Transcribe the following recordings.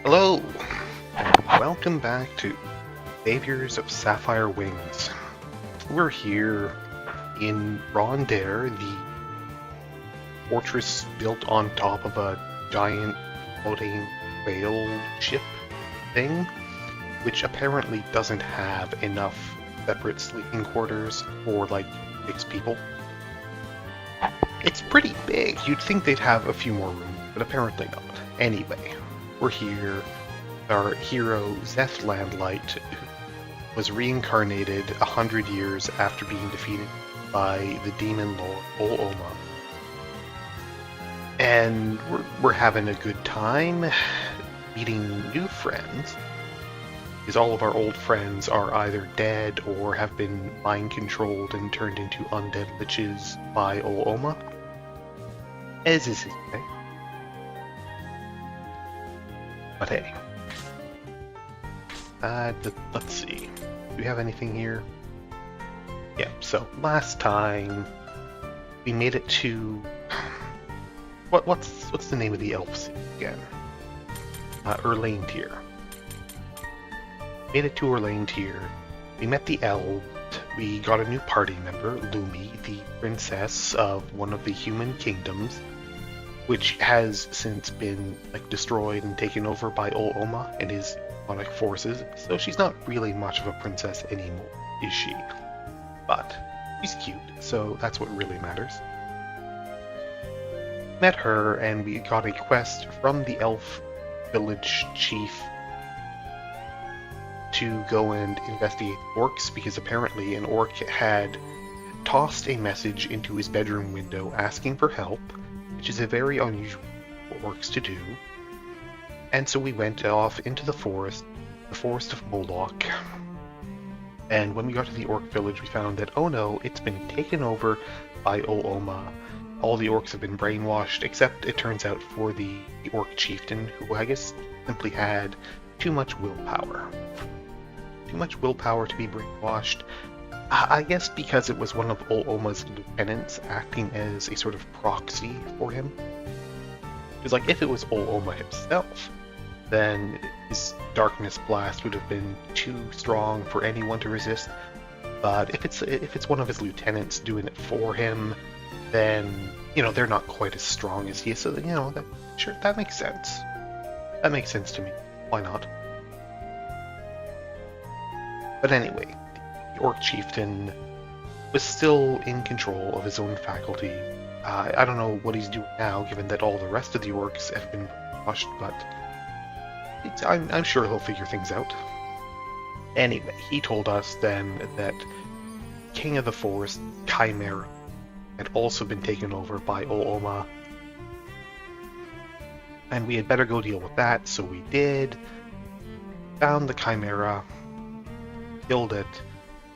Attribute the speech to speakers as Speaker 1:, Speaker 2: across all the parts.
Speaker 1: Hello, and welcome back to Saviors of Sapphire Wings. We're here in Rondare, the fortress built on top of a giant floating whale ship thing, which apparently doesn't have enough separate sleeping quarters for like 6 people. It's pretty big. You'd think they'd have a few more rooms, but apparently not. Anyway, we're here. Our hero, Zeth Landlight, who was reincarnated 100 years after being defeated by the demon lord Oloma. And we're having a good time meeting new friends, because all of our old friends are either dead or have been mind-controlled and turned into undead liches by Oloma, as is his way. But hey. Let's see. Do we have anything here? Yeah, so last time we made it to... What's the name of the elf city again? Yncirynn. Made it to Yncirynn. We met the elves. We got a new party member, Lumi, the princess of one of the human kingdoms, which has since been destroyed and taken over by Oloma and his demonic forces, so she's not really much of a princess anymore, is she? But she's cute, so that's what really matters. Met her, and we got a quest from the elf village chief to go and investigate orcs, because apparently an orc had tossed a message into his bedroom window asking for help, which is a very unusual thing for orcs to do. And so we went off into the forest of Moloch. And when we got to the orc village, we found that, oh no, it's been taken over by Oloma. All the orcs have been brainwashed, except it turns out for the orc chieftain, who I guess simply had too much willpower. Too much willpower to be brainwashed. I guess because it was one of Oloma's lieutenants acting as a sort of proxy for him. Because if it was Oloma himself, then his darkness blast would have been too strong for anyone to resist. But if it's one of his lieutenants doing it for him, then they're not quite as strong as he is. So that makes sense. That makes sense to me. Why not? But anyway, the orc chieftain was still in control of his own faculty. I don't know what he's doing now, given that all the rest of the orcs have been washed, but I'm sure he'll figure things out. Anyway, he told us then that King of the Forest, Chimera, had also been taken over by Oloma, and we had better go deal with that, so we did. Found the Chimera, killed it,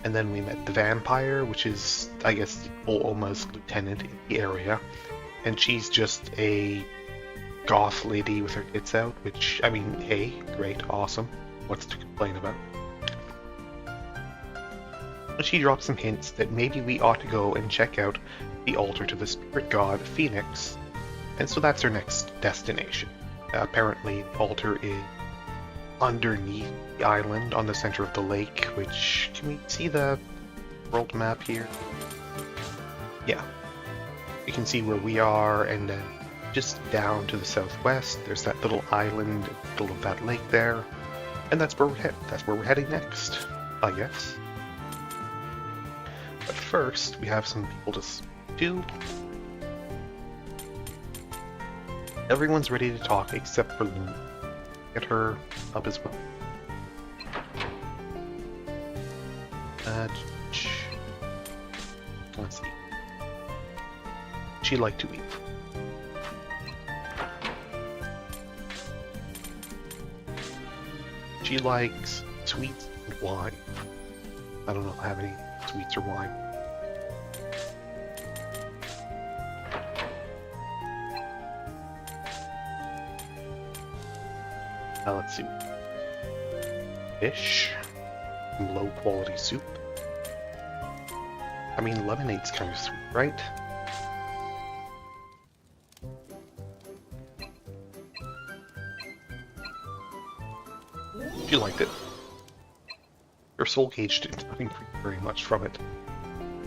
Speaker 1: and then we met the vampire, which is, I guess, Oloma's lieutenant in the area, and she's just a goth lady with her tits out, which, I mean, hey, great, awesome. What's to complain about? But she dropped some hints that maybe we ought to go and check out the altar to the spirit god, Pheonix, and so that's our next destination. Apparently, the altar is underneath the island on the center of the lake, which, can we see the world map here? Yeah. You can see where we are, and then just down to the southwest, there's that little island in the middle of that lake there, and that's where we're heading next, I guess. But first, we have some people to speak to. Everyone's ready to talk except for Luna. Get her up as well. Let's see. She'd like to eat. She likes sweets and wine. I don't know if I have any sweets or wine. Let's see. Fish. Some low quality soup. I mean, lemonade's kind of sweet, right? She liked it. Her soul gauge did not increase very much from it.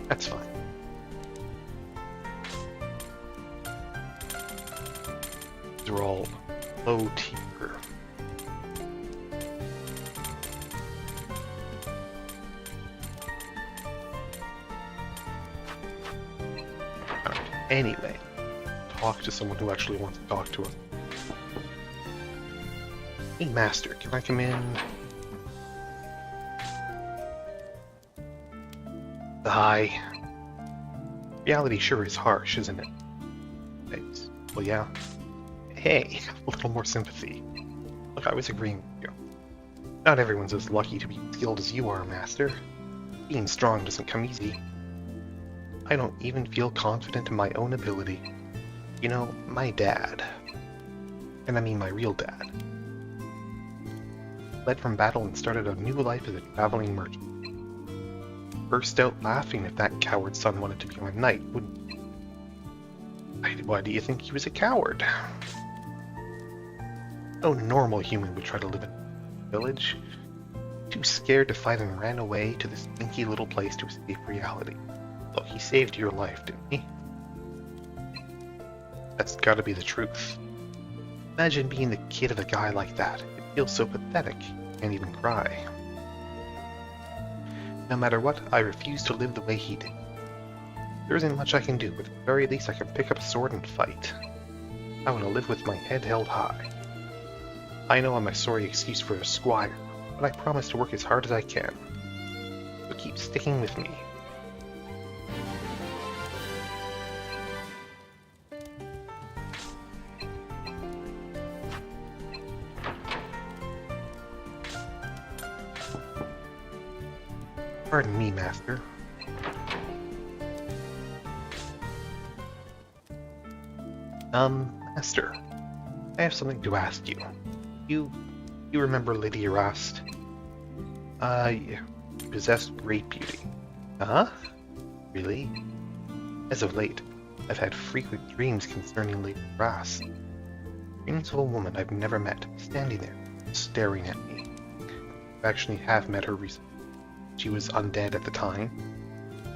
Speaker 1: That's fine. These are all low tier. Anyway, talk to someone who actually wants to talk to us. Hey, Master, can I come in? Hi. Reality sure is harsh, isn't it? Thanks. Well, yeah. Hey, a little more sympathy. Look, I was agreeing with you. Not everyone's as lucky to be skilled as you are, Master. Being strong doesn't come easy. I don't even feel confident in my own ability. You know, my dad, and I mean my real dad, fled from battle and started a new life as a traveling merchant. Burst out laughing if that coward son wanted to become a knight, wouldn't he? Why do you think he was a coward? No normal human would try to live in a village. Too scared to fight and ran away to this dinky little place to escape reality. Look, he saved your life, didn't he? That's gotta be the truth. Imagine being the kid of a guy like that. It feels so pathetic. You can't even cry. No matter what, I refuse to live the way he did. There isn't much I can do, but at the very least I can pick up a sword and fight. I want to live with my head held high. I know I'm a sorry excuse for a squire, but I promise to work as hard as I can. So keep sticking with me. Pardon me, Master. Master, I have something to ask you. You remember Lady Erast? You possessed great beauty. Huh? Really? As of late, I've had frequent dreams concerning Lady Erast. Dreams of a woman I've never met, standing there, staring at me. I actually have met her recently. She was undead at the time,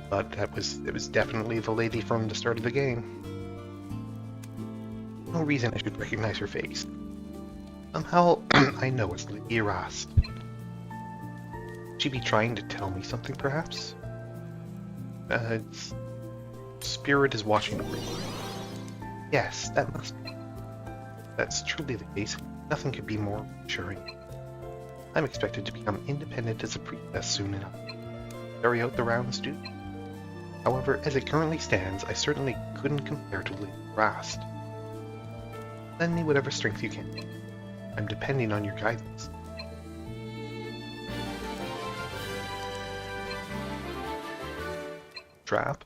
Speaker 1: but it was definitely the lady from the start of the game. No reason I should recognize her face. Somehow, I know it's Lady Erast. She be trying to tell me something, perhaps? Spirit is watching over you. Yes, that must be. That's truly the case. Nothing could be more reassuring. I'm expected to become independent as a priestess soon enough. Carry out the rounds too. However, as it currently stands, I certainly couldn't compare to Lady Erast. Lend me whatever strength you can. I'm depending on your guidance. Trap?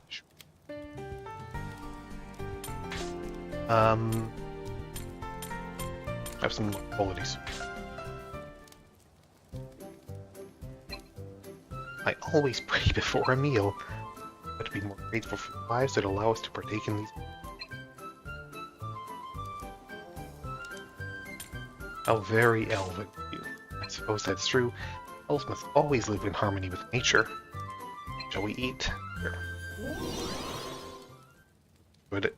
Speaker 1: Have some qualities. I always pray before a meal, but to be more grateful for the lives that allow us to partake in these. How very elven of you. I suppose that's true. Elves must always live in harmony with nature. Shall we eat? Here. Good.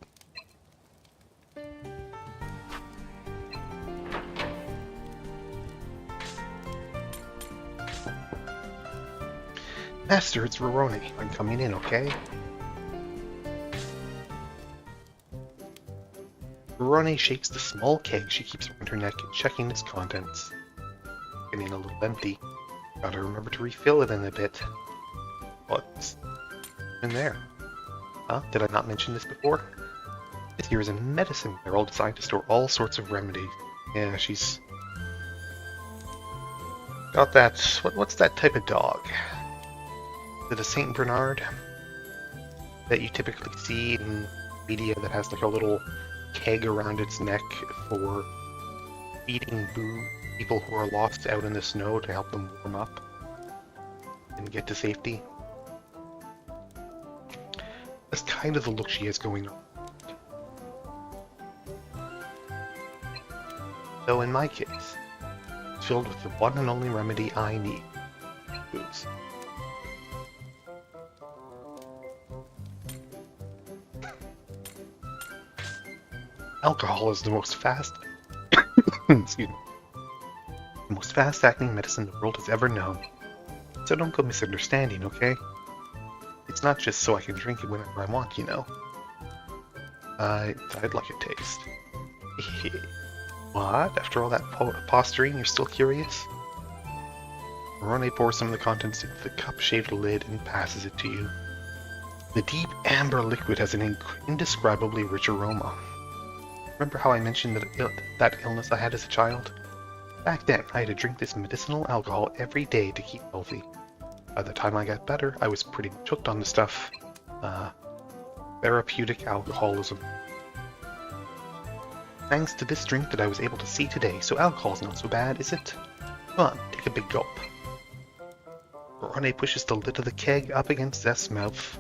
Speaker 1: Master, it's Roroni. I'm coming in, okay? Roroni shakes the small keg she keeps around her neck, checking its contents. Getting a little empty. Gotta remember to refill it in a bit. What's in there? Huh? Did I not mention this before? This here is a medicine barrel designed to store all sorts of remedies. Yeah, she's got that. What's that type of dog? Is it a Saint Bernard that you typically see in media that has like a little keg around its neck for feeding people who are lost out in the snow to help them warm up and get to safety? That's kind of the look she has going on. Though in my case, It's filled with the one and only remedy I need. Booze. Alcohol is the most excuse me, the most fast-acting medicine the world has ever known. So don't go misunderstanding, okay? It's not just so I can drink it whenever I want, you know. I'd like a taste. What? After all that posturing, you're still curious? Morone pours some of the contents into the cup-shaped lid and passes it to you. The deep amber liquid has an indescribably rich aroma. Remember how I mentioned that illness I had as a child? Back then, I had to drink this medicinal alcohol every day to keep healthy. By the time I got better, I was pretty much hooked on the stuff. Therapeutic alcoholism. Thanks to this drink that I was able to see today, so alcohol's not so bad, is it? Come on, take a big gulp. Morone pushes the lid of the keg up against Zeth's mouth.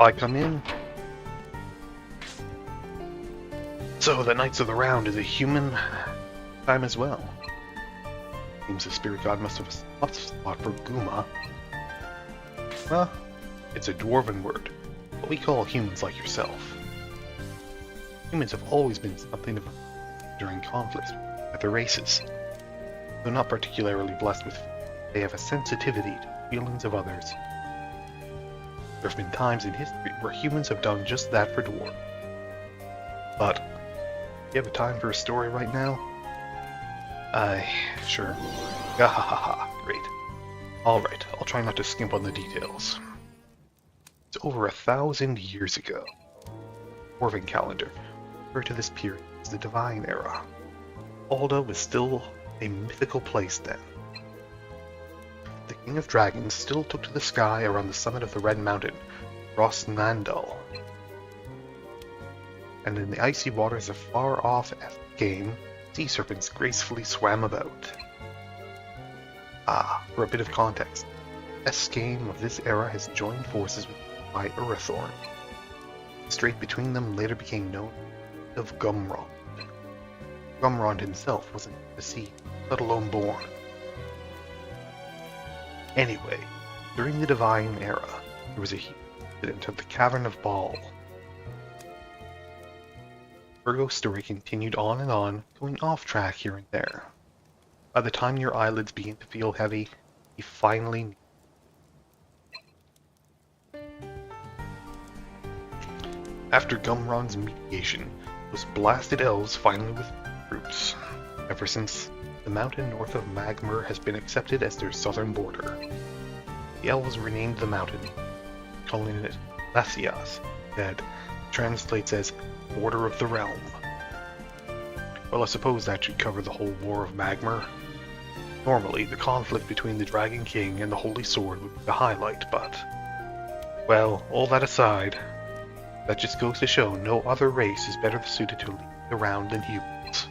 Speaker 1: I come in. So the Knights of the Round is a human time as well. Seems the spirit god must have a spot for Guma. Well, it's a dwarven word, what we call humans like yourself. Humans have always been something of during conflicts with the races. Though not particularly blessed with, they have a sensitivity to the feelings of others. There have been times in history where humans have done just that for dwarves. But, you have a time for a story right now? Sure. Gahahaha, great. Alright, I'll try not to skimp on the details. It's over 1,000 years ago. Dwarven calendar. Refer to this period as the Divine Era. Alda was still a mythical place then. The King of Dragons still took to the sky around the summit of the Red Mountain, Rosnandal. And in the icy waters of far-off Game, sea serpents gracefully swam about. For a bit of context, Escame of this era has joined forces by Urathorn. The strait between them later became known as Gumrond. Gumrond himself wasn't the sea, let alone born. Anyway, during the Divine Era, there was a huge incident at the Cavern of Baal. Virgo's story continued on, going off track here and there. By the time your eyelids begin to feel heavy, he finally... After Gumrond's mediation, those blasted elves finally withdrew troops. Ever since, the mountain north of Magmar has been accepted as their southern border. The elves renamed the mountain, calling it Lathias, that translates as Border of the Realm. Well, I suppose that should cover the whole War of Magmar. Normally, the conflict between the Dragon King and the Holy Sword would be the highlight, but... Well, all that aside, that just goes to show no other race is better suited to lead the round than humans.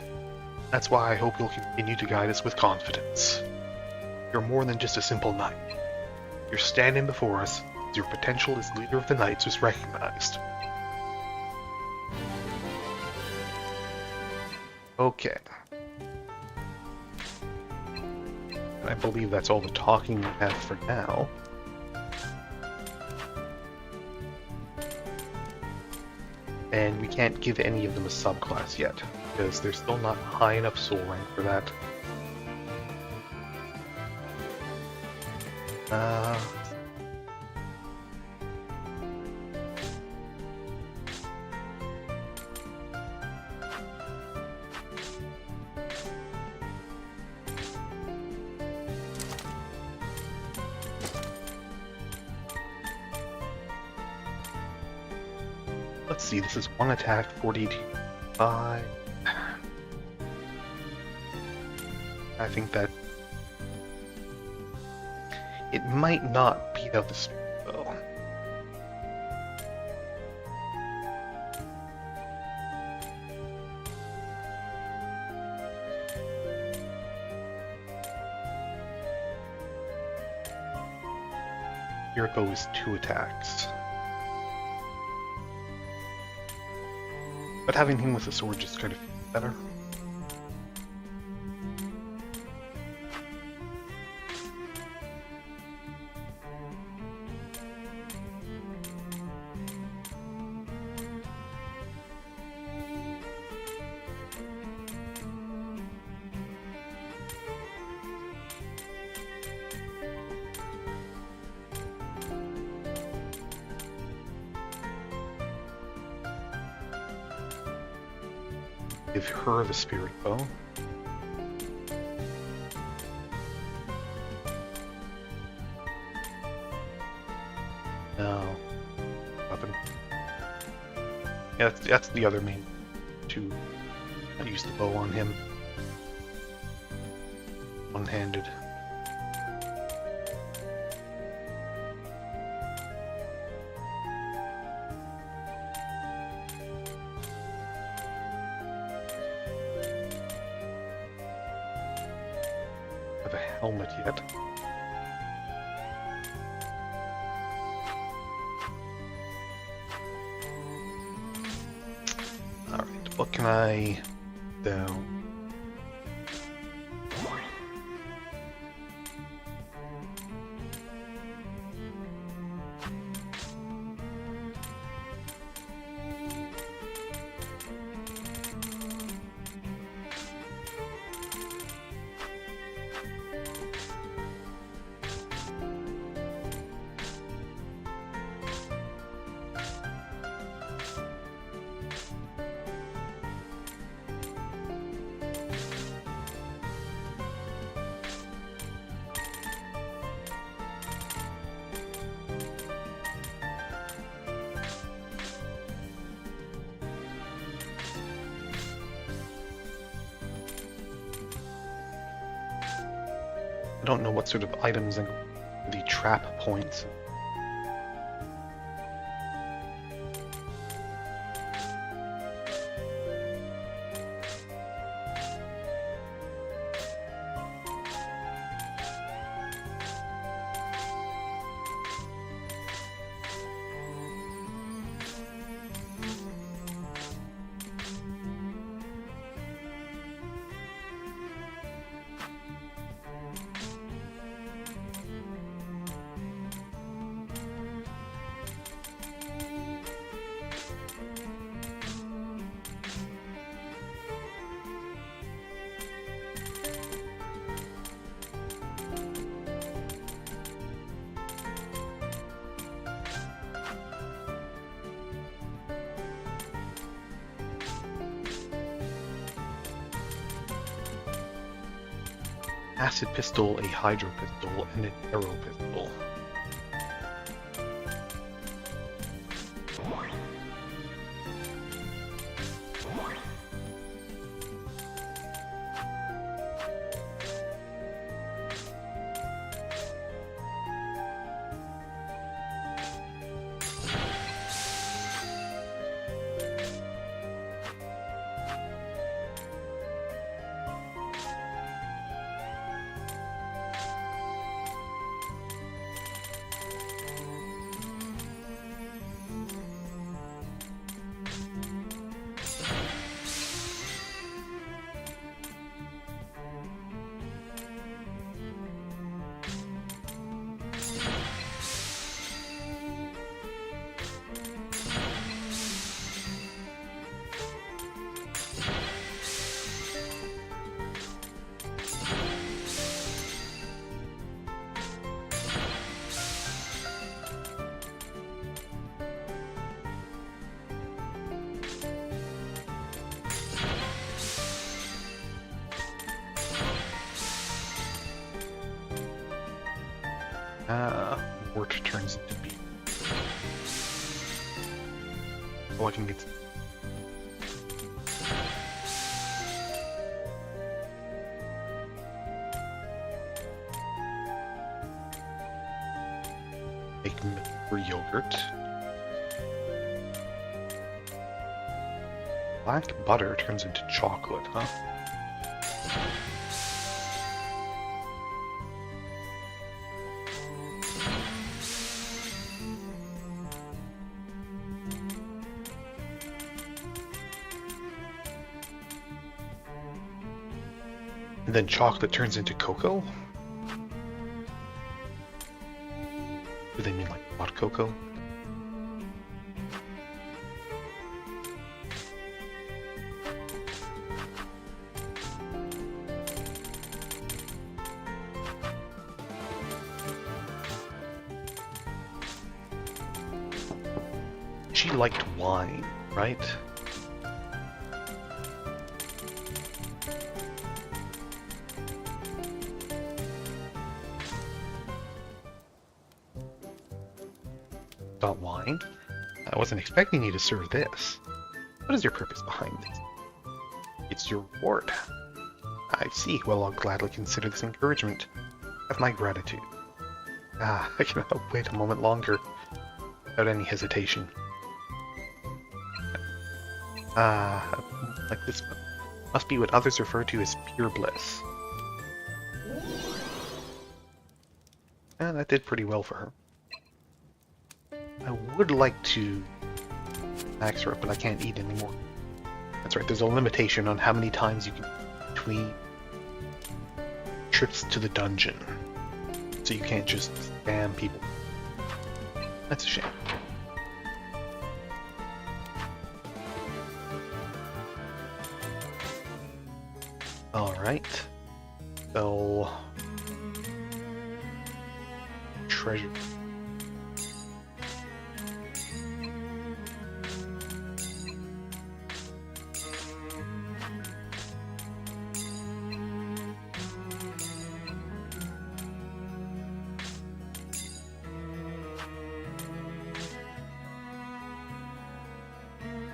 Speaker 1: That's why I hope you'll continue to guide us with confidence. You're more than just a simple knight. You're standing before us as your potential as leader of the Knights was recognized. Okay. I believe that's all the talking we have for now. And we can't give any of them a subclass yet, because they're still not high enough soul rank for that. Let's see, this is 1 attack, 42, 5. I think that it might not beat out the spirit though. Spirit Bow is 2 attacks. But having him with a sword just kind of feels better. Give her the Spirit Bow. No. Weapon. Yeah, that's the other main to use the bow on him. One-handed. Have a helmet yet. Alright, what can I do? I don't know what sort of items and the trap points. Acid pistol, a hydro pistol, and an arrow pistol. Wort turns into beef. Oh, I can get... Make milk for yogurt. Black butter turns into chocolate, huh? And then chocolate turns into cocoa? Do they mean like hot cocoa? She liked wine, right? Got wine? I wasn't expecting you to serve this. What is your purpose behind this? It's your reward. I see. Well, I'll gladly consider this encouragement. Have my gratitude. Ah, I cannot wait a moment longer without any hesitation. Like this must be what others refer to as pure bliss. That did pretty well for her. I would like to max her up, but I can't eat anymore. That's right, there's a limitation on how many times you can between trips to the dungeon. So you can't just spam people. That's a shame. Alright. So... treasure.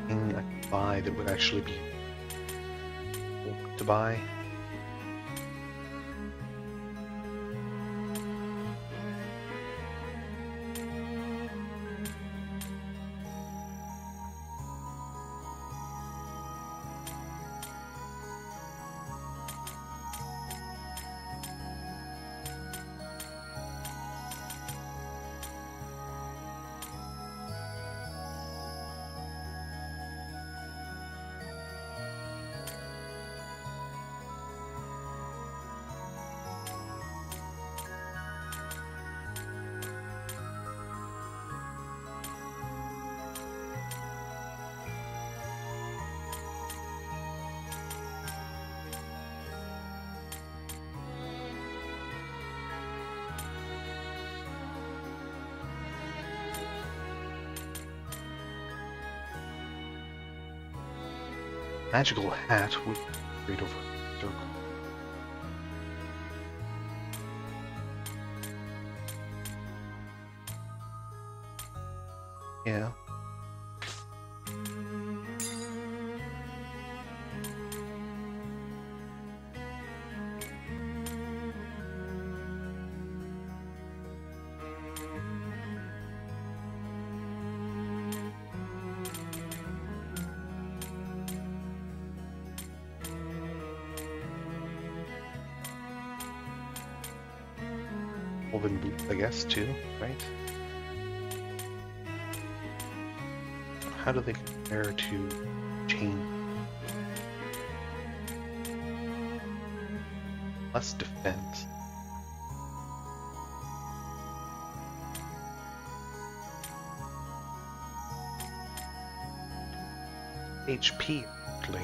Speaker 1: Thing I could buy that would actually be to buy. Magical hat would read over circle. Yeah. Woven boots, I guess, too, right? How do they compare to chain? Less defense. HP, actually.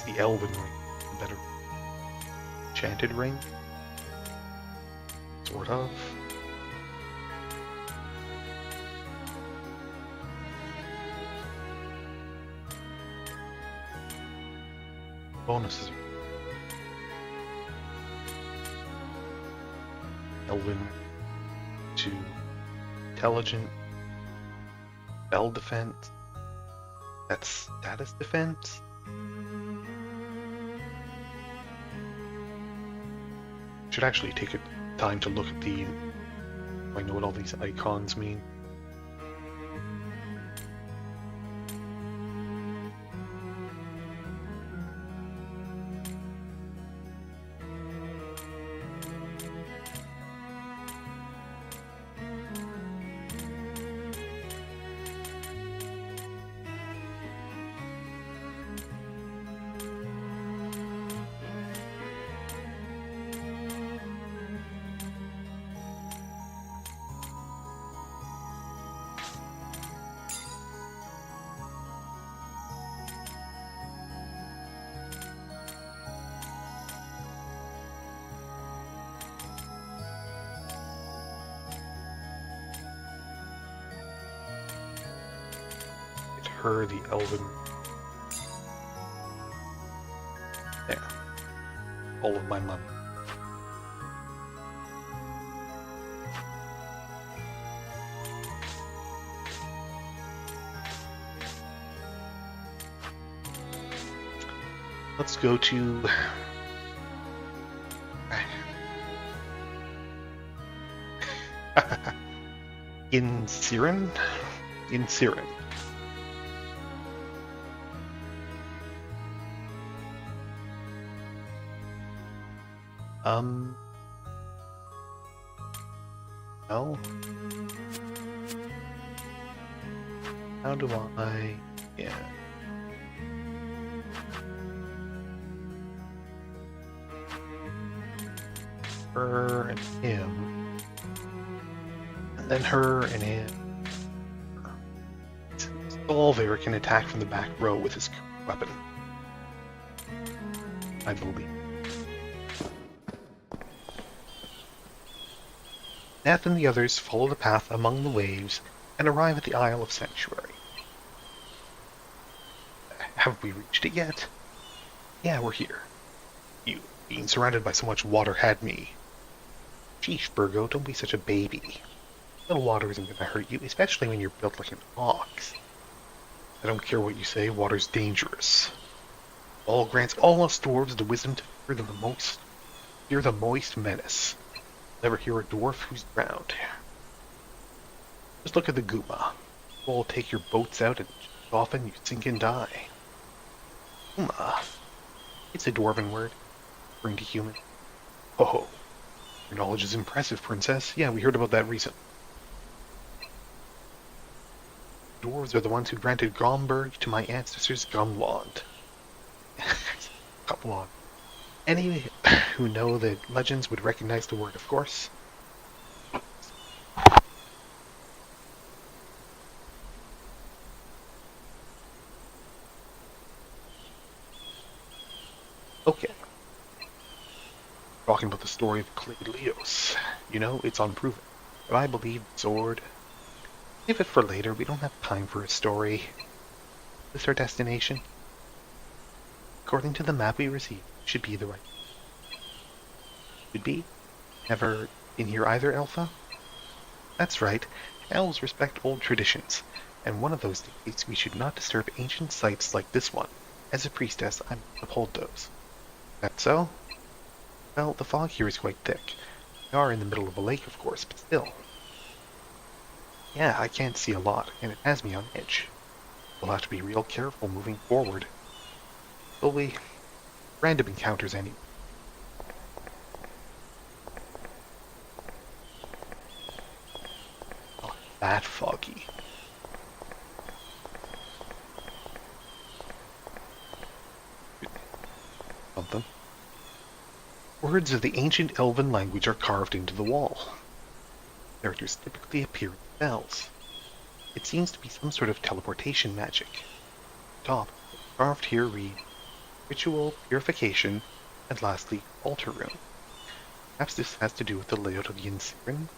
Speaker 1: The Elven ring, better enchanted ring, sort of. Bonuses. Elven to intelligent, spell defense. That's status defense. Should actually take a time to look at the. I know what all these icons mean. her the elven. There. All of my money. Let's go to Yncirynn? Yncirynn. Well, how do I, yeah. Her and him, and then her and him. Solver can attack from the back row with his weapon, I believe. Nath and the others follow the path among the waves and arrive at the Isle of Sanctuary. Have we reached it yet? Yeah, we're here. You, being surrounded by so much water, had me. Sheesh, Virgo, don't be such a baby. A little water isn't gonna hurt you, especially when you're built like an ox. I don't care what you say, water's dangerous. All grants all us dwarves the wisdom to fear the moist menace. Never hear a dwarf who's drowned. Just look at the Guma. We'll take your boats out and often you sink and die. Guma. It's a dwarven word, referring to human. Oh, your knowledge is impressive, princess. Yeah, we heard about that recently. Dwarves are the ones who granted Gomberg to my ancestors Gumlond. Popolog. Any who know the legends would recognize the word, of course. Okay. Talking about the story of Clegleos. You know, it's unproven, but I believe the sword. Save it for later, we don't have time for a story. Is this our destination? According to the map we received, it should be the right. Should be? Never been here either, Alpha? That's right. Elves respect old traditions, and one of those dictates we should not disturb ancient sites like this one. As a priestess, I must uphold those. That so? Well, the fog here is quite thick. We are in the middle of a lake, of course, but still. Yeah, I can't see a lot, and it has me on edge. We'll have to be real careful moving forward. Will we? Random encounters anyway. Oh, that foggy. Something. Words of the ancient Elven language are carved into the wall. Characters typically appear in bells. It seems to be some sort of teleportation magic. Top, carved here read ritual, purification, and lastly, altar room. Perhaps this has to do with the layout of Yncirynn.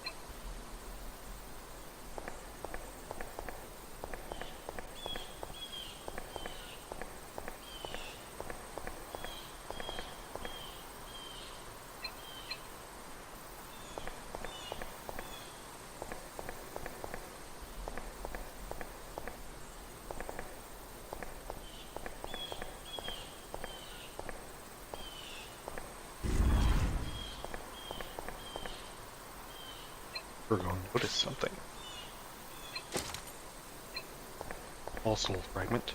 Speaker 1: We're going to notice something. All soul fragment.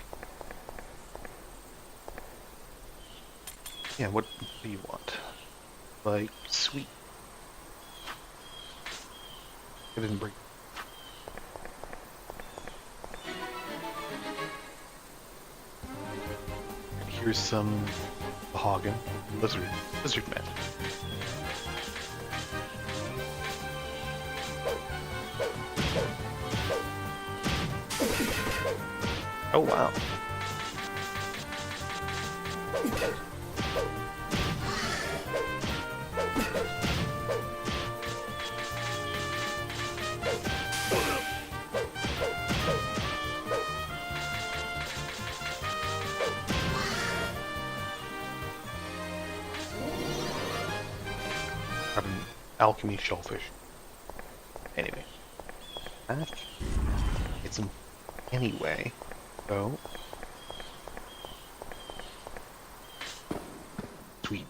Speaker 1: Yeah, what do you want? Like, sweet. I didn't bring. And here's some Hagen, lizard man. Oh wow. Grab an alchemy shellfish. Anyway. Back. Get some anyway. So. Sweet.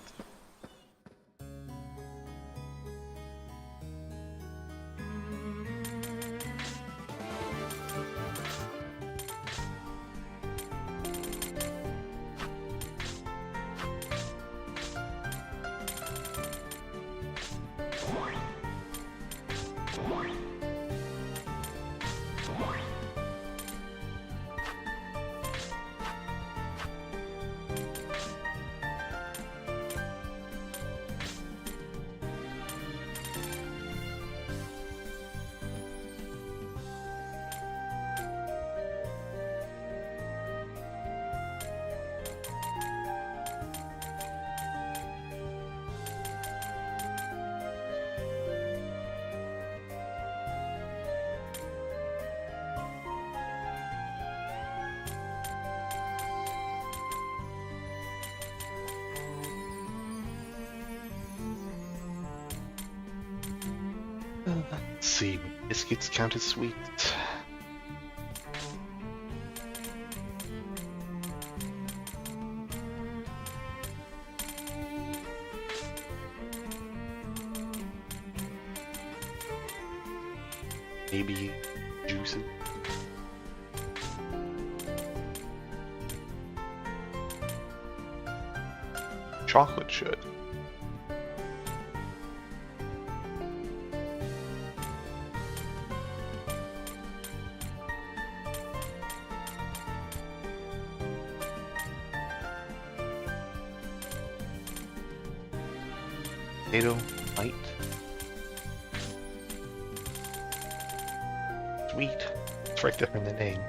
Speaker 1: Let's see, biscuits count as sweet. Maybe juices. Chocolate should. Potato, light. Sweet. It's right there in the name.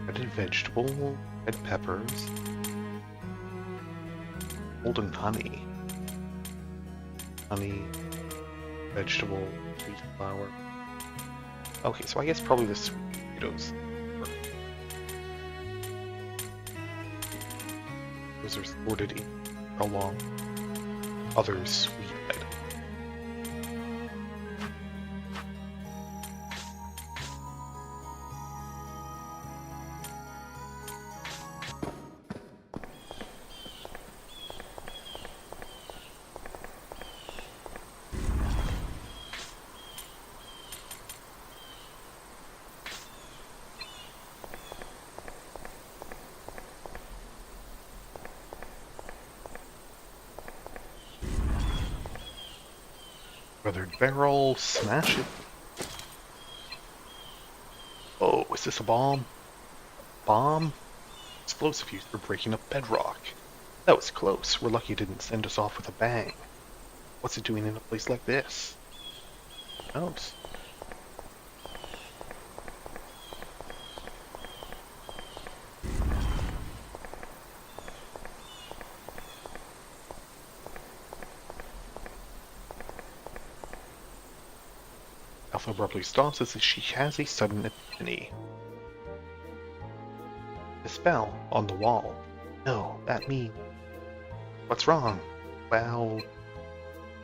Speaker 1: Added vegetable, red peppers, golden honey, vegetable, sweet flour. Okay, so I guess probably the sweet potatoes. Those are sorted in along other sweet items. Weathered barrel, smash it. Oh, is this a bomb? Bomb? Explosive used for breaking up bedrock. That was close. We're lucky it didn't send us off with a bang. What's it doing in a place like this? Who knows? Alpha abruptly stops as she has a sudden epiphany. The spell on the wall. No, that means... What's wrong? Well...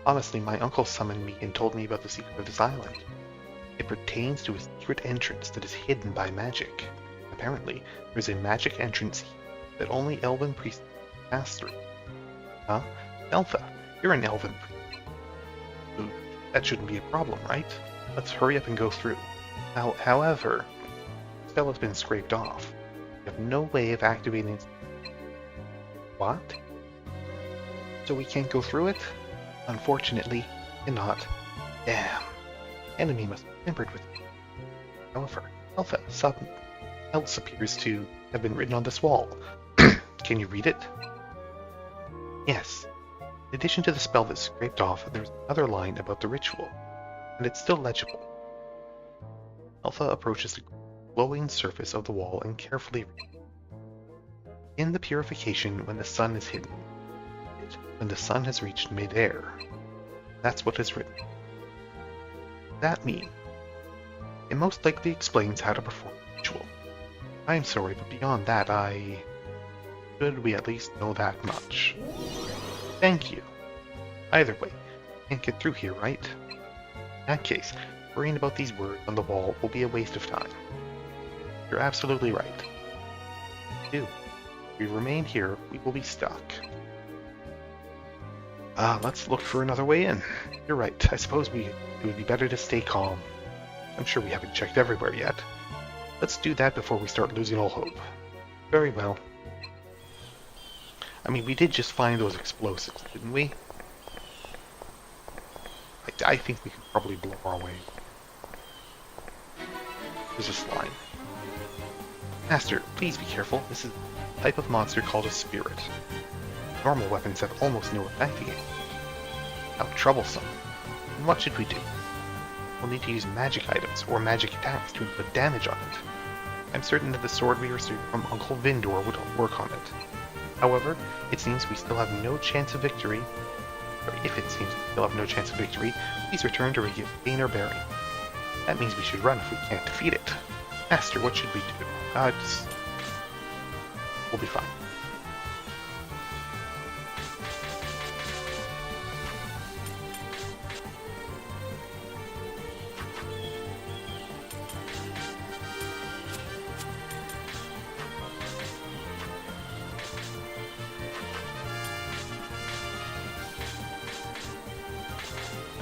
Speaker 1: Honestly, my uncle summoned me and told me about the secret of this island. It pertains to a secret entrance that is hidden by magic. Apparently, there's a magic entrance that only elven priests pass through. Huh? Alpha, you're an elven priest. That shouldn't be a problem, right? Let's hurry up and go through. However, the spell has been scraped off. We have no way of activating it. What? So we can't go through it? Unfortunately, cannot. Damn. Enemy must be tempered with me. However, Alpha, something else appears to have been written on this wall. Can you read it? Yes. In addition to the spell that's scraped off, there's another line about the ritual, and it's still legible. Alpha approaches the glowing surface of the wall and carefully reads. In the purification when the sun is hidden, when the sun has reached mid-air. That's what is written. That means it most likely explains how to perform the ritual. I am sorry, but beyond that, should we at least know that much? Thank you. Either way, can't get through here, right? In that case, worrying about these words on the wall will be a waste of time. You're absolutely right. If we remain here, we will be stuck. Let's look for another way in. You're right. I suppose it would be better to stay calm. I'm sure we haven't checked everywhere yet. Let's do that before we start losing all hope. Very well. I mean, we did just find those explosives, didn't we? I think we could probably blow our way. There's a slime. Master, please be careful. This is a type of monster called a spirit. Normal weapons have almost no effect against it. How troublesome. And what should we do? We'll need to use magic items or magic attacks to inflict damage on it. I'm certain that the sword we received from Uncle Vindor would work on it. However, it seems we still have no chance of victory. Or if it seems we still have no chance of victory, please return to regain our bearing. That means we should run if we can't defeat it. Master, what should we do? We'll be fine.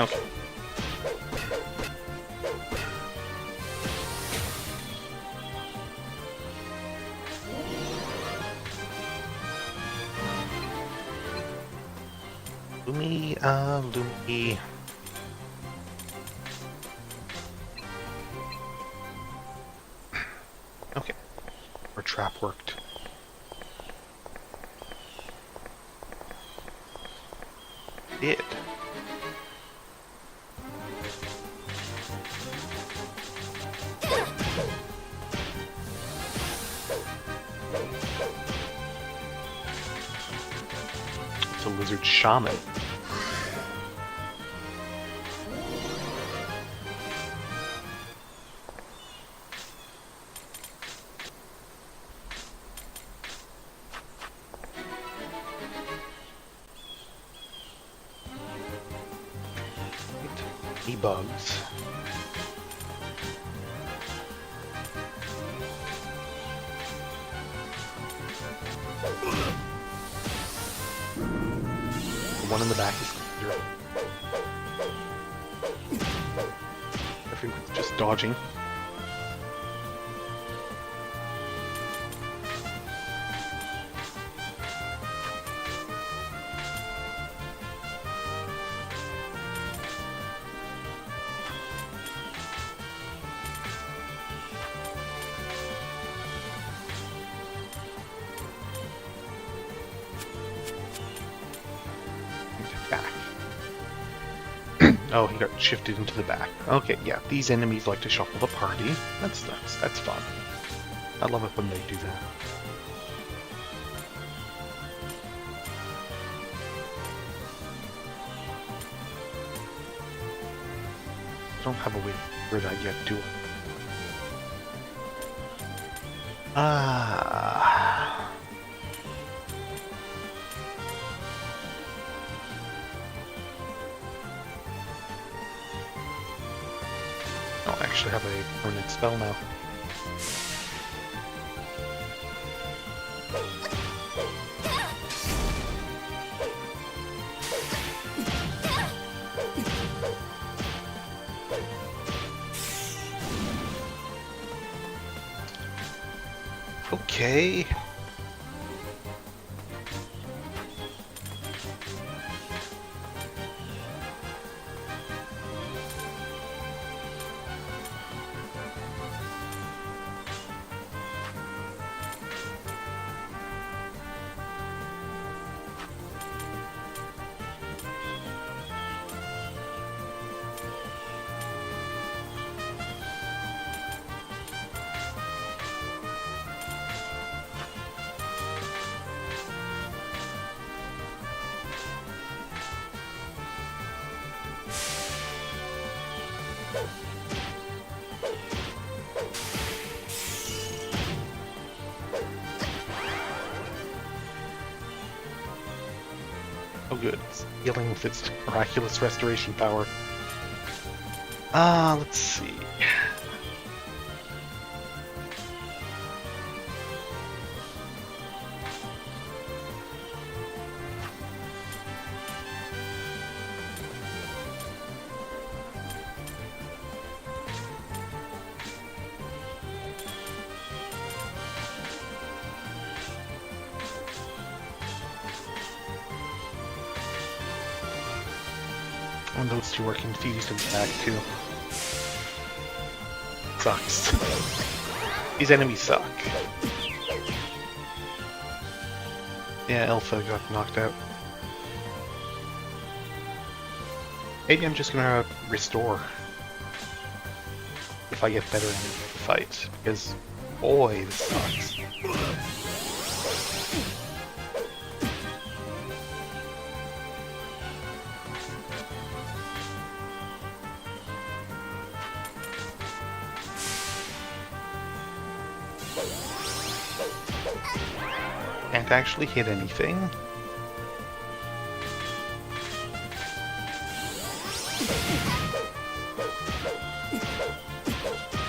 Speaker 1: Okay. Lumi. Okay. Our trap worked. It did. It's a lizard shaman. Bugs. The one in the back is clear. Everyone's just dodging. Oh, he got shifted into the back. Okay, yeah, these enemies like to shuffle the party. That's fun. I love it when they do that. I don't have a way for that yet, do I? I'll actually have a permanent spell now. Okay. Oh good, it's healing with its miraculous restoration power. Let's see. And those two are confused in the back too. Sucks. These enemies suck. Yeah, Alpha got knocked out. Maybe I'm just gonna restore if I get better in the fight, because boy, this sucks. Can't actually hit anything.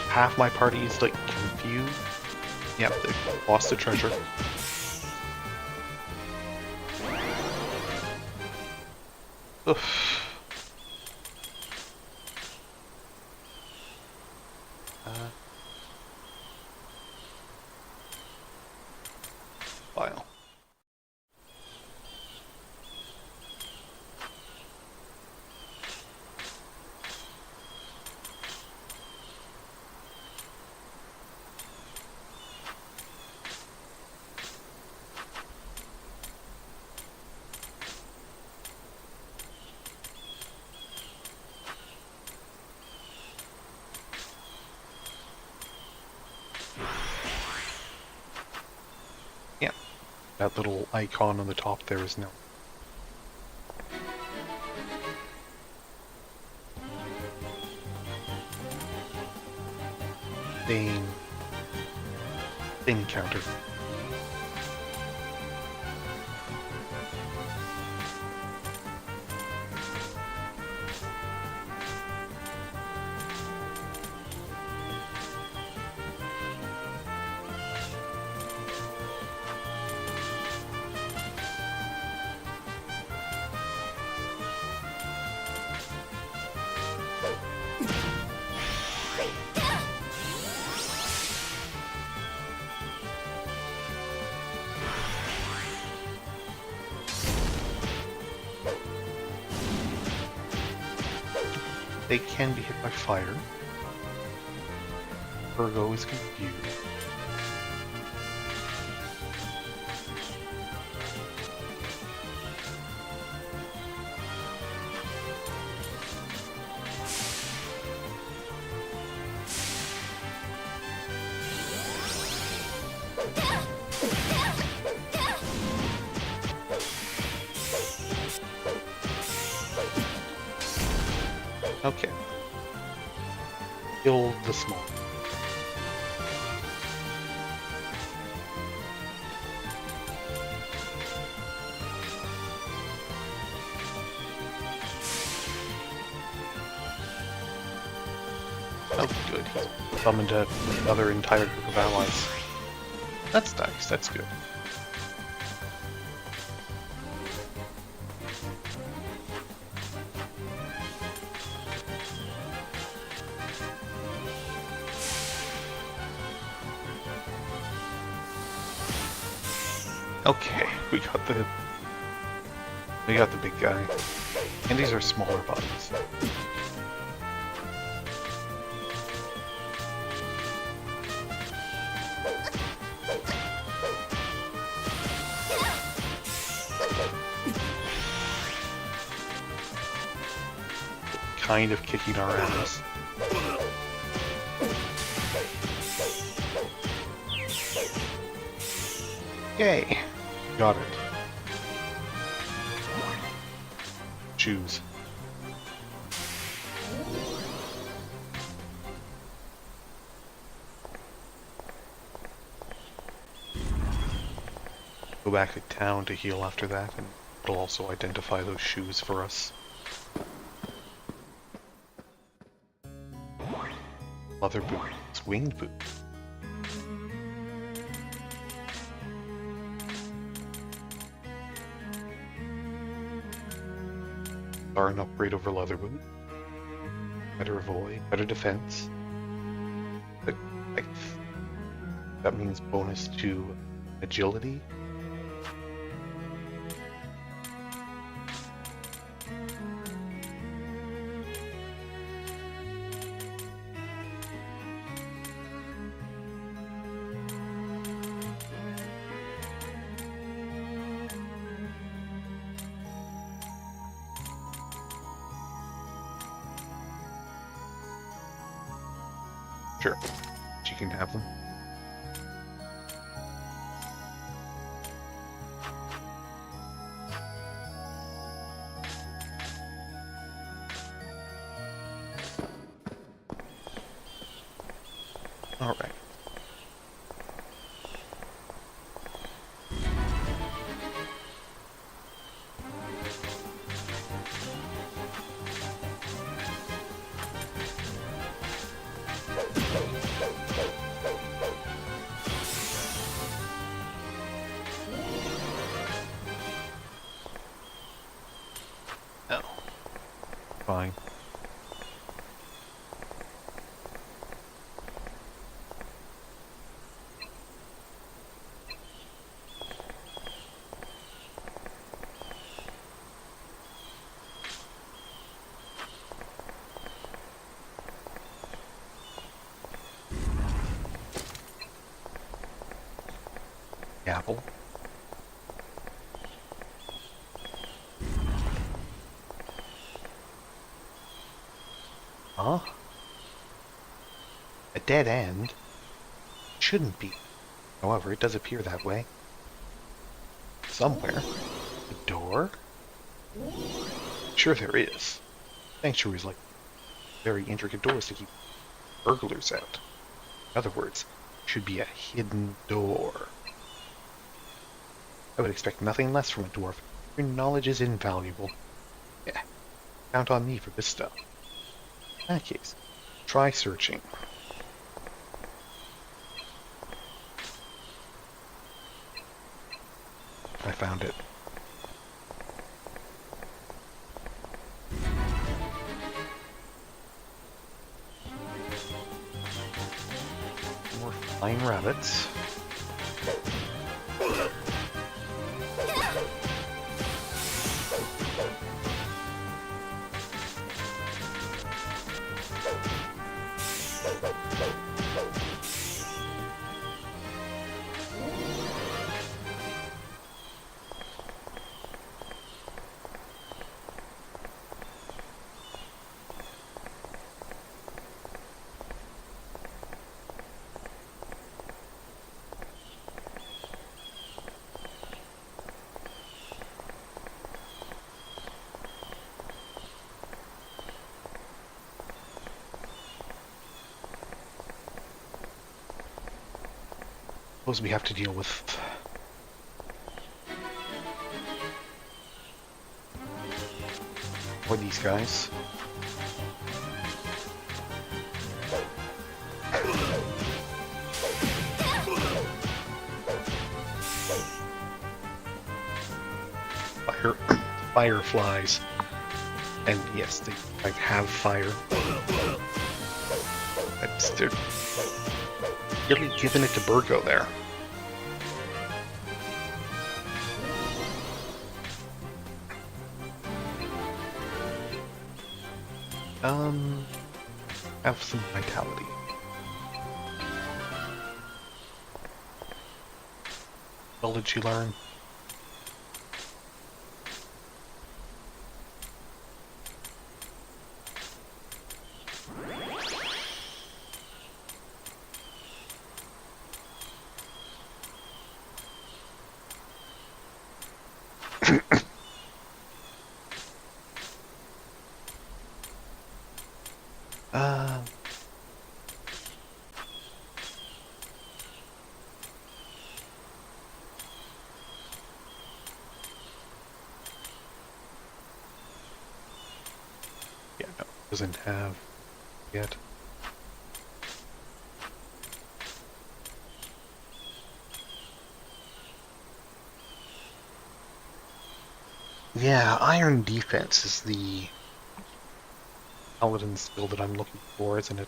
Speaker 1: Half my party is like confused. Yep, they lost the treasure. Oof. File. Yeah, that little icon on the top there is now. Thing counter. They can be hit by fire. Virgo is confused. Okay. Kill the small. Oh, good. He summoned another entire group of allies. That's nice. That's good. Okay, we got the big guy, and these are smaller bodies. Kind of kicking our ass. Yay! Got it. Choose. Go back to town to heal after that, and it'll also identify those shoes for us. Leather boots, winged boots. Are an upgrade over leather boot. Better avoid, better defense. But that means bonus to agility. Sure, she can have them. All right. No. Fine. Apple. Huh? A dead end? Shouldn't be. However, it does appear that way. Somewhere. A door? Sure there is. Sanctuaries like very intricate doors to keep burglars out. In other words, should be a hidden door. I would expect nothing less from a dwarf. Your knowledge is invaluable. Yeah, count on me for this stuff. In that case, try searching. I found it. More flying rabbits. suppose we have to deal with these guys. Fireflies. And yes, they like have fire. They're really giving it to Burgo there. Have some vitality. What did you learn? Yeah, no, doesn't have yet. Yeah, Iron Defense is the paladin skill that I'm looking for, isn't it?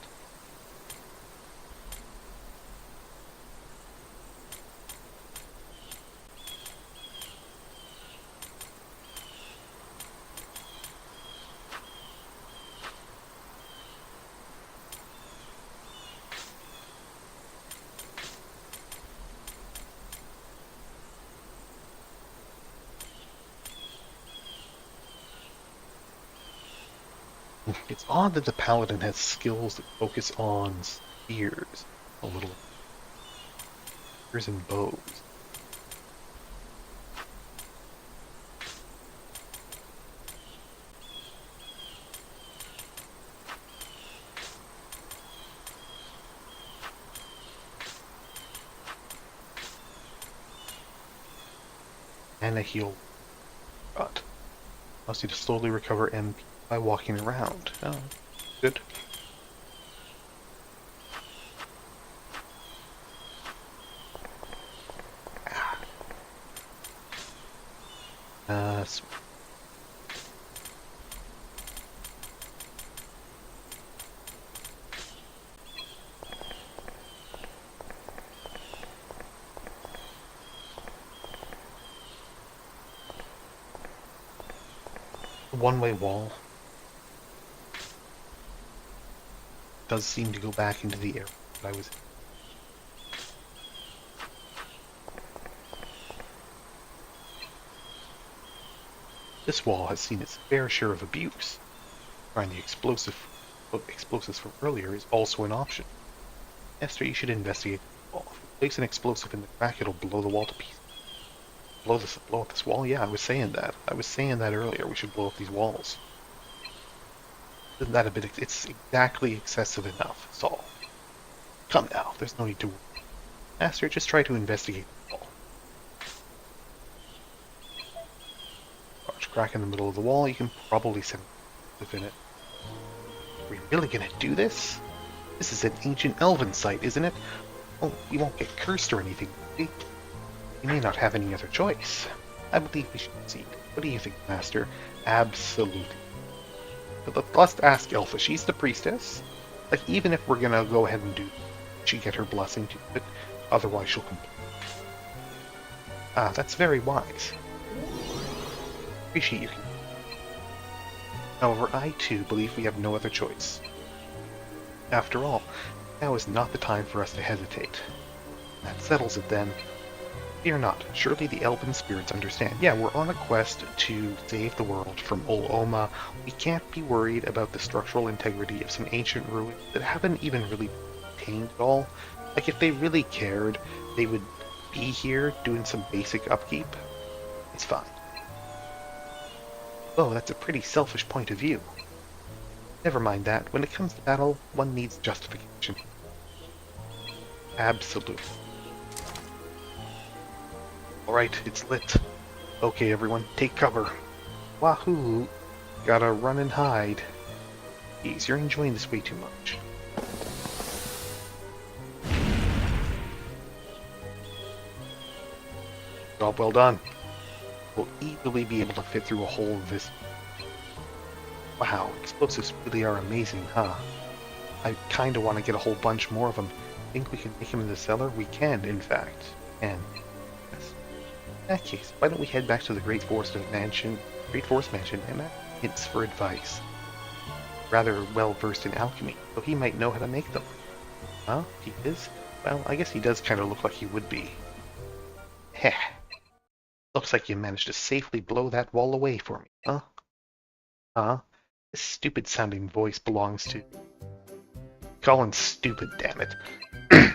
Speaker 1: It's odd that the paladin has skills that focus on spears a little. Spears and bows. And a heal. Got. Allows you to slowly recover MP by walking around. Oh, good. One-way wall does seem to go back into the area that I was in. This wall has seen its fair share of abuse. Trying the explosives from earlier is also an option. Esther, you should investigate the wall. If you place an explosive in the crack, it'll blow the wall to pieces. Blow up this wall? Yeah, I was saying that. I was saying that earlier. We should blow up these walls. Isn't that a bit... It's exactly excessive enough, Saul. Come now, there's no need to... Master, just try to investigate the wall. Large crack in the middle of the wall, you can probably set within it. Are we really gonna do this? This is an ancient elven site, isn't it? Oh, we won't get cursed or anything, will we? We may not have any other choice. I believe we should proceed. What do you think, Master? Absolutely. But let's ask Elfa. She's the priestess. Like, even if we're gonna go ahead and do, she get her blessing to it. Otherwise, she'll complain. Ah, that's very wise. Appreciate you. However, I too believe we have no other choice. After all, now is not the time for us to hesitate. That settles it then. Fear not, surely the elven spirits understand. Yeah, we're on a quest to save the world from Ol Oma. We can't be worried about the structural integrity of some ancient ruins that haven't even really maintained at all. Like, if they really cared, they would be here doing some basic upkeep. It's fine. Oh, that's a pretty selfish point of view. Never mind that. When it comes to battle, one needs justification. Absolutely. Alright, it's lit. Okay, everyone, take cover. Wahoo! Gotta run and hide. Jeez, you're enjoying this way too much. Job well done. We'll easily be able to fit through a hole of this. Wow, explosives really are amazing, huh? I kinda want to get a whole bunch more of them. Think we can make them in the cellar? We can, in fact. And yes. In that case, why don't we head back to the Great Forest Mansion and ask hints for advice. Rather well versed in alchemy, so he might know how to make them. Huh? He is? Well, I guess he does kind of look like he would be. Heh. Looks like you managed to safely blow that wall away for me, huh? Huh? This stupid sounding voice belongs to... Colin's stupid, damn it.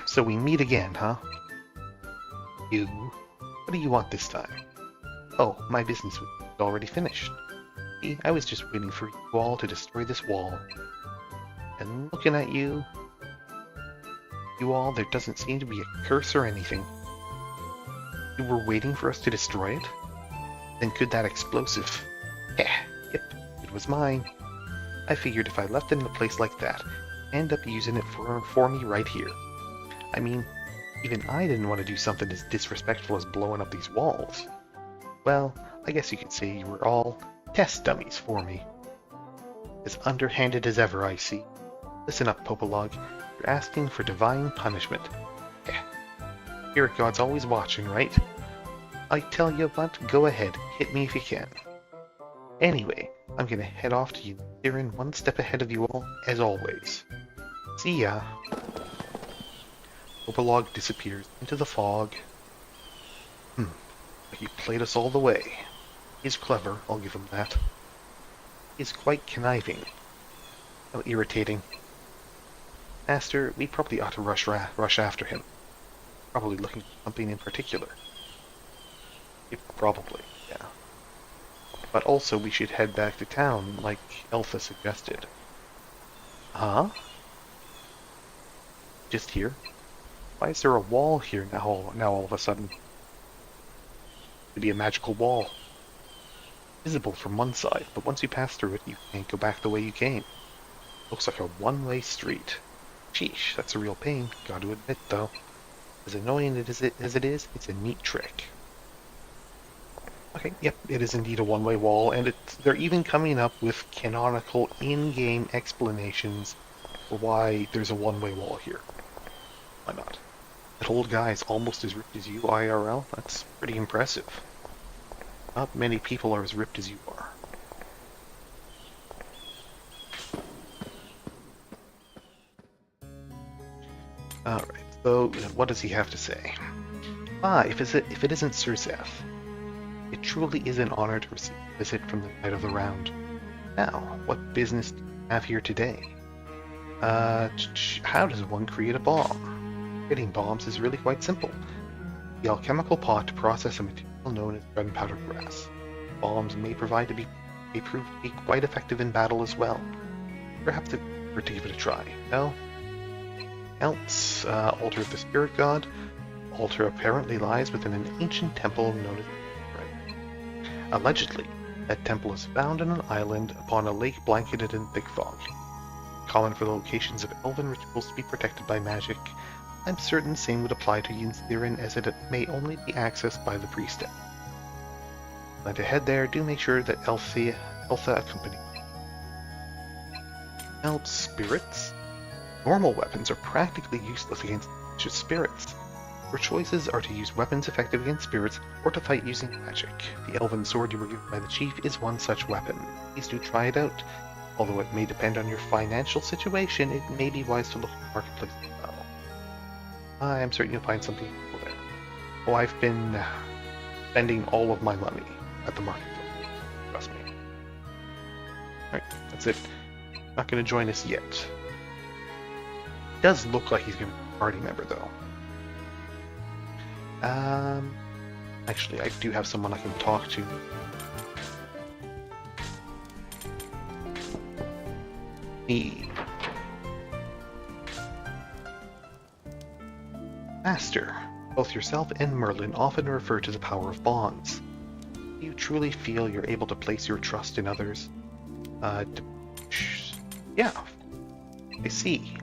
Speaker 1: So we meet again, huh? You? What do you want this time? Oh, my business is already finished. See, I was just waiting for you all to destroy this wall. And looking at you... You all, there doesn't seem to be a curse or anything. You were waiting for us to destroy it? Then could that explosive... Yep, it was mine. I figured if I left it in a place like that, I'd end up using it for me right here. I mean, even I didn't want to do something as disrespectful as blowing up these walls. Well, I guess you could say you were all test dummies for me. As underhanded as ever, I see. Listen up, Popolog. You're asking for divine punishment. Spirit God's always watching, right? I tell you what, go ahead, hit me if you can. Anyway, I'm gonna head off to Yncirynn one step ahead of you all, as always. See ya! Popolog disappears into the fog. He played us all the way. He's clever, I'll give him that. He's quite conniving. How irritating. Master, we probably ought to rush after him. Probably looking for something in particular. Probably, yeah. But also we should head back to town, like Elfa suggested. Huh? Just here? Why is there a wall here now all of a sudden? To be a magical wall. Visible from one side, but once you pass through it, you can't go back the way you came. Looks like a one-way street. Sheesh, that's a real pain, gotta admit though. As annoying as it is, it's a neat trick. Okay, yep, it is indeed a one-way wall, and they're even coming up with canonical in-game explanations for why there's a one-way wall here. Why not? That old guy is almost as ripped as you, IRL. That's pretty impressive. Not many people are as ripped as you are. Alright, so what does he have to say? If it isn't Sir Zeph, it truly is an honor to receive a visit from the Knight of the Round. Now, what business do you have here today? How does one create a bomb? Creating bombs is really quite simple. The alchemical pot to process a material known as gunpowder grass. Bombs may prove to be quite effective in battle as well. Perhaps it's worth to give it a try. No? Else, Altar of the Spirit God. Altar apparently lies within an ancient temple known as Allegedly, that temple is found on an island upon a lake blanketed in thick fog. Common for the locations of elven rituals to be protected by magic, I'm certain the same would apply to Yncirynn, as it may only be accessed by the priestess. When to head there, do make sure that Eltha accompany you. Elf spirits? Normal weapons are practically useless against vicious spirits. Your choices are to use weapons effective against spirits, or to fight using magic. The elven sword you were given by the chief is one such weapon. Please do try it out. Although it may depend on your financial situation, it may be wise to look at the marketplace as well. I am certain you'll find something useful there. Oh, I've been spending all of my money at the marketplace. Trust me. Alright, that's it. Not going to join us yet. It does look like he's going to be a party member, though. Actually, I do have someone I can talk to. Me. Master, Both yourself and Merlin often refer to the power of bonds. Do you truly feel you're able to place your trust in others? Yeah, I see.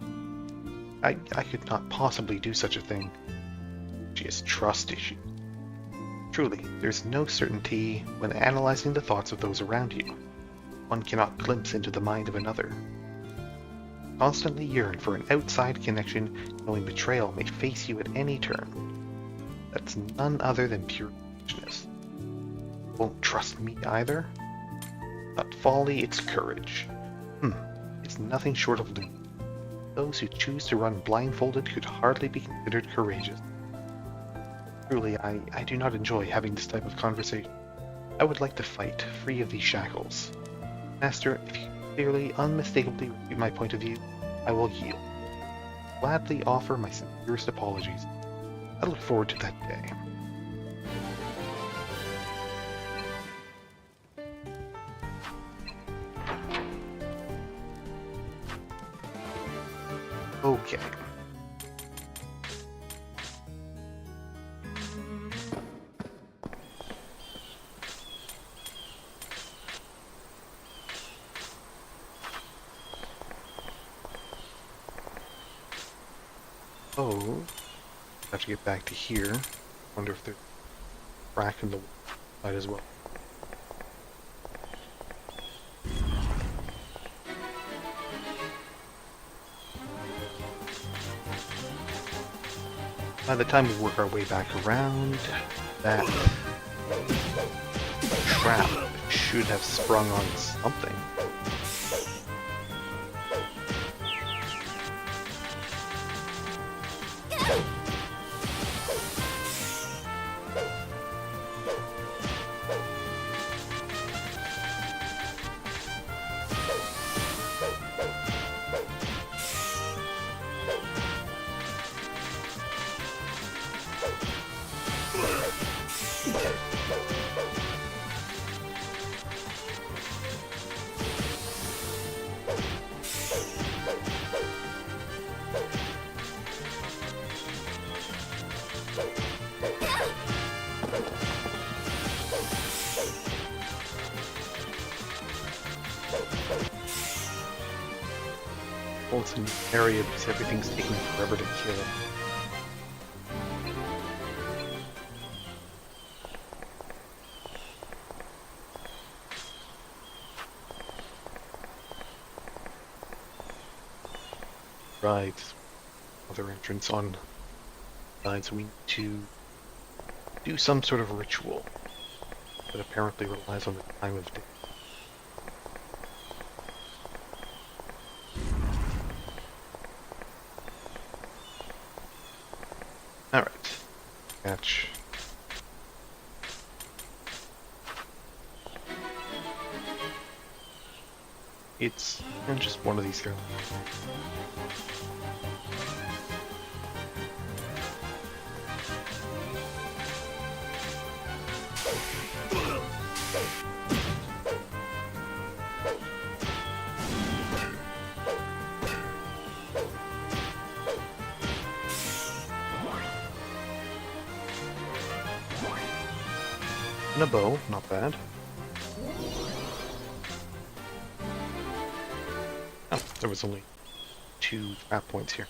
Speaker 1: I could not possibly do such a thing. She has trust issues. Truly, there's no certainty when analyzing the thoughts of those around you. One cannot glimpse into the mind of another. Constantly yearn for an outside connection, knowing betrayal may face you at any turn. That's none other than pure foolishness. Won't trust me either? Not folly, it's courage. It's nothing short of lunacy. Those who choose to run blindfolded could hardly be considered courageous. Truly, I do not enjoy having this type of conversation. I would like to fight, free of these shackles. Master, if you clearly, unmistakably refute my point of view, I will yield. Gladly offer my sincerest apologies. I look forward to that day. Okay. Oh, have to get back to here. Wonder if there's a crack in the side as well. By the time we work our way back around, that trap should have sprung on something. It's an area because everything's taking forever to kill it. Right. Other entrance on sides. We need to do some sort of ritual that apparently relies on the time of day. Alright. Catch. It's just one of these here. And a bow, not bad. Oh, there was only 2 trap points here.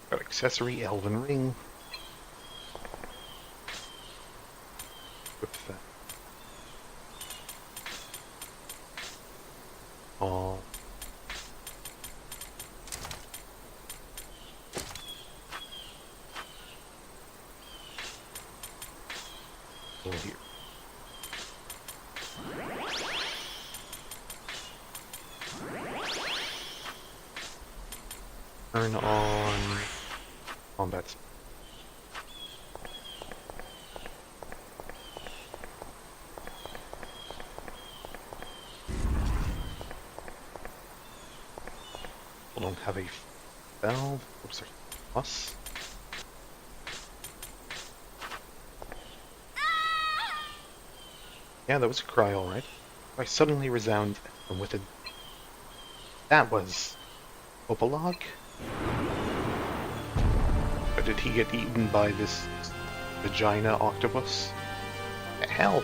Speaker 1: Got accessory, elven ring. Equip that. Oh. Over here. Turn on combat. We don't have a valve. Oops, there's plus. Yeah, that was a cry, alright. I suddenly resound from within. That was Popolog? Or did he get eaten by this vagina octopus. Help!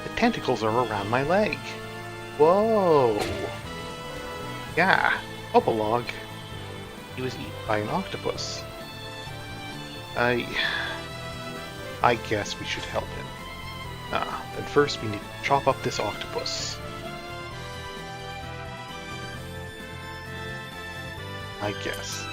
Speaker 1: The tentacles are around my leg. Whoa! Yeah, Popolog. He was eaten by an octopus. I guess we should help him. But first we need to chop up this octopus. I guess.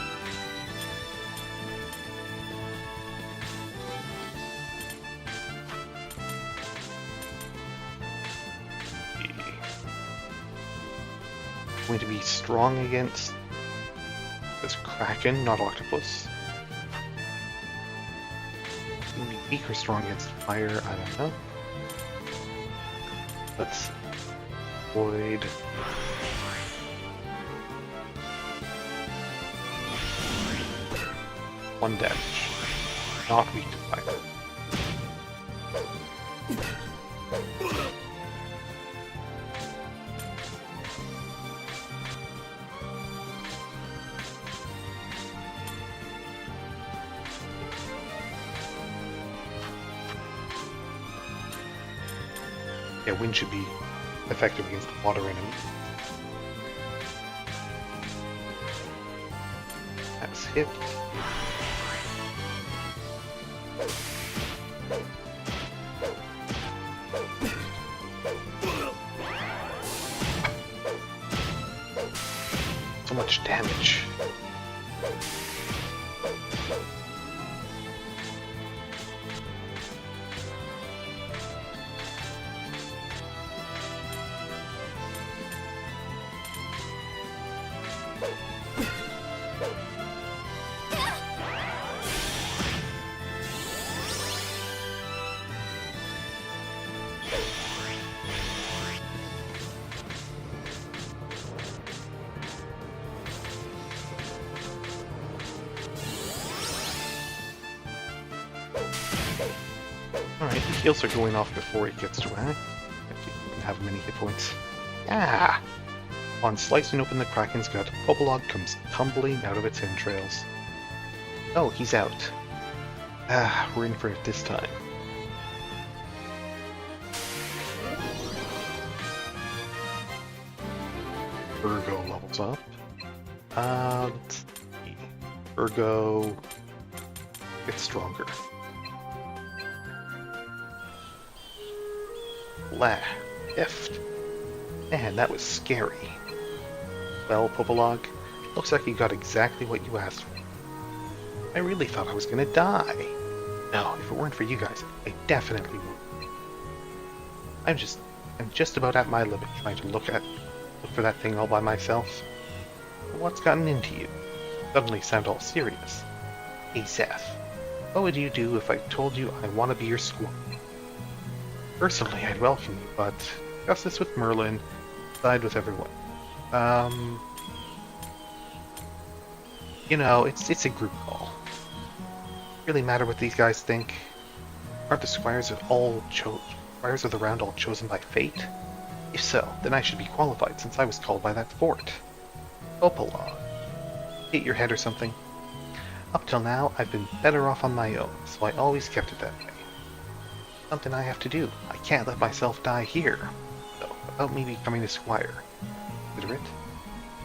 Speaker 1: Going to be strong against this kraken, not octopus. Going to be weak or strong against fire, I don't know. Let's avoid. One damage. Not weak to fire. Yeah, wind should be effective against the water enemy. That's hit. So much damage. Alright, the heals are going off before he gets to act. If he doesn't have many hit points. Ah! On slicing open the Kraken's gut, Popolog comes tumbling out of its entrails. Oh, he's out. Ah, we're in for it this time. Virgo levels up. Let's see. Virgo gets stronger. Left. Man, that was scary. Well, Popolog, looks like you got exactly what you asked for. I really thought I was gonna die. No, if it weren't for you guys, I definitely would. I'm just about at my limit trying to look for that thing all by myself. But what's gotten into you? Suddenly sound all serious. Hey Seth, what would you do if I told you I want to be your squire? Personally, I'd welcome you, but discuss this with Merlin, decide with everyone. You know, it's a group call. Really matter what these guys think? Aren't the squires of the round all chosen by fate? If so, then I should be qualified since I was called by that fort. Popolog. Hit your head or something? Up till now, I've been better off on my own, so I always kept it that way. Something I have to do. I can't let myself die here. So, about me becoming a squire. Consider it.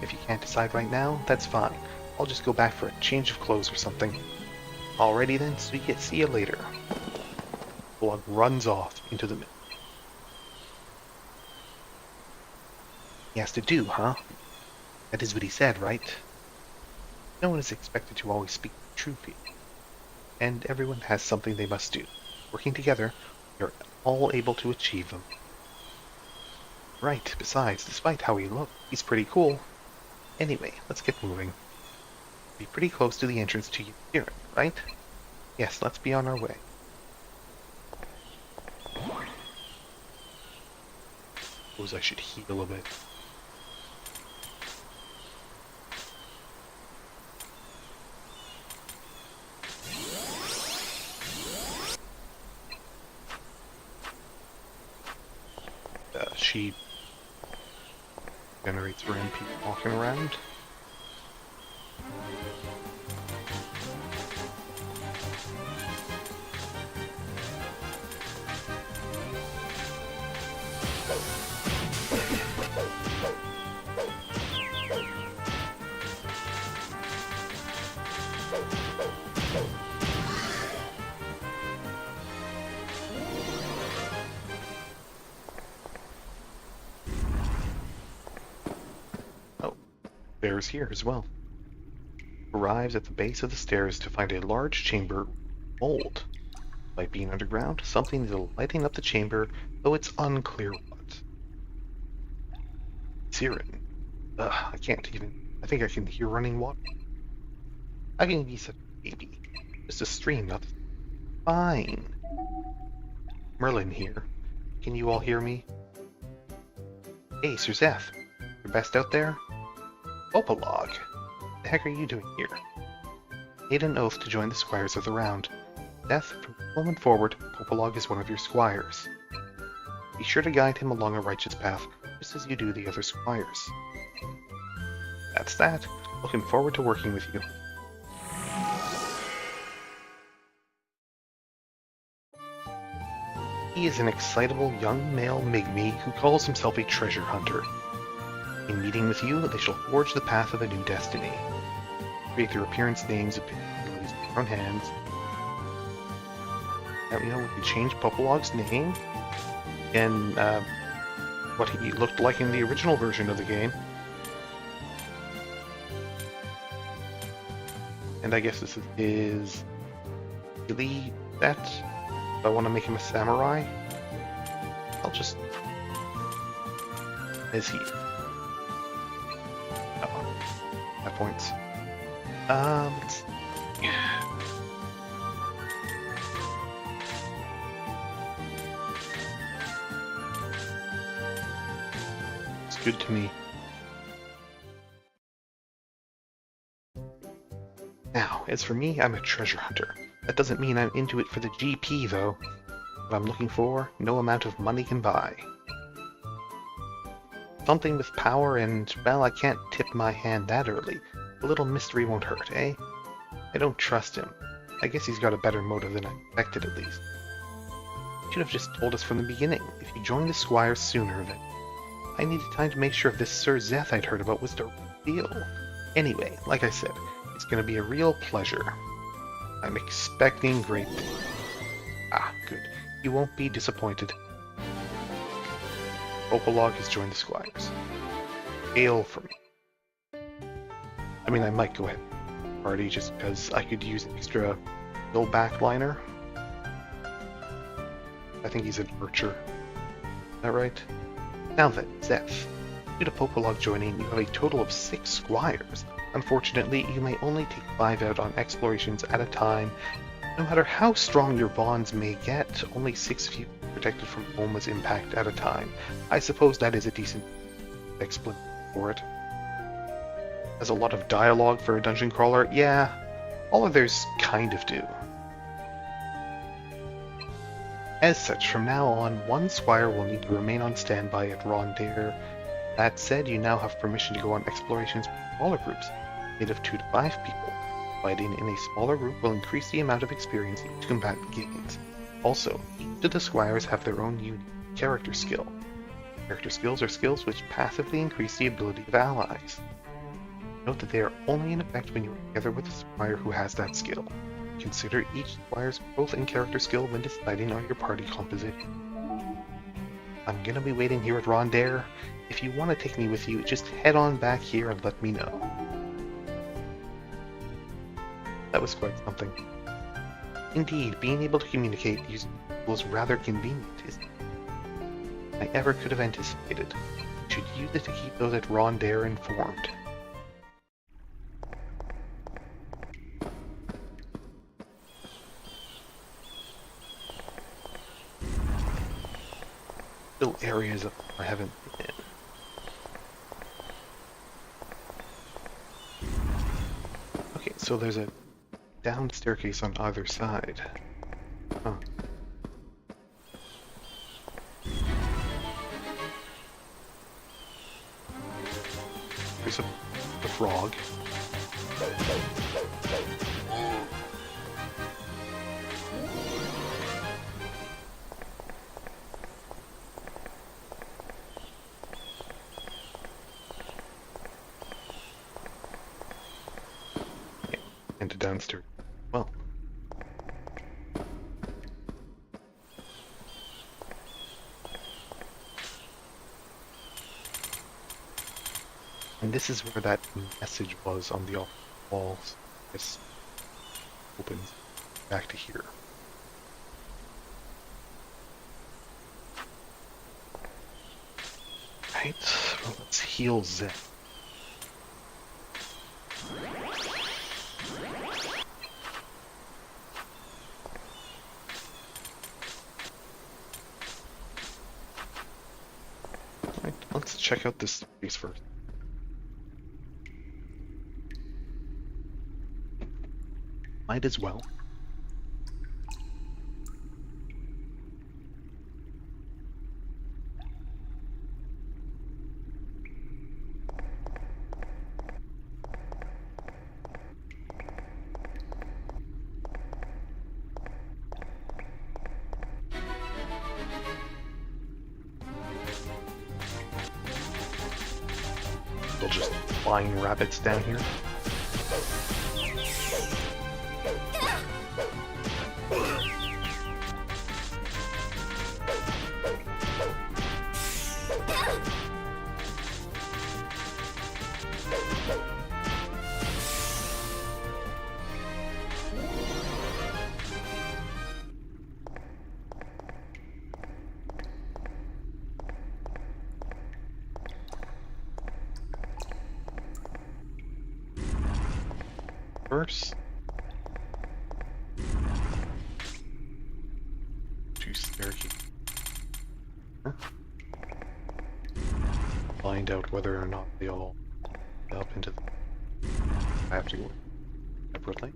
Speaker 1: If you can't decide right now, that's fine. I'll just go back for a change of clothes or something. Alrighty then, see you later. Popolog runs off into the middle. He has to do, huh? That is what he said, right? No one is expected to always speak the truth, and everyone has something they must do. Working together, we are all able to achieve them. Right, besides, despite how he looks, he's pretty cool. Anyway, let's get moving. Be pretty close to the entrance to Yncirynn, right? Yes, let's be on our way. Suppose I should heal a bit. She generates her MP walking around. Oh, bear's here as well. Arrives at the base of the stairs to find a large chamber mold. By being underground, something is lighting up the chamber, though it's unclear what. Yncirynn. I can't even. I think I can hear running water. How can you be such a baby? Just a stream, not fine. Merlin here. Can you all hear me? Hey, Sir Zeph. You're best out there? Popolog. What the heck are you doing here? Made an oath to join the squires of the round. Zeph, from this moment forward, Popolog is one of your squires. Be sure to guide him along a righteous path, just as you do the other squires. That's that. Looking forward to working with you. He is an excitable young male Migme who calls himself a treasure hunter. In meeting with you, they shall forge the path of a new destiny. Create their appearance, names, abilities with their own hands. Now, we can change Popolog's name and what he looked like in the original version of the game. And I guess this is really that. If I want to make him a samurai, I'll just... Is he? Oh, that points. Let's see. It's good to me. Now, as for me, I'm a treasure hunter. That doesn't mean I'm into it for the GP, though. What I'm looking for, no amount of money can buy. Something with power and, well, I can't tip my hand that early. A little mystery won't hurt, eh? I don't trust him. I guess he's got a better motive than I expected, at least. You should have just told us from the beginning. If you joined the squires sooner, then... I needed time to make sure if this Sir Zeth I'd heard about was the real deal. Anyway, like I said, it's going to be a real pleasure. I'm expecting great things. Ah, good. You won't be disappointed. Popolog has joined the squires. Hail for me. I mean, I might go ahead and party just because I could use an extra skill backliner. I think he's an archer. Is that right? Now then, Zeph. Due to Popolog joining, you have a total of 6 squires. Unfortunately, you may only take 5 out on explorations at a time. No matter how strong your bonds may get, only 6 of you are protected from Oma's impact at a time. I suppose that is a decent explanation for it. Has a lot of dialogue for a dungeon crawler. Yeah, all others kind of do. As such, from now on, one squire will need to remain on standby at Rondair. That said, you now have permission to go on explorations with smaller groups, made of 2 to 5 people. Fighting in a smaller group will increase the amount of experience each combatant gains. Also, each of the squires have their own unique character skill. Character skills are skills which passively increase the ability of allies. Note that they are only in effect when you are together with a squire who has that skill. Consider each squire's growth and character skill when deciding on your party composition. I'm gonna be waiting here at Rondair. If you want to take me with you, just head on back here and let me know. That was quite something. Indeed, being able to communicate using was rather convenient, isn't it? I ever could have anticipated. You should use it to keep those at Rondair informed. Still areas I haven't been in. Okay, so there's a down staircase on either side. Huh. There's a frog. into downstairs. Well. And this is where that message was on the walls. This opens back to here. Right, well, let's heal Zen. Right, let's check out this space first. Might as well. We'll just flying rabbits down here. First, two staircases. Find out whether or not they all up into the. I have to go separately.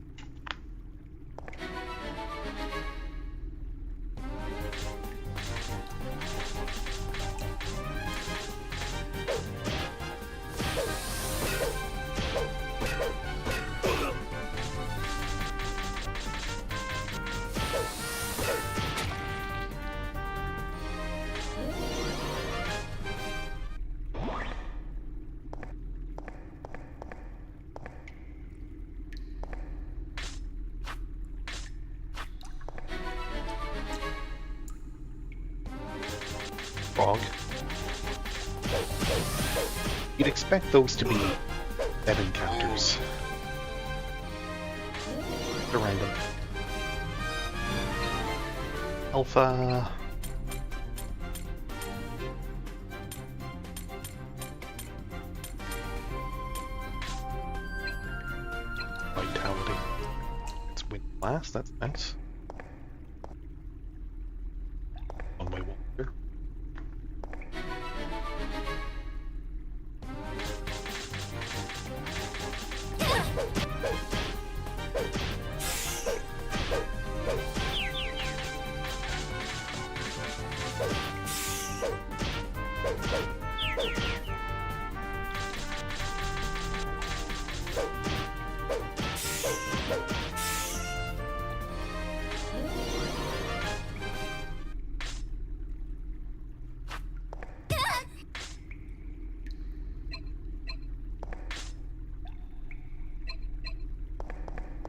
Speaker 1: Frog. You'd expect those to be dead encounters. They're random. Alpha. Vitality. It's wind blast, that's nice. On my wall here.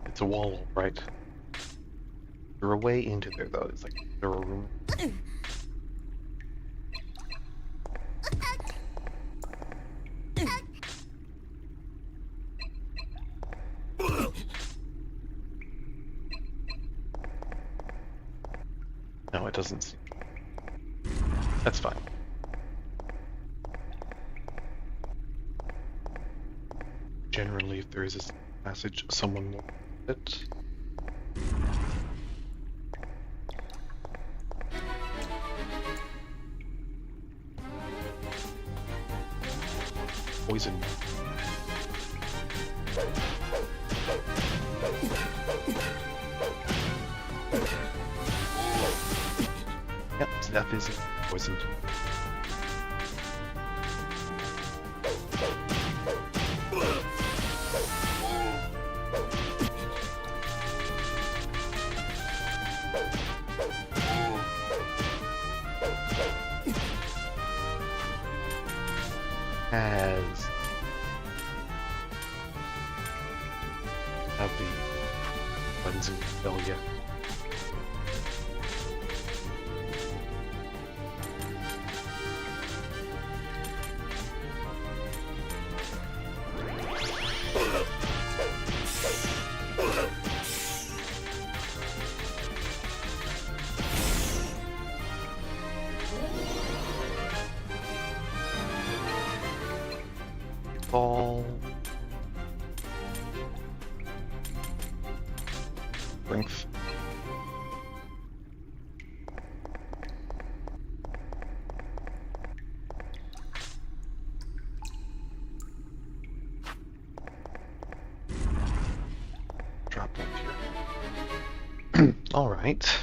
Speaker 1: It's a wall, right? There a way into there though. It's like there a room. No, it doesn't seem. That's fine. Generally, if there is a passage, someone will it. Poison. Yep, that is poisoned. Have the thorns and kill you. Ball. Strength. Drop one here. All right.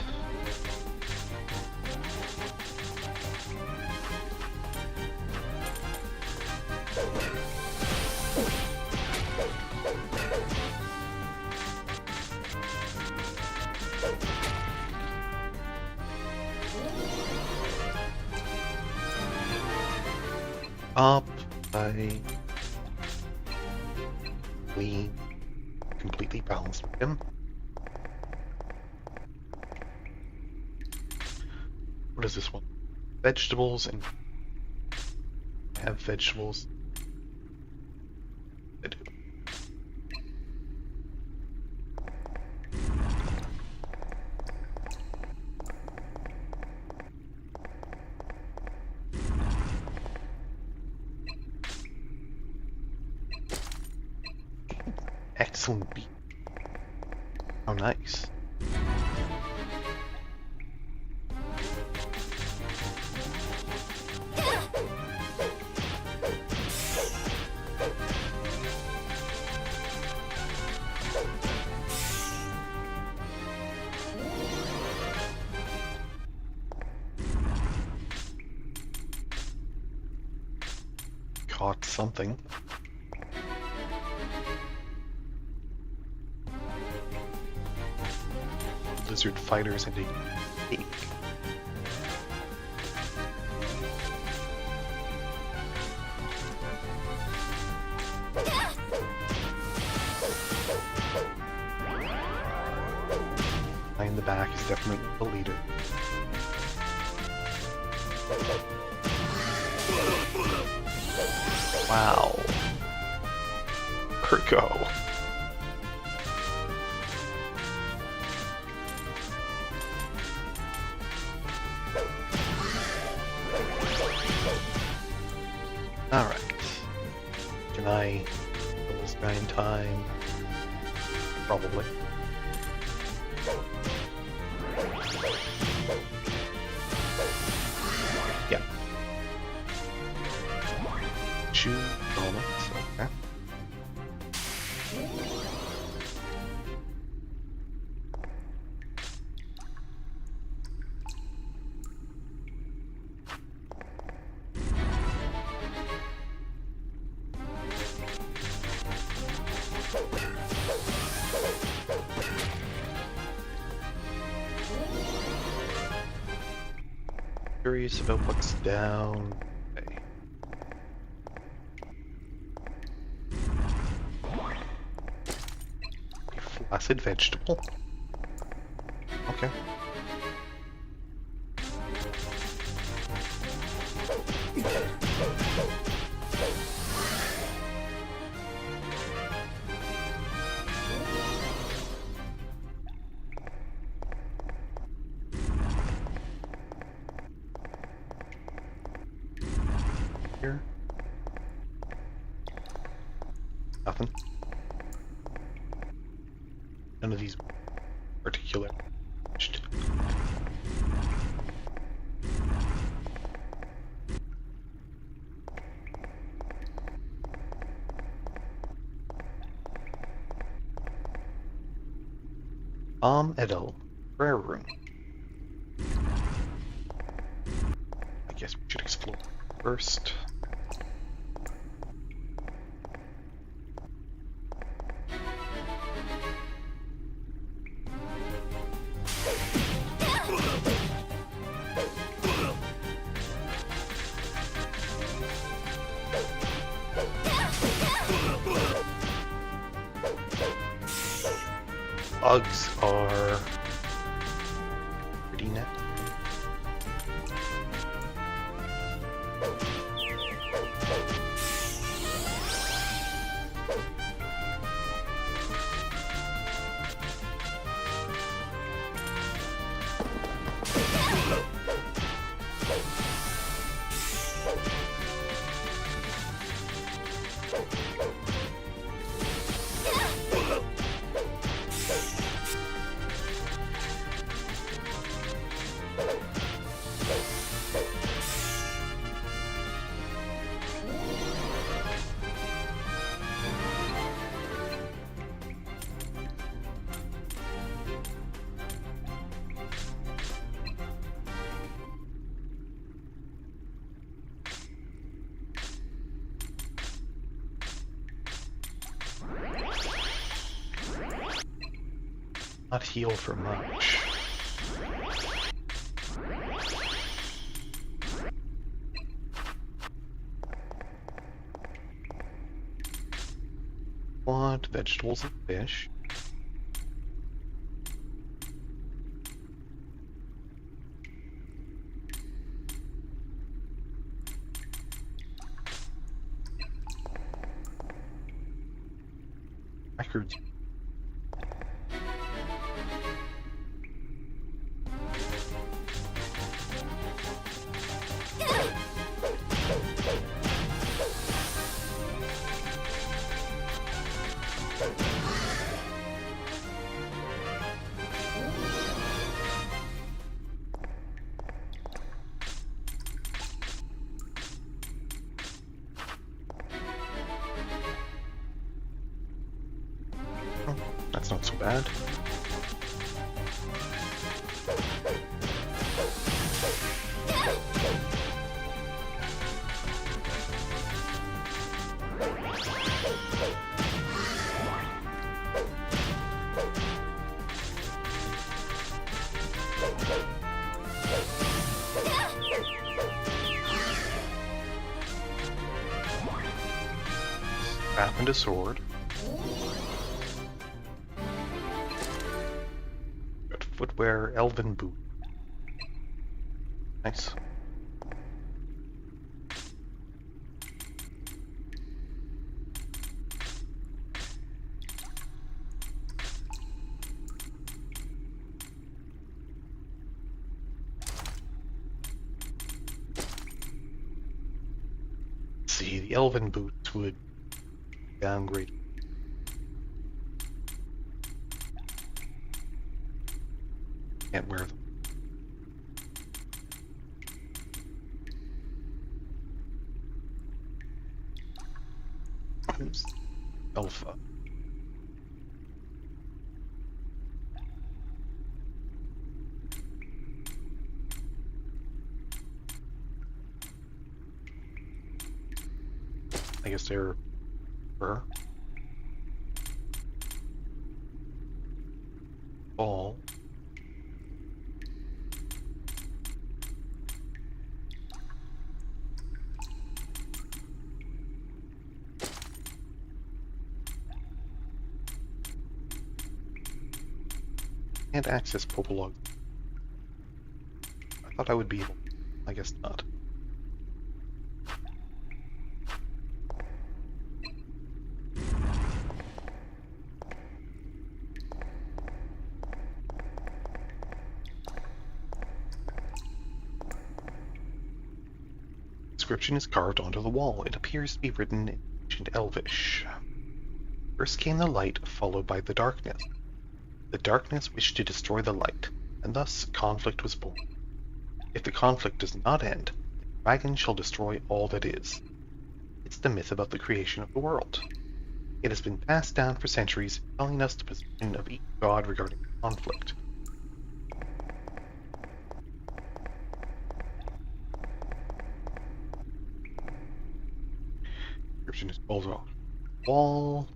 Speaker 1: Up by we completely balanced with him. What is this one? Vegetables, and have vegetables. I do. Excellent beat. How nice. Caught something. Lizard fighters and a cake. Guy in the back is definitely the leader. Wow. Urgo. Alright. Can I kill this guy in time? Probably. Yeah. Shoot elements, okay. Curious about what's down. Okay. Flaccid vegetable. Okay. Here. Nothing. None of these particular. Edel. Prayer room. I guess we should explore first. bugs are pretty net. Not heal for much. Want vegetables and fish. Records. That's not so bad. Strap and a sword. Got footwear, elven boot. Nice. See, the elven boots would downgrade. Can't wear them. Who's Alpha? I guess they're her. Ball. Can't access Popolog. I thought I would be able. I guess not. Inscription is carved onto the wall. It appears to be written in ancient Elvish. First came the light, followed by the darkness. The darkness wished to destroy the light, and thus conflict was born. If the conflict does not end, the dragon shall destroy all that is. It's the myth about the creation of the world. It has been passed down for centuries, telling us the position of each god regarding conflict. Description is Overlord. Wall,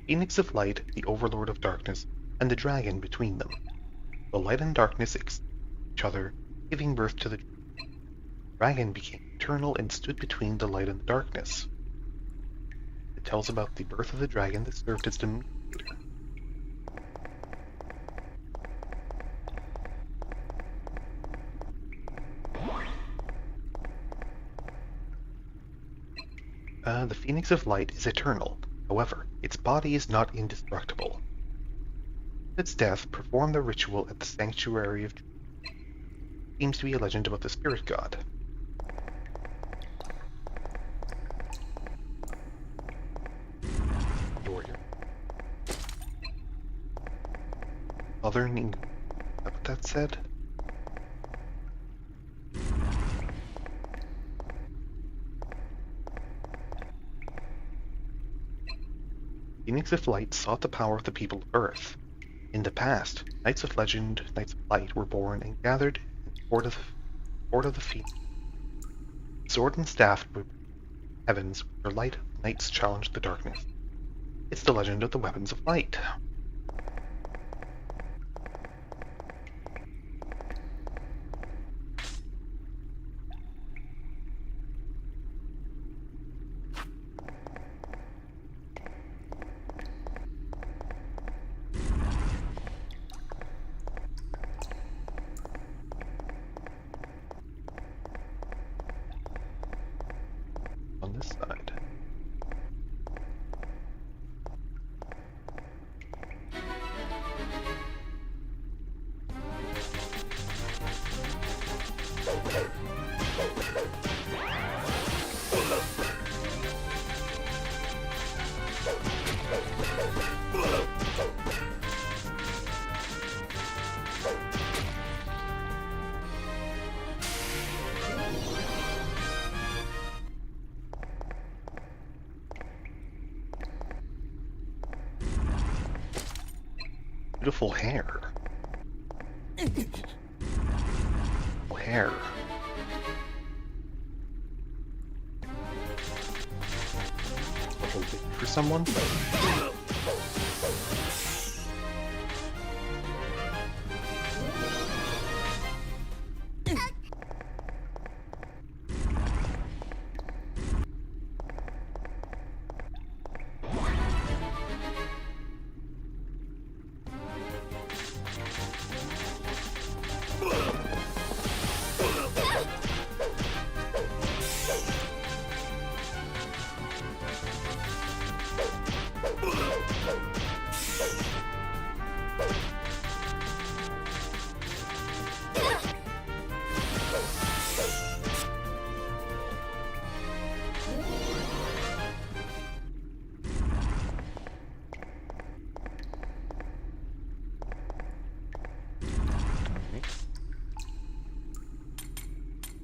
Speaker 1: Pheonix of light, the Overlord of darkness, and the dragon between them. The light and darkness accept each other, giving birth to the dragon became eternal and stood between the light and the darkness. It tells about the birth of the dragon that served as the mediator. The Pheonix of Light is eternal. However, its body is not indestructible. Its death, perform the ritual at the Sanctuary of Truth. Seems to be a legend about the spirit god. Warrior. Southern England. Is that what that said? Pheonix of Light sought the power of the people of Earth. In the past, Knights of Legend, Knights of Light were born and gathered in the Court of the Phoenix. Sword and staff with heavens, where light knights challenged the darkness. It's the legend of the Weapons of Light. On this side. Beautiful hair. Hair. Little bit for someone.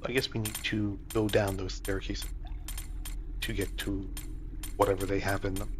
Speaker 1: I guess we need to go down those staircases to get to whatever they have in them.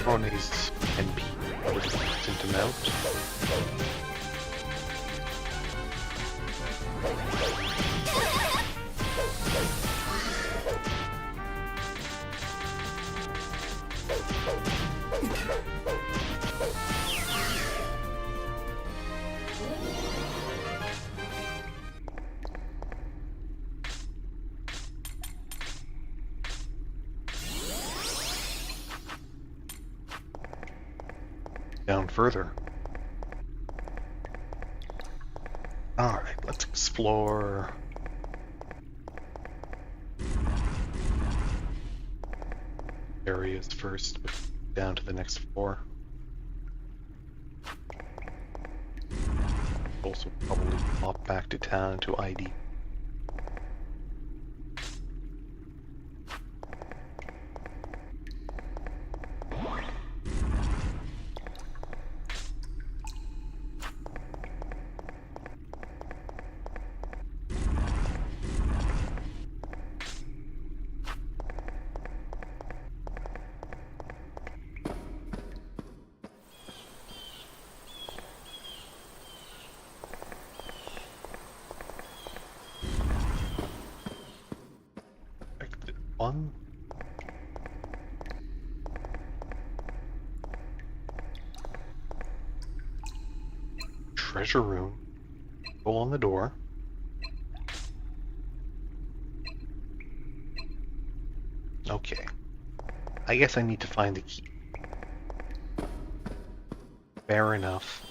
Speaker 1: Ronnie's NP sent him out. Down further. Alright, let's explore areas first, down to the next floor. Also probably pop back to town to ID. fun. Treasure room. Pull on the door. Okay. I guess I need to find the key. Fair enough.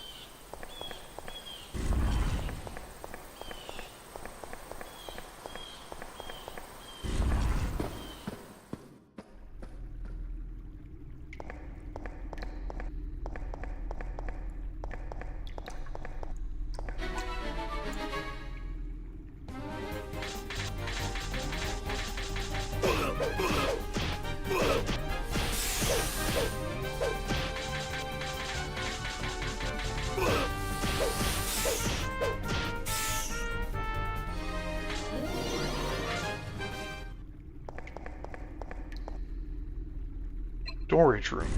Speaker 1: Storage room.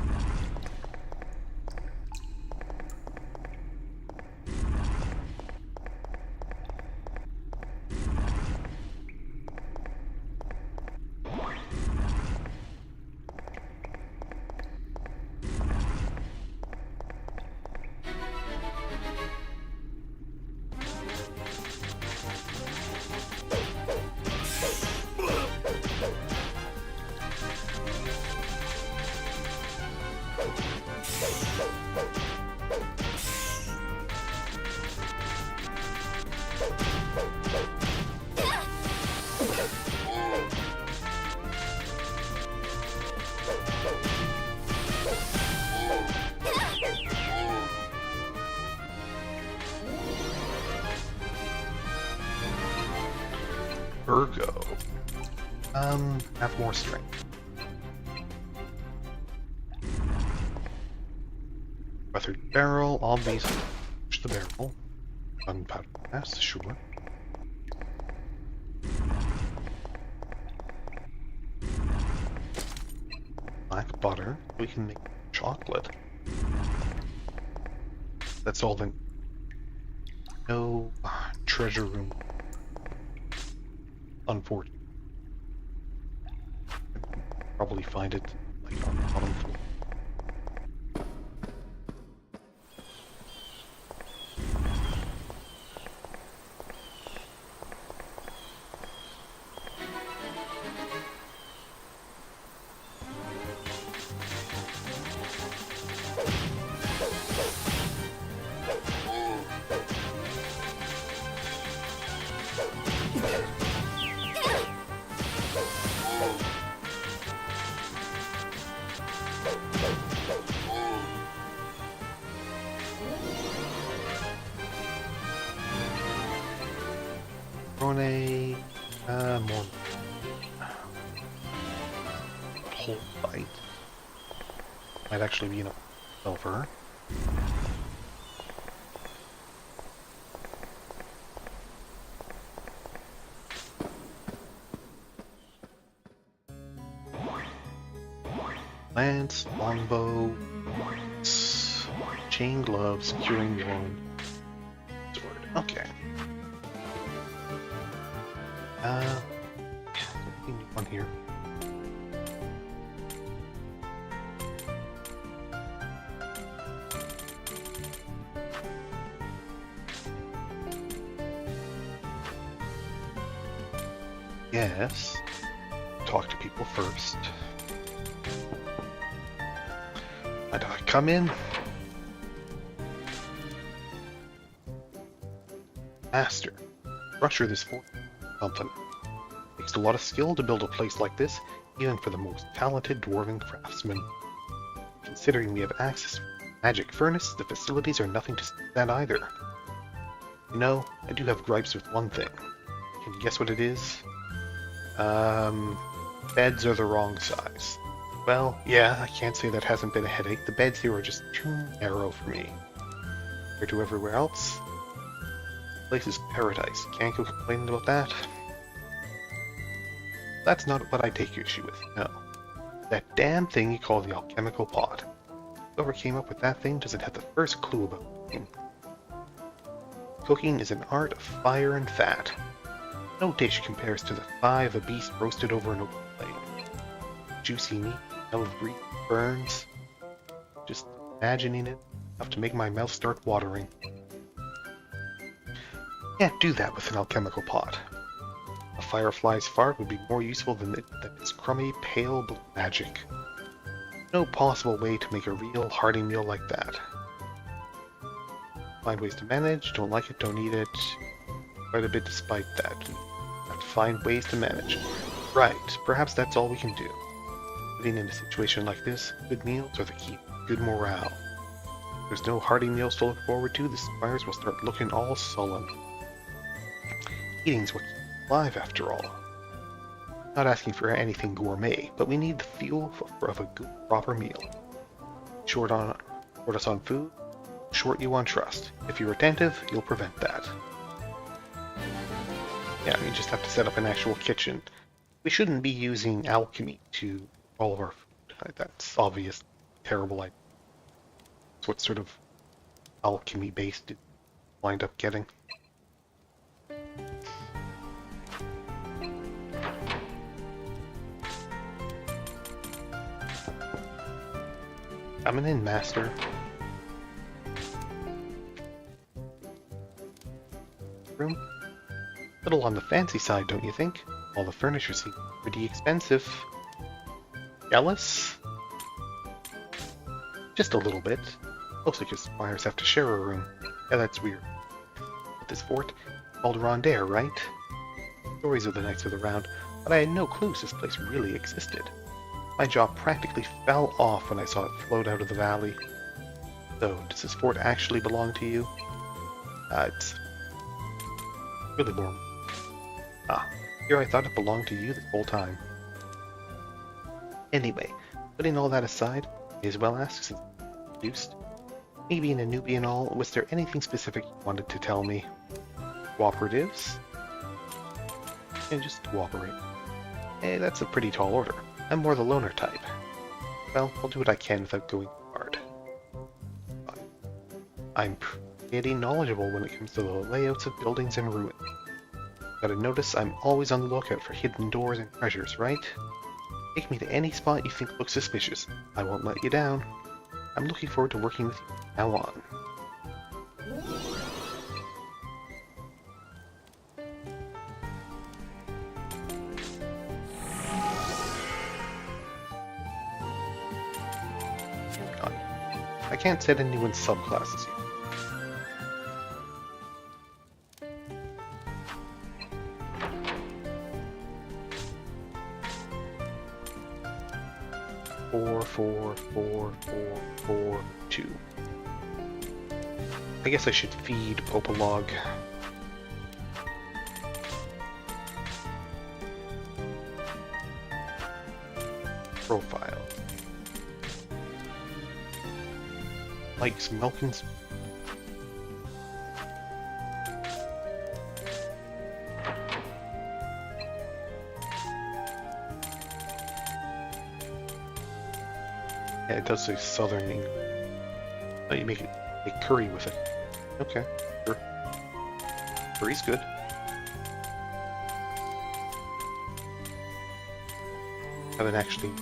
Speaker 1: Virgo. Have more strength. Weathered barrel, obviously. Push the barrel. Gunpowder mass, sure. Black butter. We can make chocolate. That's all then. No treasure room. Unfortunate. Probably find it like on the bottom floor. More whole fight. Might actually be enough silver. Lance, longbow, chain gloves, curing wound, sword. Okay. One here. Yes. Talk to people first. Why do I come in? Master. Structure this for something. Takes a lot of skill to build a place like this, even for the most talented dwarven craftsmen. Considering we have access to a magic furnace, the facilities are nothing to that either. You know, I do have gripes with one thing. Can you guess what it is? Beds are the wrong size. Well, yeah, I can't say that hasn't been a headache. The beds here are just too narrow for me. Compared to everywhere else, the place is paradise. Can't go complaining about that. That's not what I take issue with, no. That damn thing you call the alchemical pot. Whoever came up with that thing doesn't have the first clue about cooking. Cooking is an art of fire and fat. No dish compares to the thigh of a beast roasted over an open flame. juicy meat, smell of grease burns. Just imagining it enough to make my mouth start watering. Can't do that with an alchemical pot. A firefly's fart would be more useful than its crummy, pale blue magic. No possible way to make a real hearty meal like that. Find ways to manage, don't like it, don't eat it. Quite a bit despite that. Have to find ways to manage. Right, perhaps that's all we can do. Living in a situation like this, good meals are the key to good morale. If there's no hearty meals to look forward to, the squires will start looking all sullen. Eating's what keeps us alive, after all. Not asking for anything gourmet, but we need the fuel of a good, proper meal. Short us on food, short you on trust. If you're attentive, you'll prevent that. Yeah, you just have to set up an actual kitchen. We shouldn't be using alchemy to all of our food. That's obvious. Terrible idea. That's what sort of alchemy based did wind up getting. Coming in, master. Room? Little on the fancy side, don't you think? All the furniture seems pretty expensive. Jealous? Just a little bit. Mostly because squires have to share a room. Yeah, that's weird. But this fort, called Rondaire, right? Stories of the knights of the round, but I had no clues this place really existed. My jaw practically fell off when I saw it float out of the valley. So, does this fort actually belong to you? It's really warm. Ah, here I thought it belonged to you the whole time. Anyway, putting all that aside, may as well ask since I'm introduced. Me being a newbie and all, was there anything specific you wanted to tell me? Cooperatives? And just cooperate. Hey, that's a pretty tall order. I'm more the loner type. Well, I'll do what I can without going hard. I'm pretty knowledgeable when it comes to the layouts of buildings and ruins. Gotta notice I'm always on the lookout for hidden doors and treasures, right? Take me to any spot you think looks suspicious. I won't let you down. I'm looking forward to working with you from now on. I can't set anyone's subclasses yet. Four, 2. I guess I should feed Popolog. Profile. Likes milking. Yeah, it does say Southern England. Oh, you make curry with it. Okay, sure. Curry's good. Haven't actually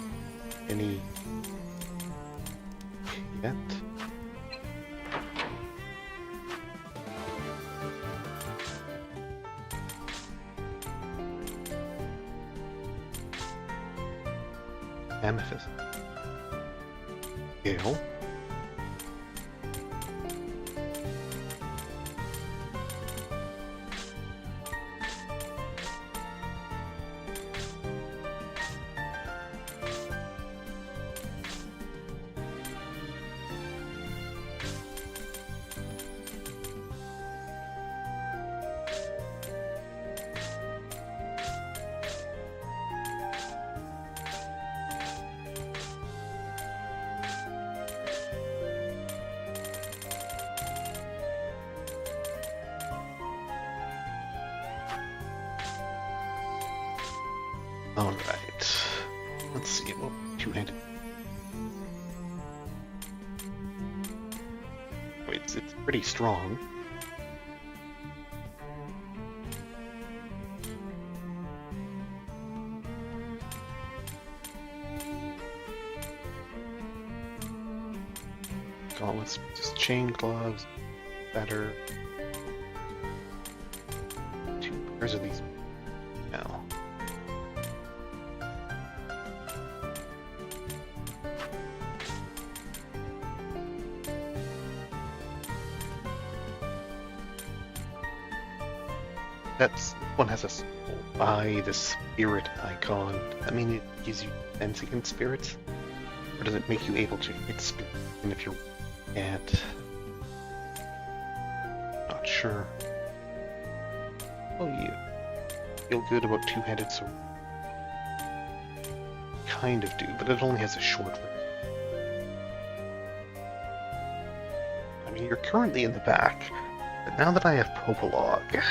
Speaker 1: any yet. Amethyst. Gale. Alright. Let's see, what two-handed. Wait, it's pretty strong. gauntlets, just chain gloves, better. 2 pairs of these now. This one has a soul eye, the spirit icon. I mean, it gives you defense against spirits, or does it make you able to hit spirits? And if you're at, not sure. Oh, you feel good about two-handed sword? Kind of do, but it only has a short range. I mean, you're currently in the back, but now that I have Popolog,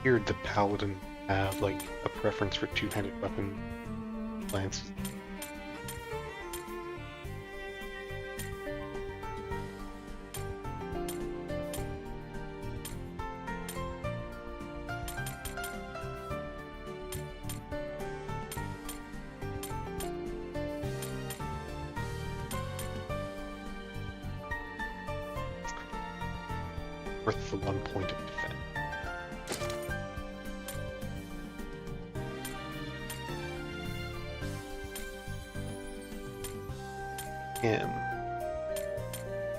Speaker 1: here the paladin have like a preference for two-handed weapon lances. Worth the 1 point of defense.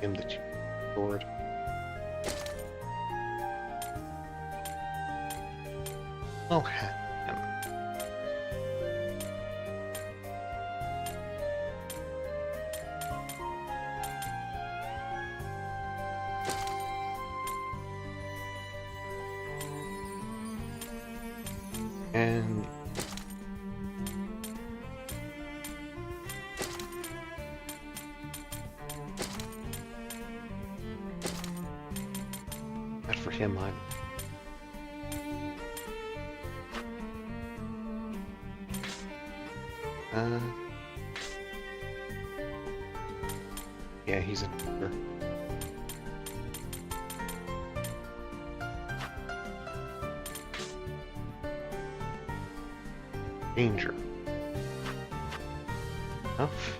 Speaker 1: Him the sword. Oh, him. And that for him, yeah, he's in order. Danger. Enough.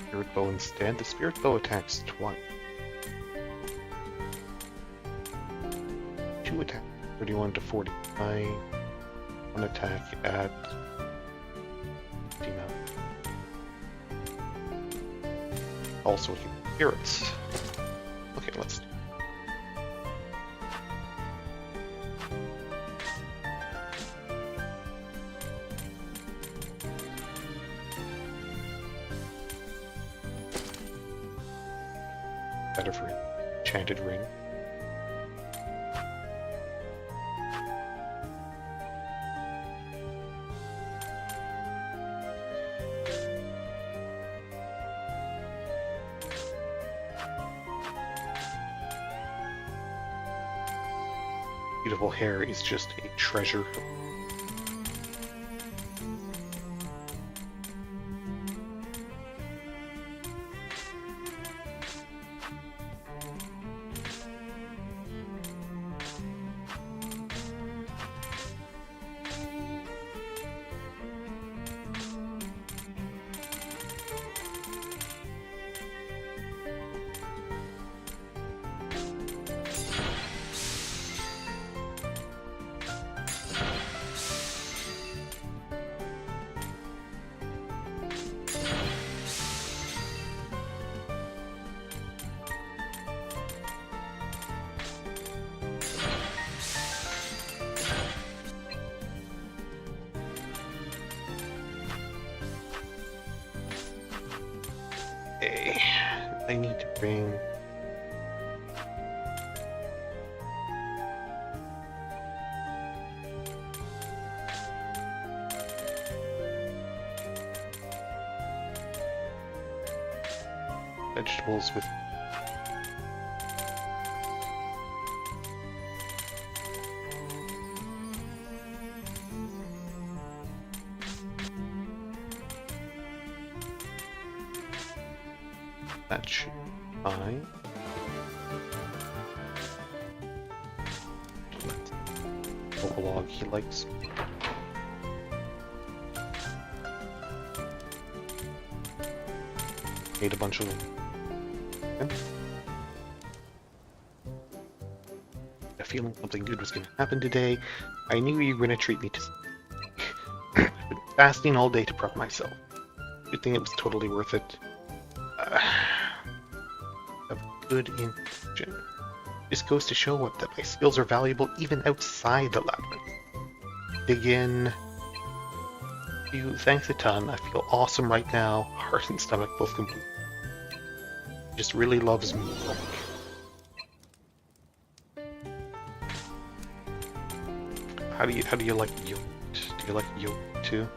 Speaker 1: Spirit bow instead. The spirit bow attacks twice. 2 2 attack, 31 to 49. 1 attack at 59. Also spirits. Okay, let's. Better for enchanted ring. Beautiful hair is just a treasure. Okay, I need to bring vegetables with that should be fine. Popolog, he likes. Ate a bunch of them. Okay. A feeling something good was gonna happen today. I knew you were gonna treat me to. I've been fasting all day to prep myself. Good thing it was totally worth it. A good intention. This goes to show what that my skills are valuable even outside the labyrinth. Dig in. Thanks a ton. I feel awesome right now. Heart and stomach both complete. Just really loves milk. How do you like yogurt? Do you like yogurt too?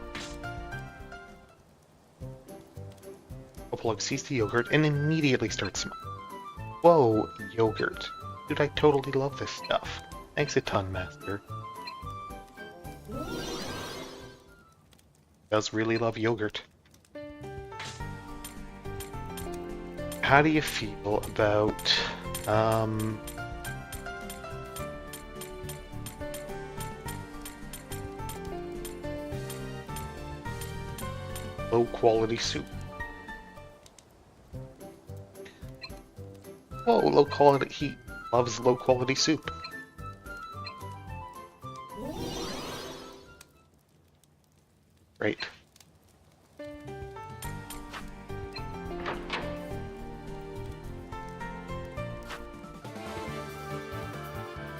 Speaker 1: Popolog sees the yogurt and immediately starts smiling. Whoa, yogurt. Dude, I totally love this stuff. Thanks a ton, Master. Does really love yogurt. How do you feel about low quality soup? Whoa, low quality. He loves low quality soup. Great.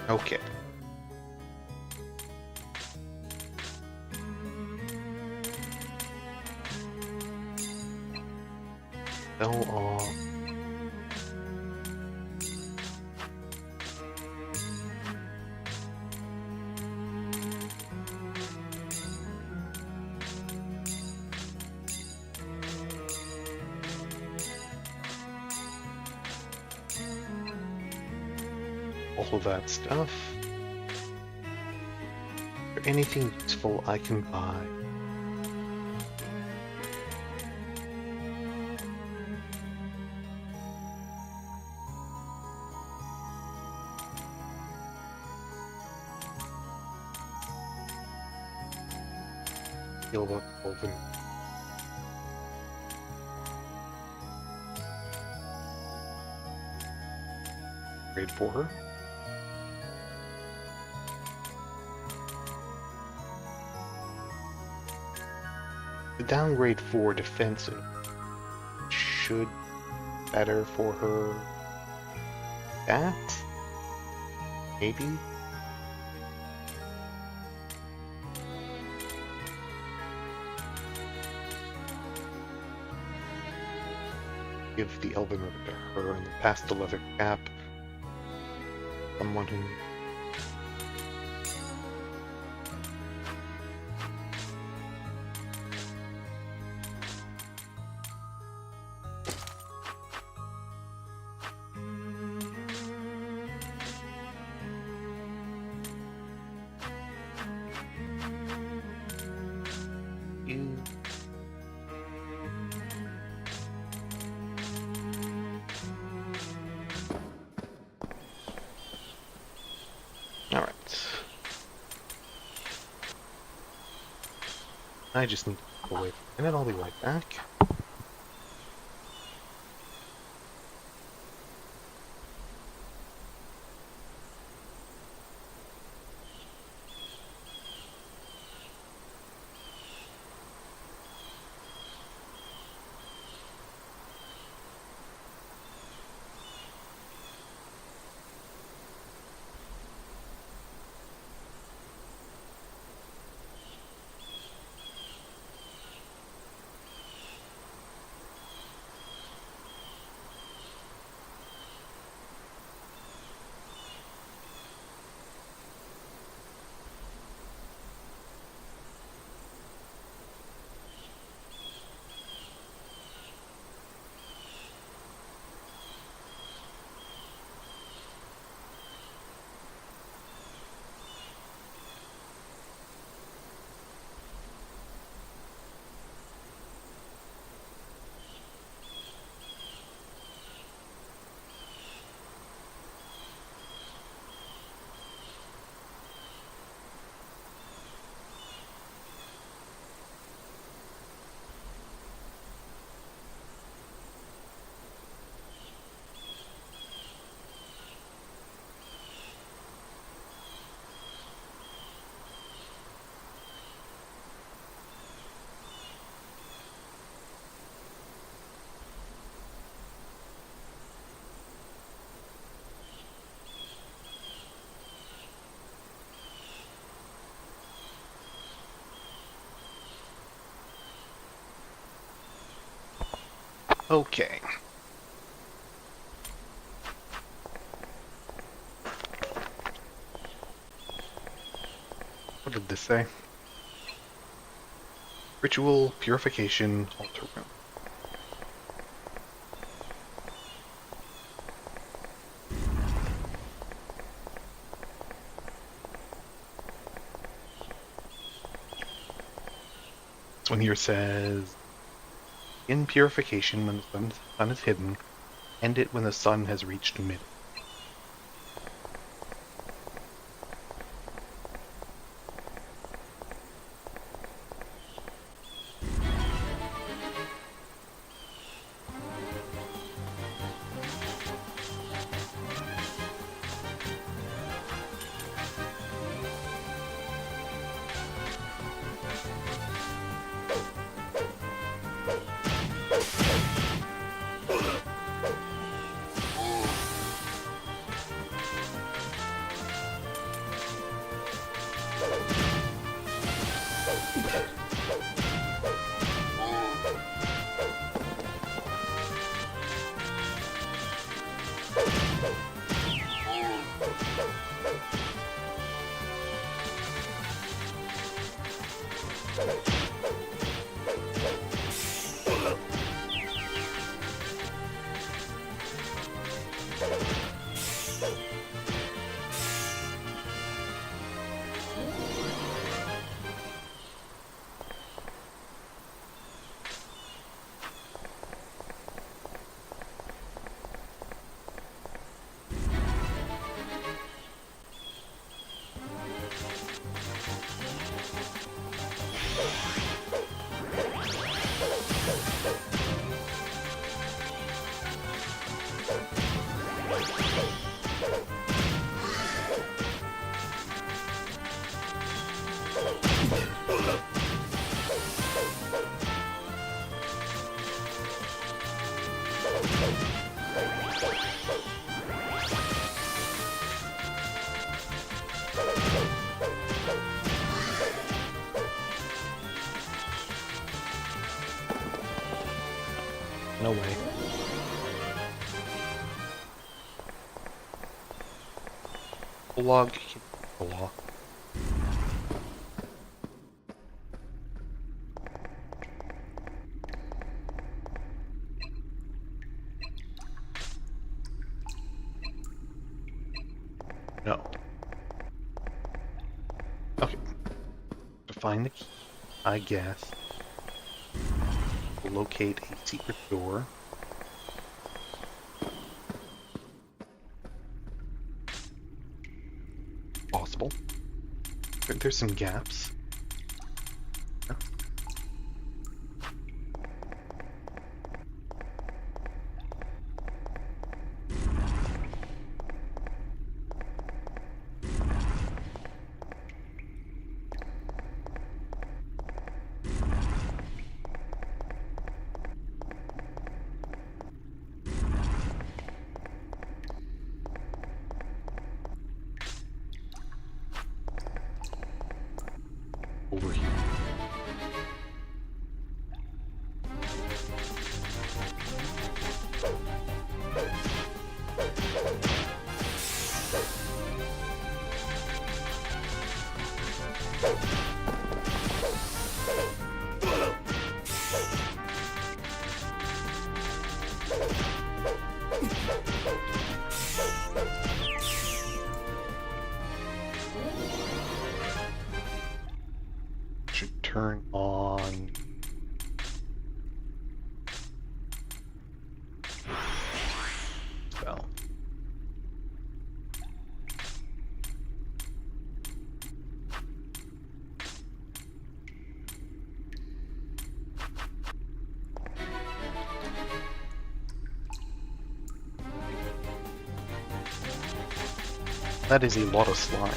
Speaker 1: Okay. So, all of that stuff. Is there anything useful I can buy? Silver, open. Grade 4. downgrade for defense and should better for her. That? Maybe? Give the elven ribbon to her and then pass the leather cap. Someone who you. Alright. I just need to go away and then I'll be right back. Okay. What did this say? Ritual Purification Altar Room. This one here says, in purification when the sun is hidden, end it when the sun has reached mid. No way. Popolog can the law. No. Okay. To find the key, I guess. We'll locate a secret door. Possible. There's some gaps. Yeah. Over here. Should turn on spell. That is a lot of slime.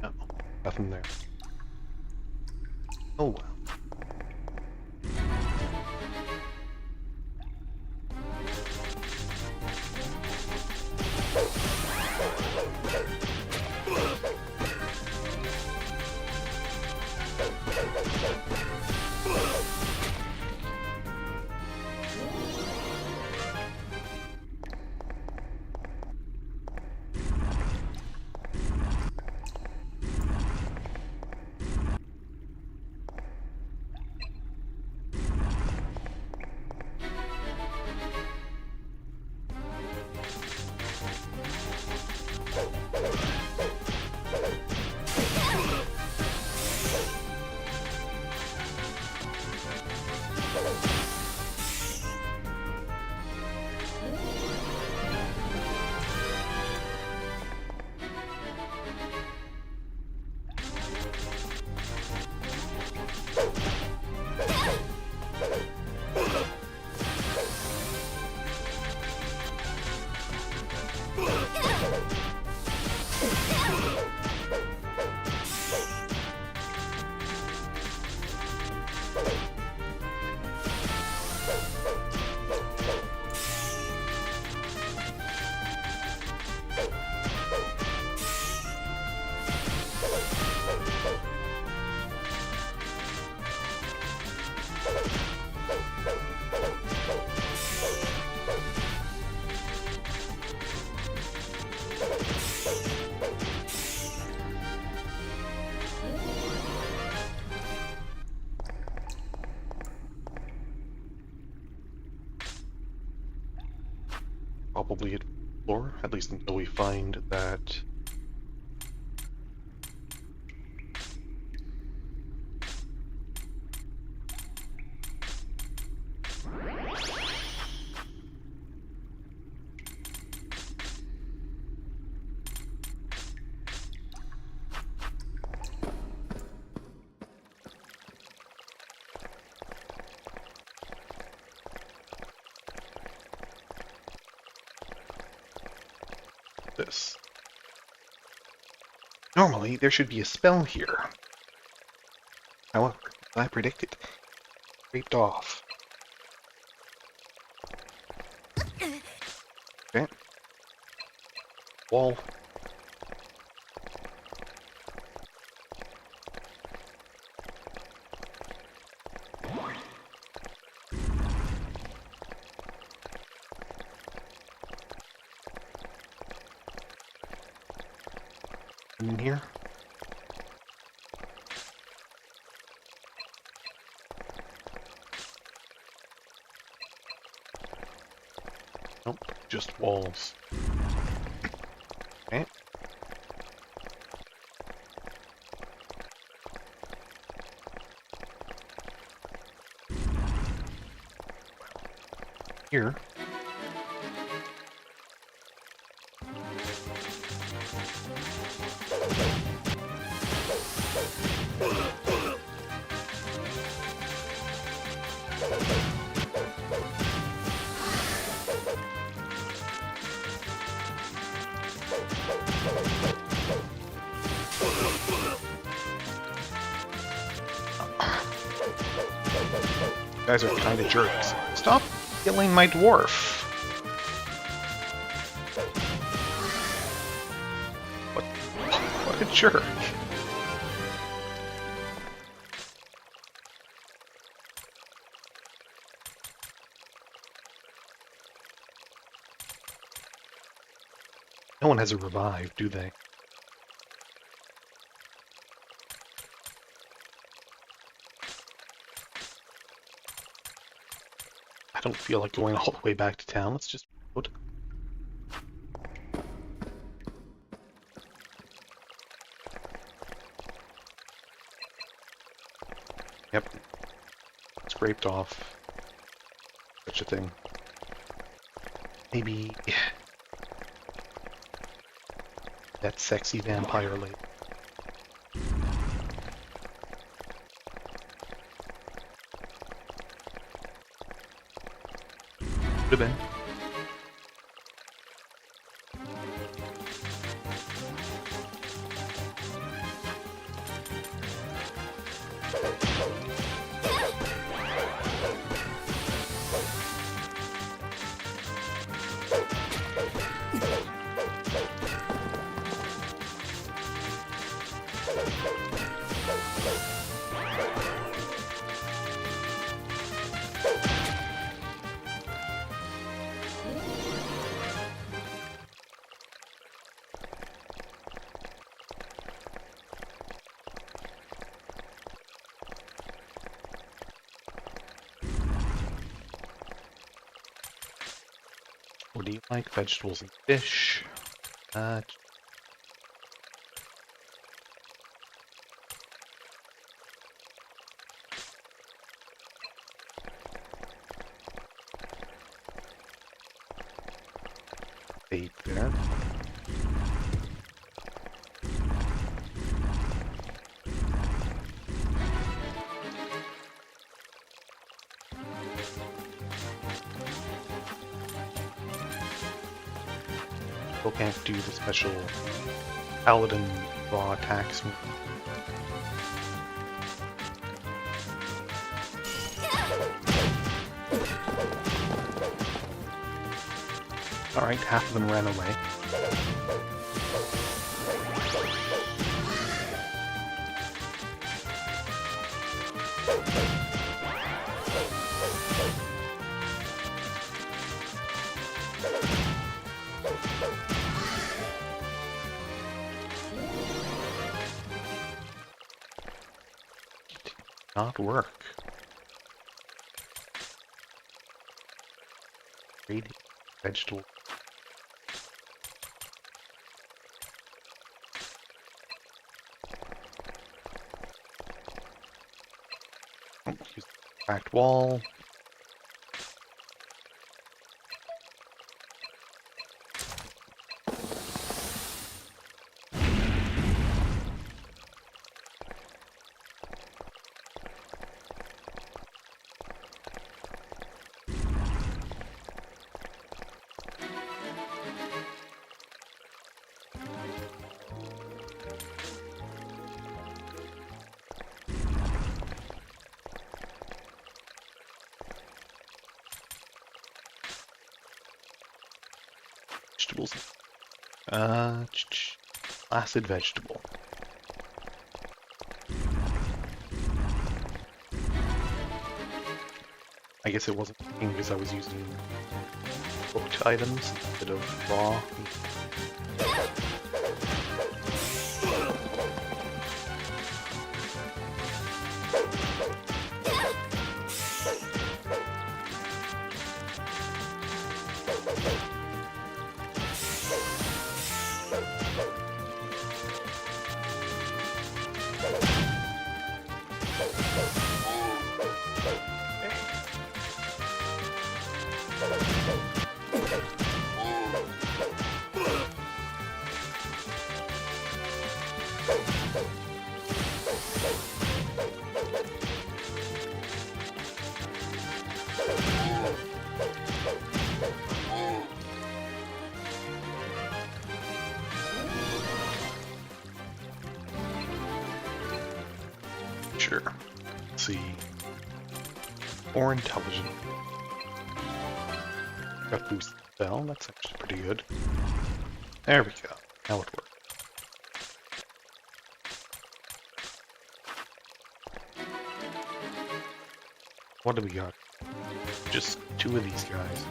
Speaker 1: No, nothing there. Oh well. Probably it explore, at least until we find that. This. Normally, there should be a spell here. However, as I predicted, scraped off. Okay. Wall. In here. Nope, just walls. Okay. Here. You guys are kind of jerks. Stop killing my dwarf. What a jerk. No one has a revive, do they? I don't feel like going all the way back to town. Let's just load. Yep. Scraped off. Such a thing. Maybe that sexy vampire lady. Could have been. What do you like? Vegetables and fish. Bait there. Still can't do the special paladin raw attacks. Alright, half of them ran away. Not work. Read vegetable. cracked wall. Vegetables. Acid vegetable. I guess it wasn't working because I was using cooked items instead of raw. Sure. Let's see. Or intelligent. Got boost spell, that's actually pretty good. There we go. Now it works. What do we got? Just 2 of these guys.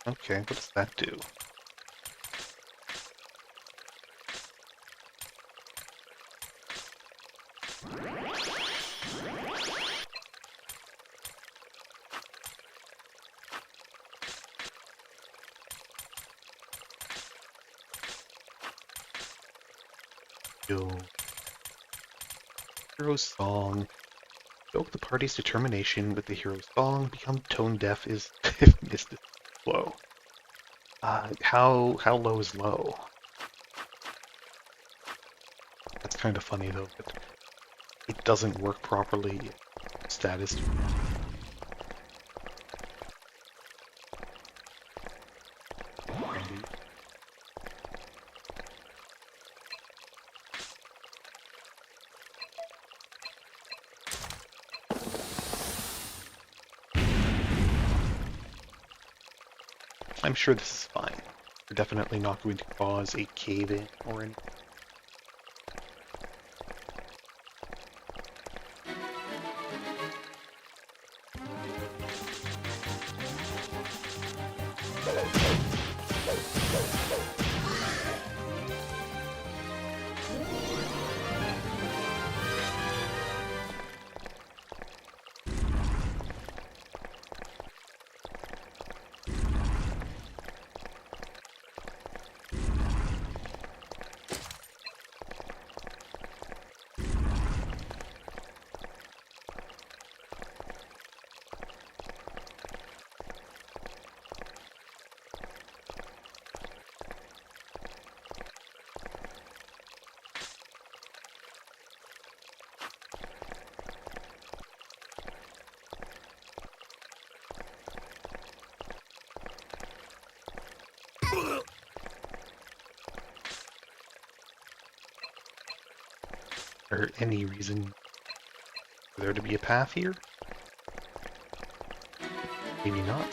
Speaker 1: Okay, what does that do? Hero's Song. Evoke the party's determination with the hero's song. Become tone deaf is if missed is low. How low is low? That's kind of funny though, but it doesn't work properly. Status. I'm sure this is fine. We're definitely not going to cause a cave-in or anything. Or any reason for there to be a path here? Maybe not.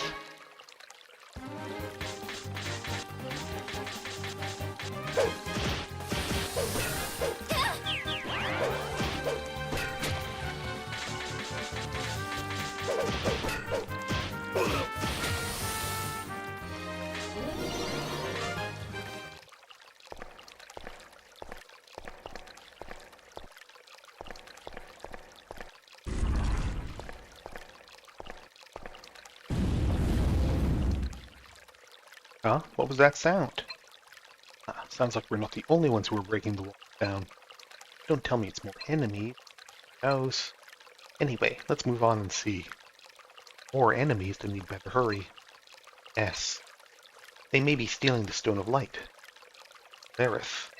Speaker 1: Huh? What was that sound? Sounds like we're not the only ones who are breaking the wall down. Don't tell me it's more enemies. Who knows? Anyway, let's move on and see. More enemies, then we'd better hurry. Yes. They may be stealing the Stone of Light. Varith.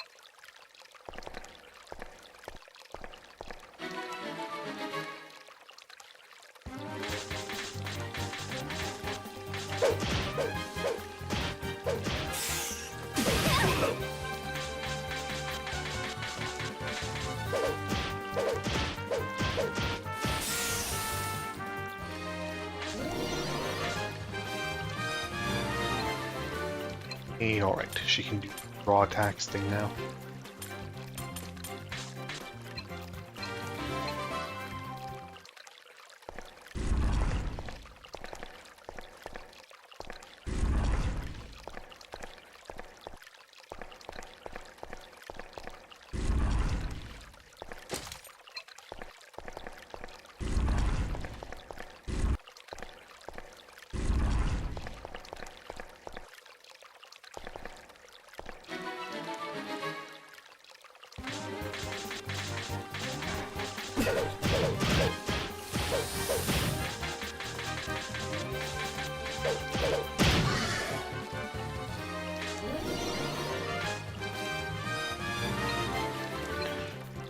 Speaker 1: Hey, alright, she can do the raw attacks thing now.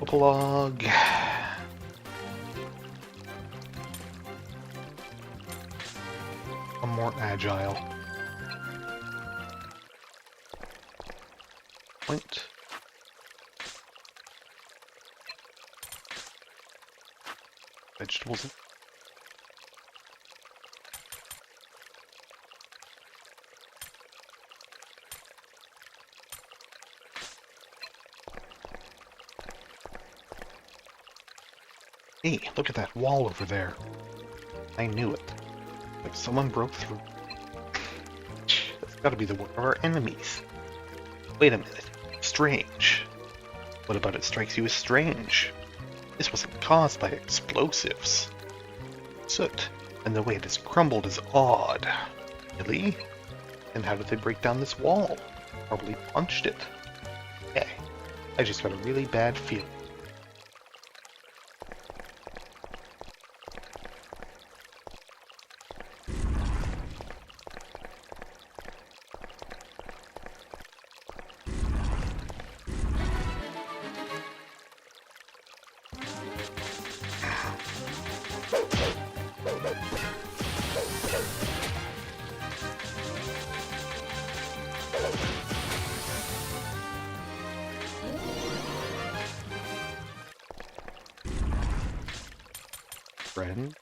Speaker 1: Popolog. I'm more agile. Point. Vegetables. Hey, look at that wall over there. I knew it. Like someone broke through. That's gotta be the work of our enemies. Wait a minute. Strange. What about it strikes you as strange? This wasn't caused by explosives. Soot, and the way it has crumbled is odd. Really? And how did they break down this wall? Probably punched it. Okay, I just got a really bad feeling. Friend?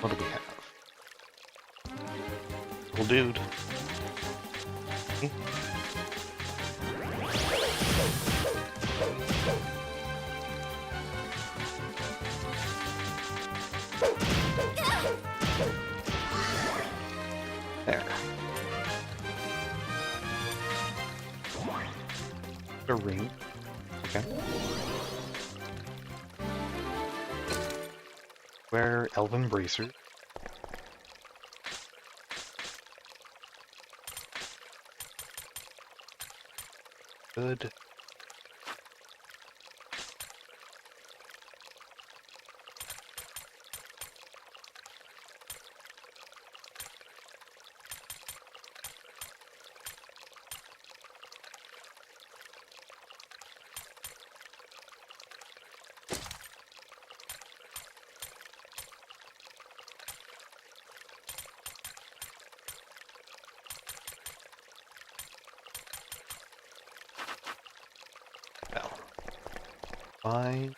Speaker 1: What do we have? Little dude. Okay. There. A ring. Okay. Wear elven bracer. Good. Well, fine.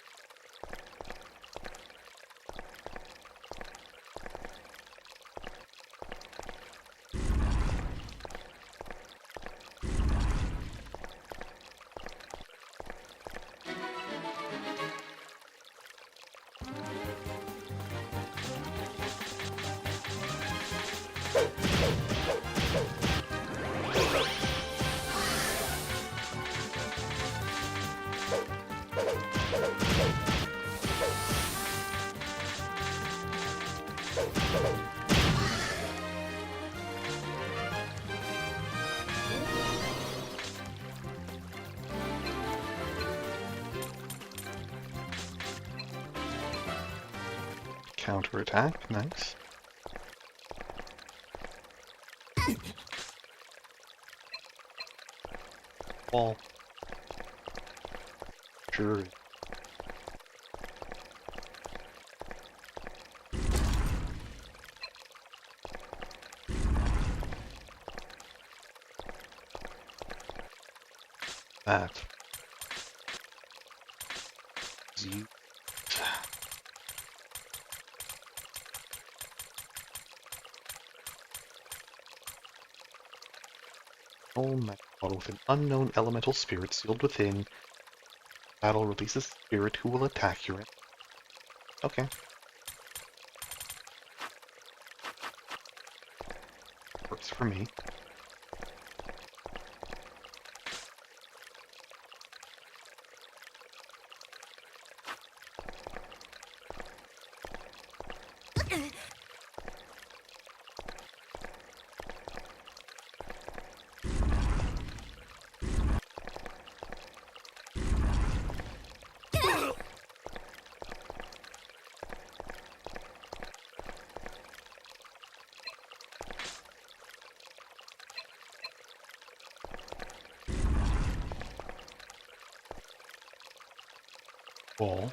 Speaker 1: counterattack. Nice. Wall. Sure. That. You. Oh my god, with an unknown elemental spirit sealed within. Battle releases a spirit who will attack your. Okay. Works for me. Wall.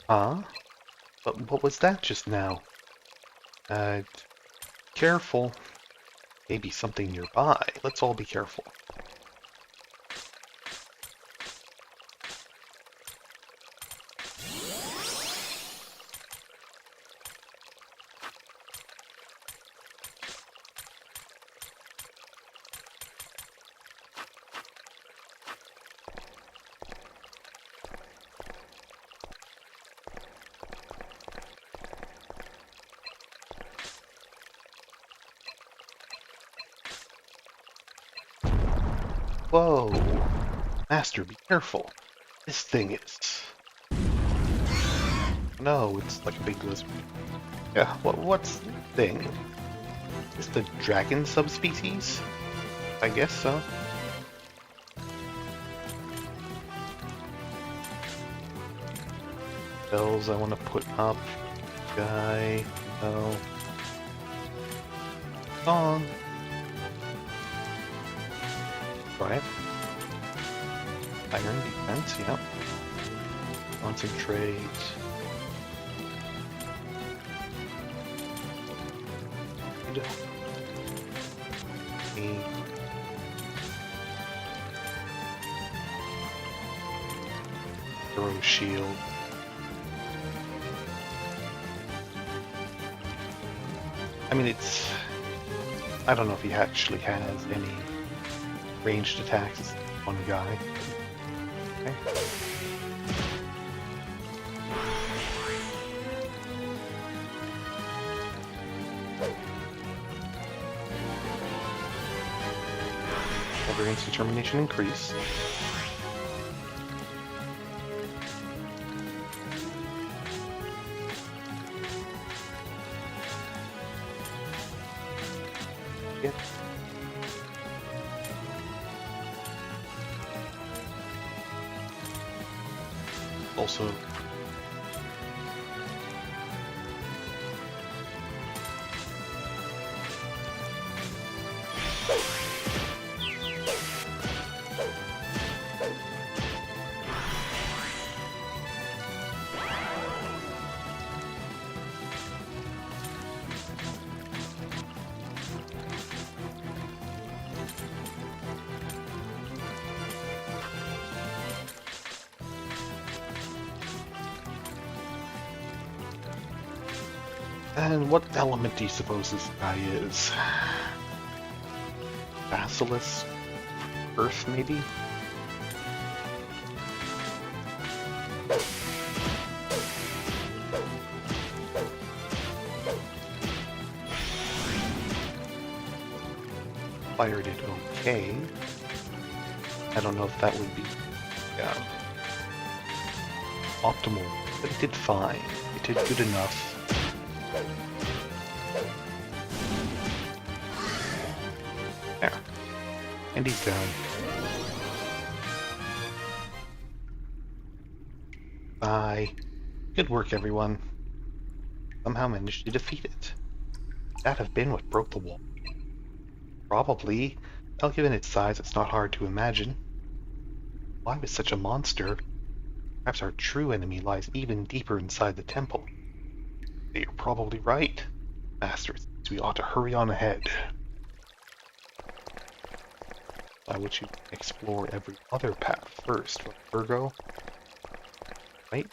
Speaker 1: Huh? But what was that just now? Careful. Maybe something nearby. Let's all be careful. Whoa! Master, be careful. This thing is... No, it's like a big lizard. Yeah, what's the thing? Is the dragon subspecies? I guess so. Bells I want to put up. Guy. No. On. Right. Iron defense, yep. Concentrate. Throw shield. I mean, it's... I don't know if he actually has any ranged attacks. It's one guy. Okay. Variance determination increase. Yep. Also and what element do you suppose this guy is? Basilisk? Earth, maybe? Fire did okay. I don't know if that would be optimal, but it did fine. It did good enough. There. And he's down. Bye. Good work, everyone. Somehow managed to defeat it. That have been what broke the wall. Probably. Well, given its size, it's not hard to imagine. Why was such a monster? Perhaps our true enemy lies even deeper inside the temple. But you're probably right. Master, it seems we ought to hurry on ahead. Why would you explore every other path first? What, Virgo? Right?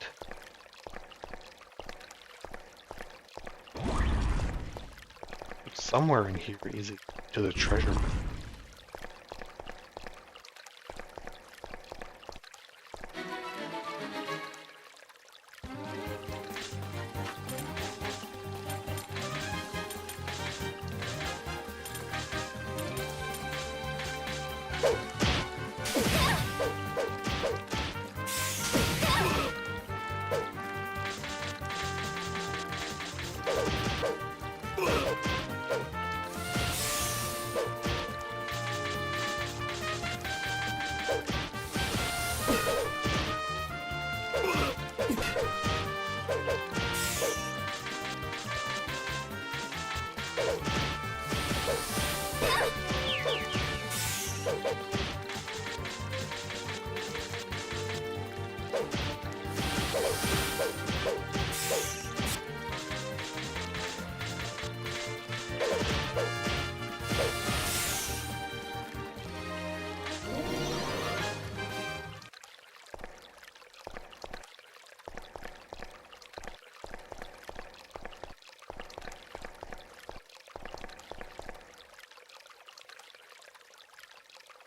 Speaker 1: Somewhere in here is it to the treasure room.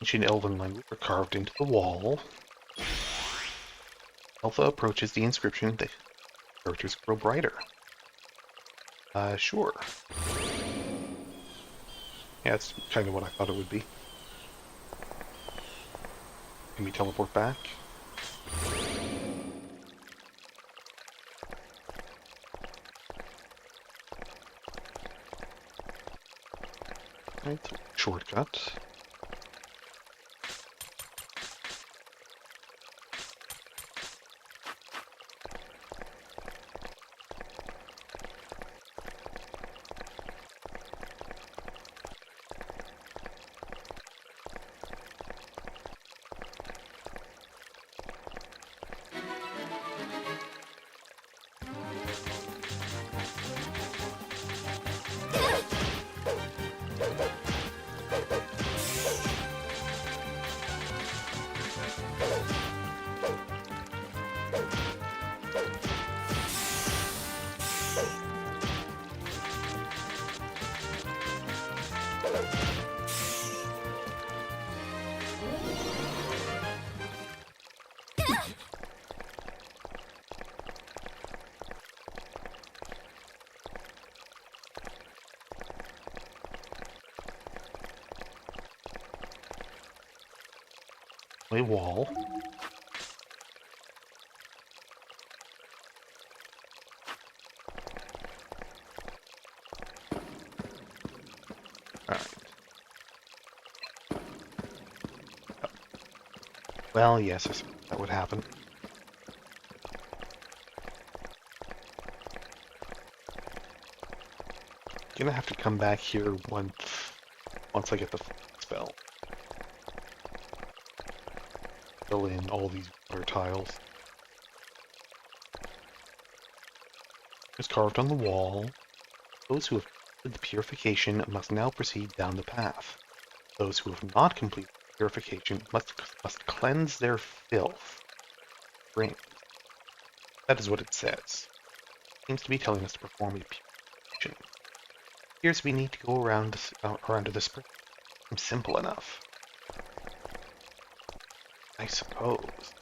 Speaker 1: Ancient Elven language are carved into the wall. Alpha approaches the inscription, the characters grow brighter. Sure. Yeah, that's kind of what I thought it would be. Can we teleport back? Right, shortcut. A wall. Alright. Well, yes, I suppose that would happen. Gonna have to come back here once I get the spell. Fill in all these water tiles. It's carved on the wall. Those who have completed the purification must now proceed down the path. Those who have not completed the purification must cleanse their filth. Rings. That is what it says. Seems to be telling us to perform a purification. Appears we need to go around to the spring. Seems simple enough. I suppose.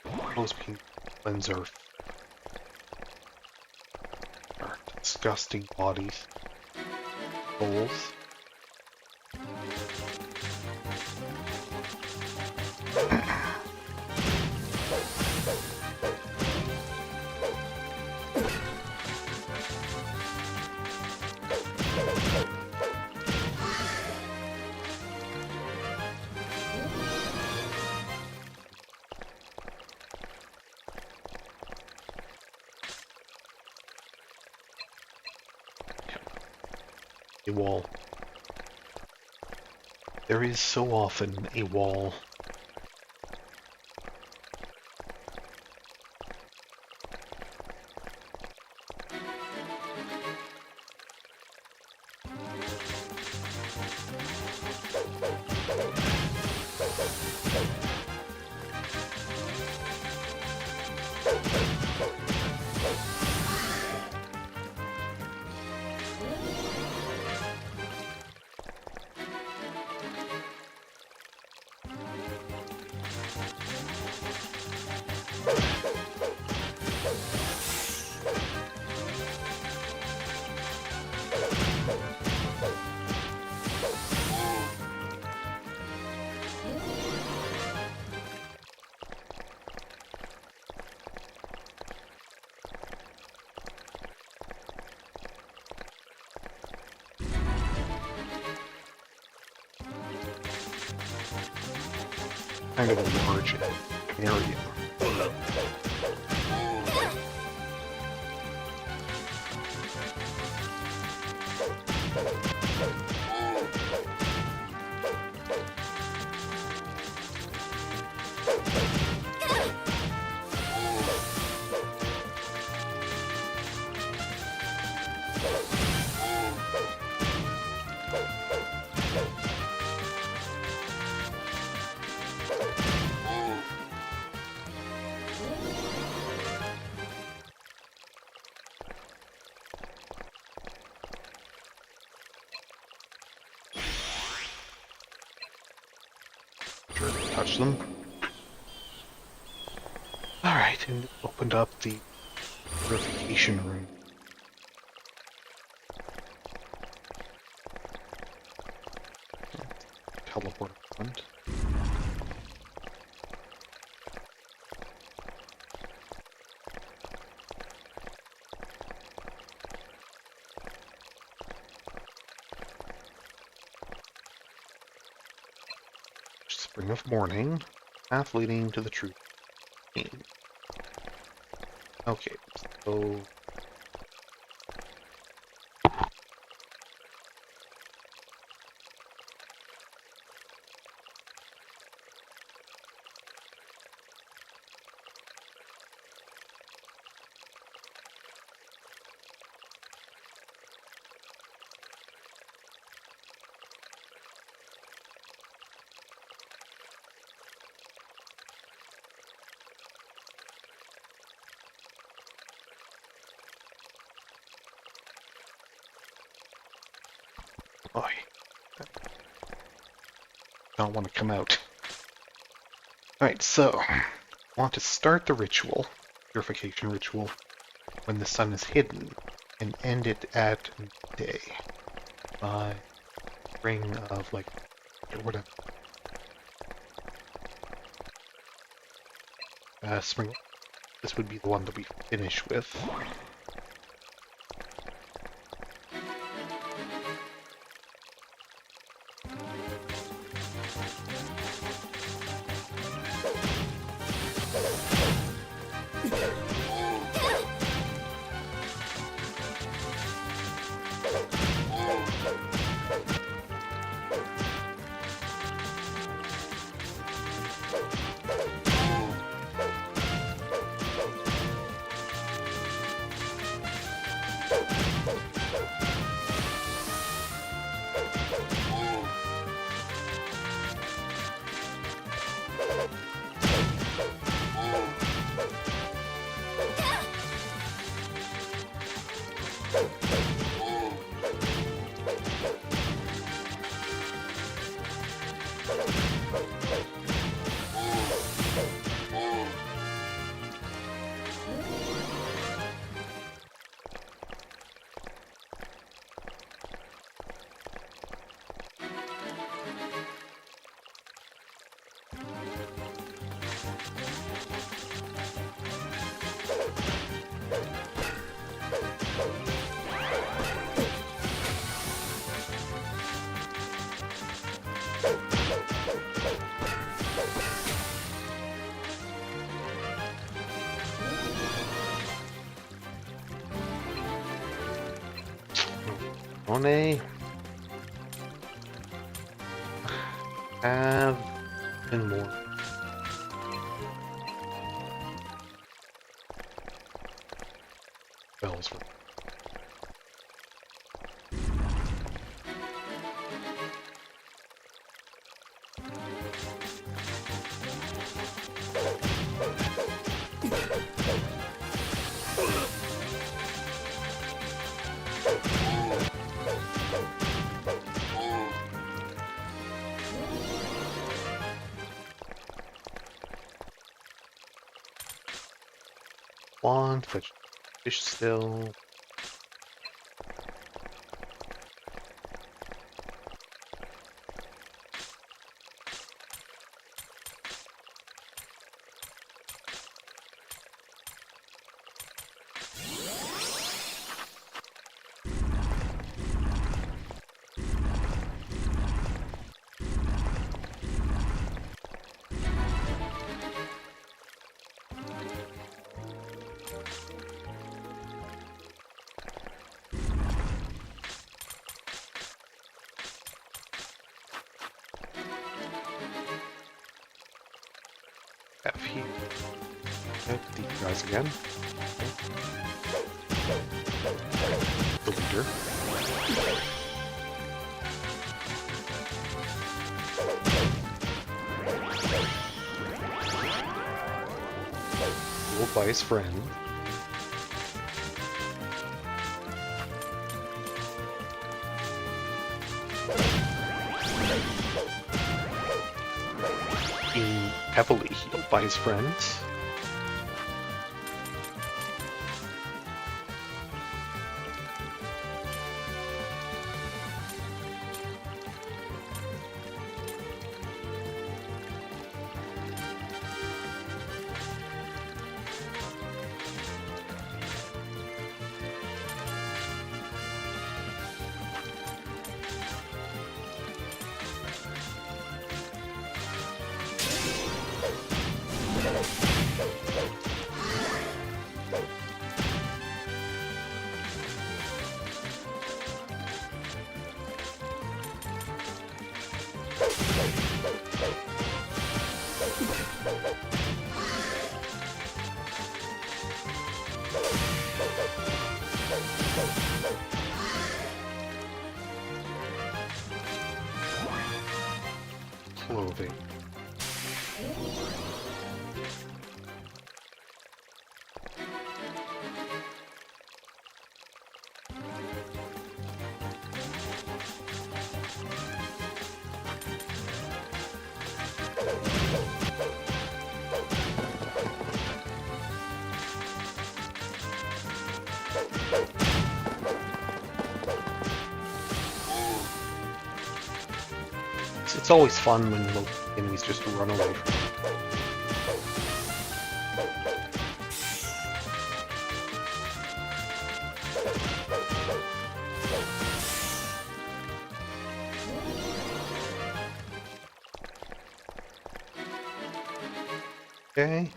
Speaker 1: We can cleanse our disgusting bodies. Souls. wall. There is so often a wall. Kind of a large area. Touch them. Alright, and opened up the purification room. Teleport front. Spring of Morning, path leading to the truth. Okay, so boy, don't want to come out. Alright, so I want to start the ritual, purification ritual, when the sun is hidden, and end it at day by ring of like or whatever. Spring. This would be the one that we finish with. Monet. have and more. Bells. Wand, fetch fish still. Have here. Get these guys again. The leader. Ruled by his friend. Being heavily healed by his friends. Clothing. It's always fun when the enemies just run away from you. Okay.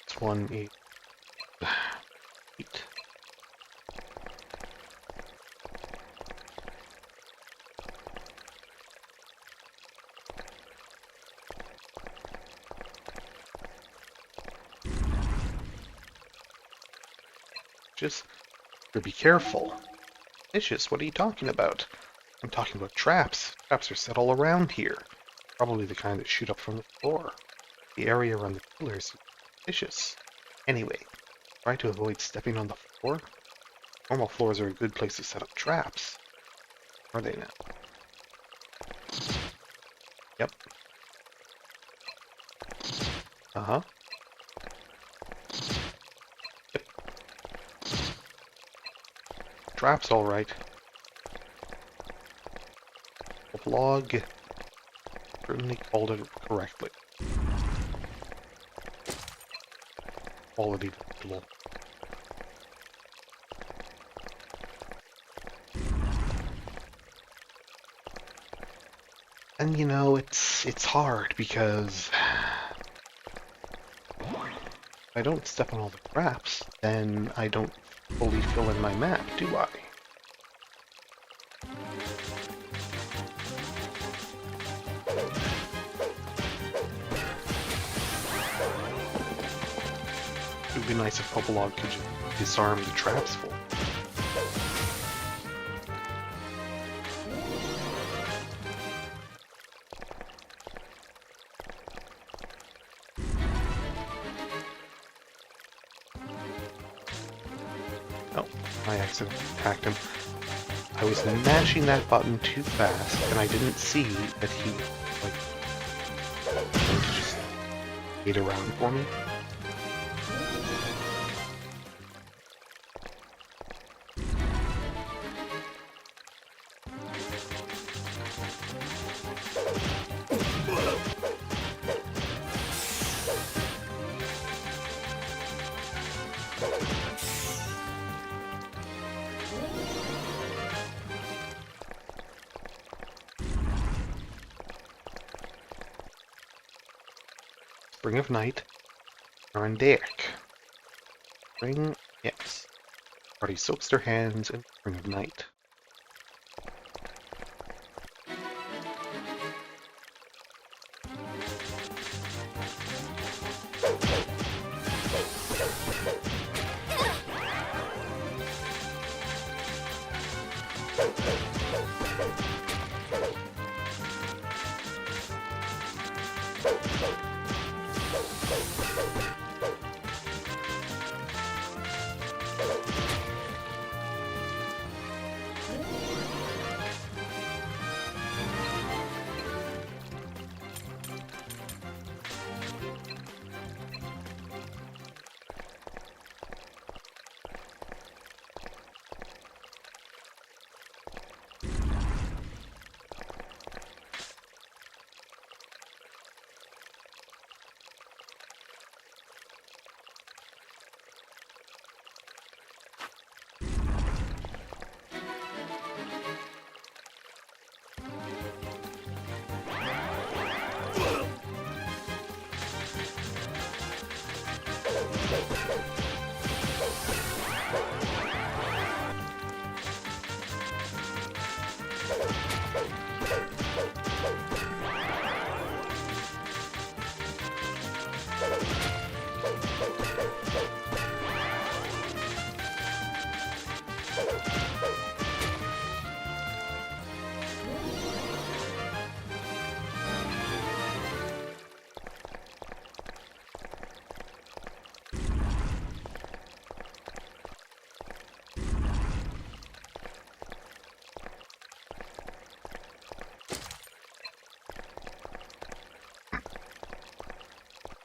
Speaker 1: It's 1, 8. Just be careful. Vicious, what are you talking about? I'm talking about traps. Traps are set all around here. Probably the kind that shoot up from the floor. The area around the pillars is vicious. Anyway, try to avoid stepping on the floor. Normal floors are a good place to set up traps. Are they now? Yep. Uh-huh. Yep. Traps, all right. Popolog certainly called it correctly. Quality vegetable. And you know, it's hard because if I don't step on all the traps, then I don't fully fill in my map, do I? It would be nice if Popolog could just disarm the traps for me. Oh, I accidentally attacked him. I was mashing that button too fast, and I didn't see that he, like, going to just wait around for me. Spring of Night are on deck. Spring, yes. Party soaks their hands in Spring of Night.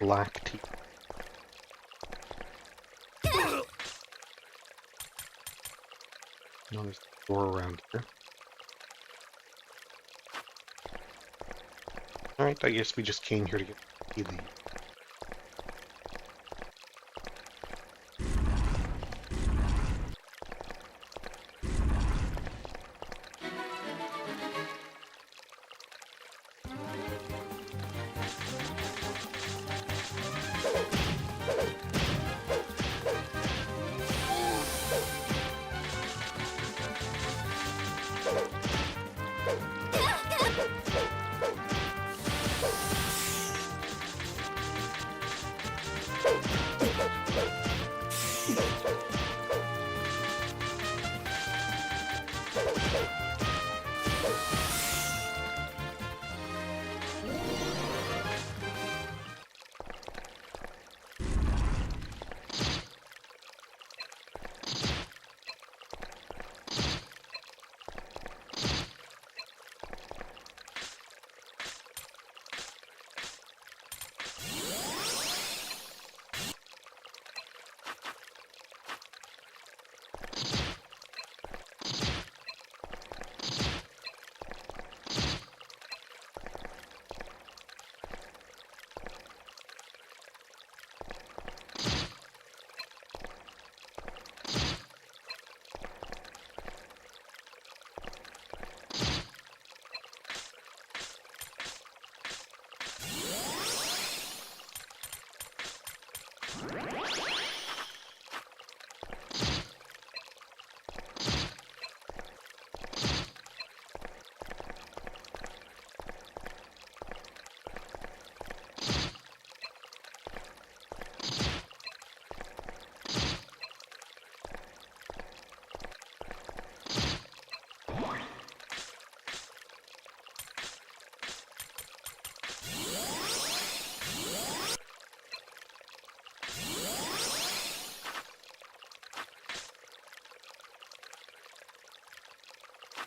Speaker 1: Black tea. No, there's a door around here. Alright, I guess we just came here to get tea leaves.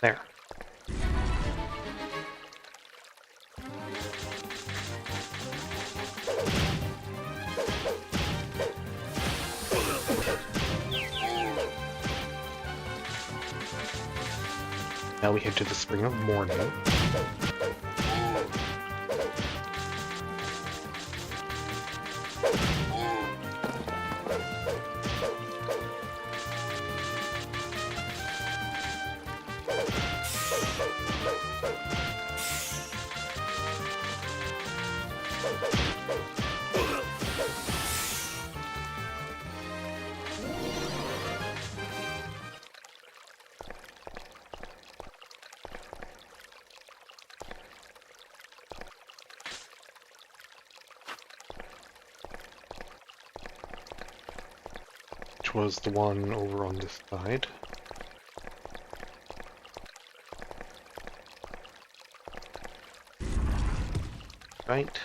Speaker 1: There. Now we head to the Spring of Morning. Was the one over on this side. Right.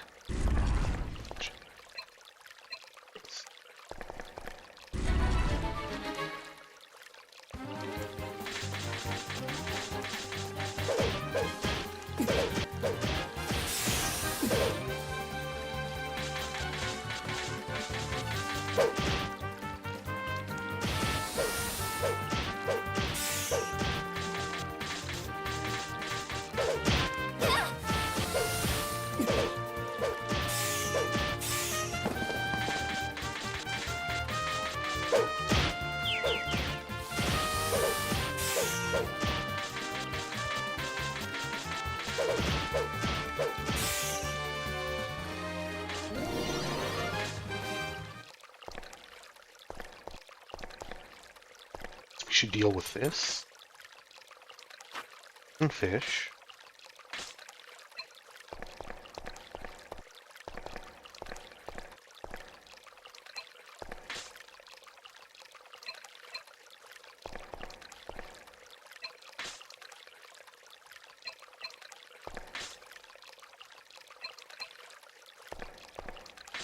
Speaker 1: Should deal with this. And fish.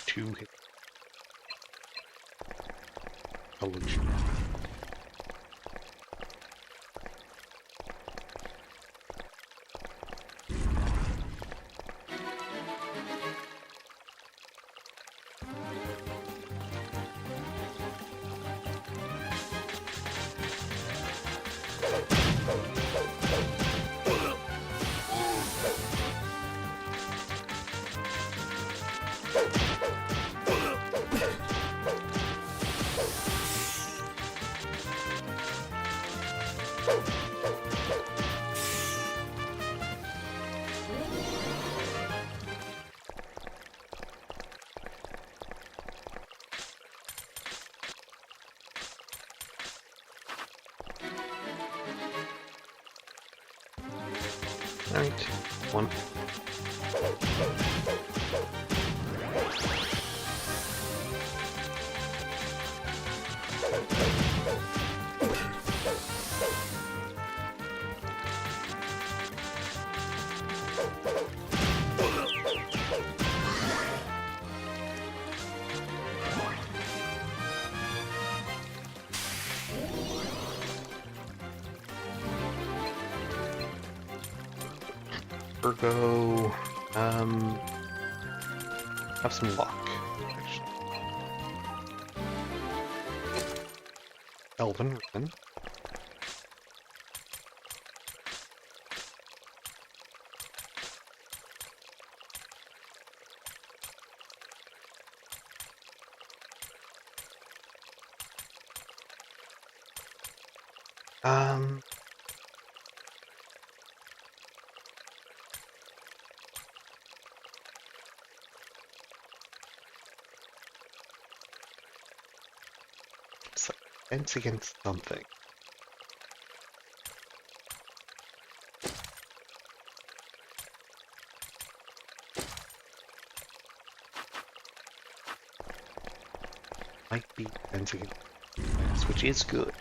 Speaker 1: Two hit. A Lich. Alright, one. Virgo, have some luck, actually. Elven Ribbon. Defense against something. Might be defense against defense, which is good.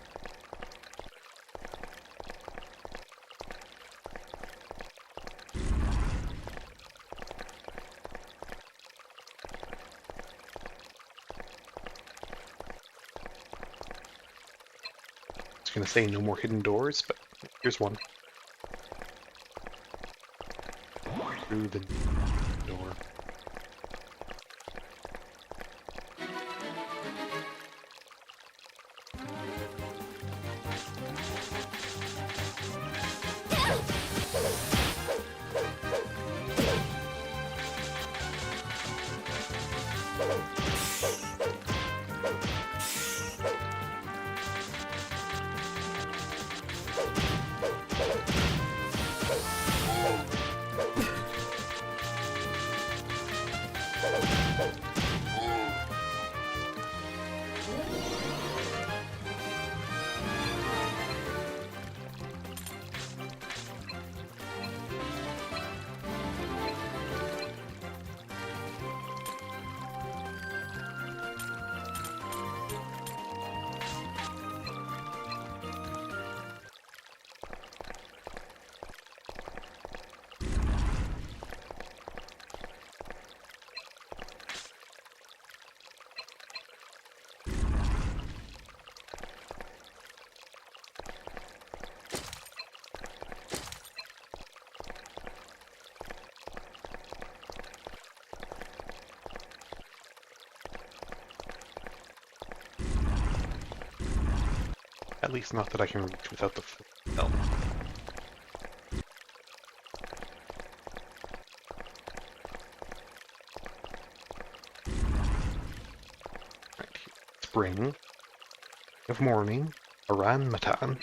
Speaker 1: Gonna say no more hidden doors, but here's one. through the door. At least not that I can reach without the help. Right here. Spring of morning, Aran Matan.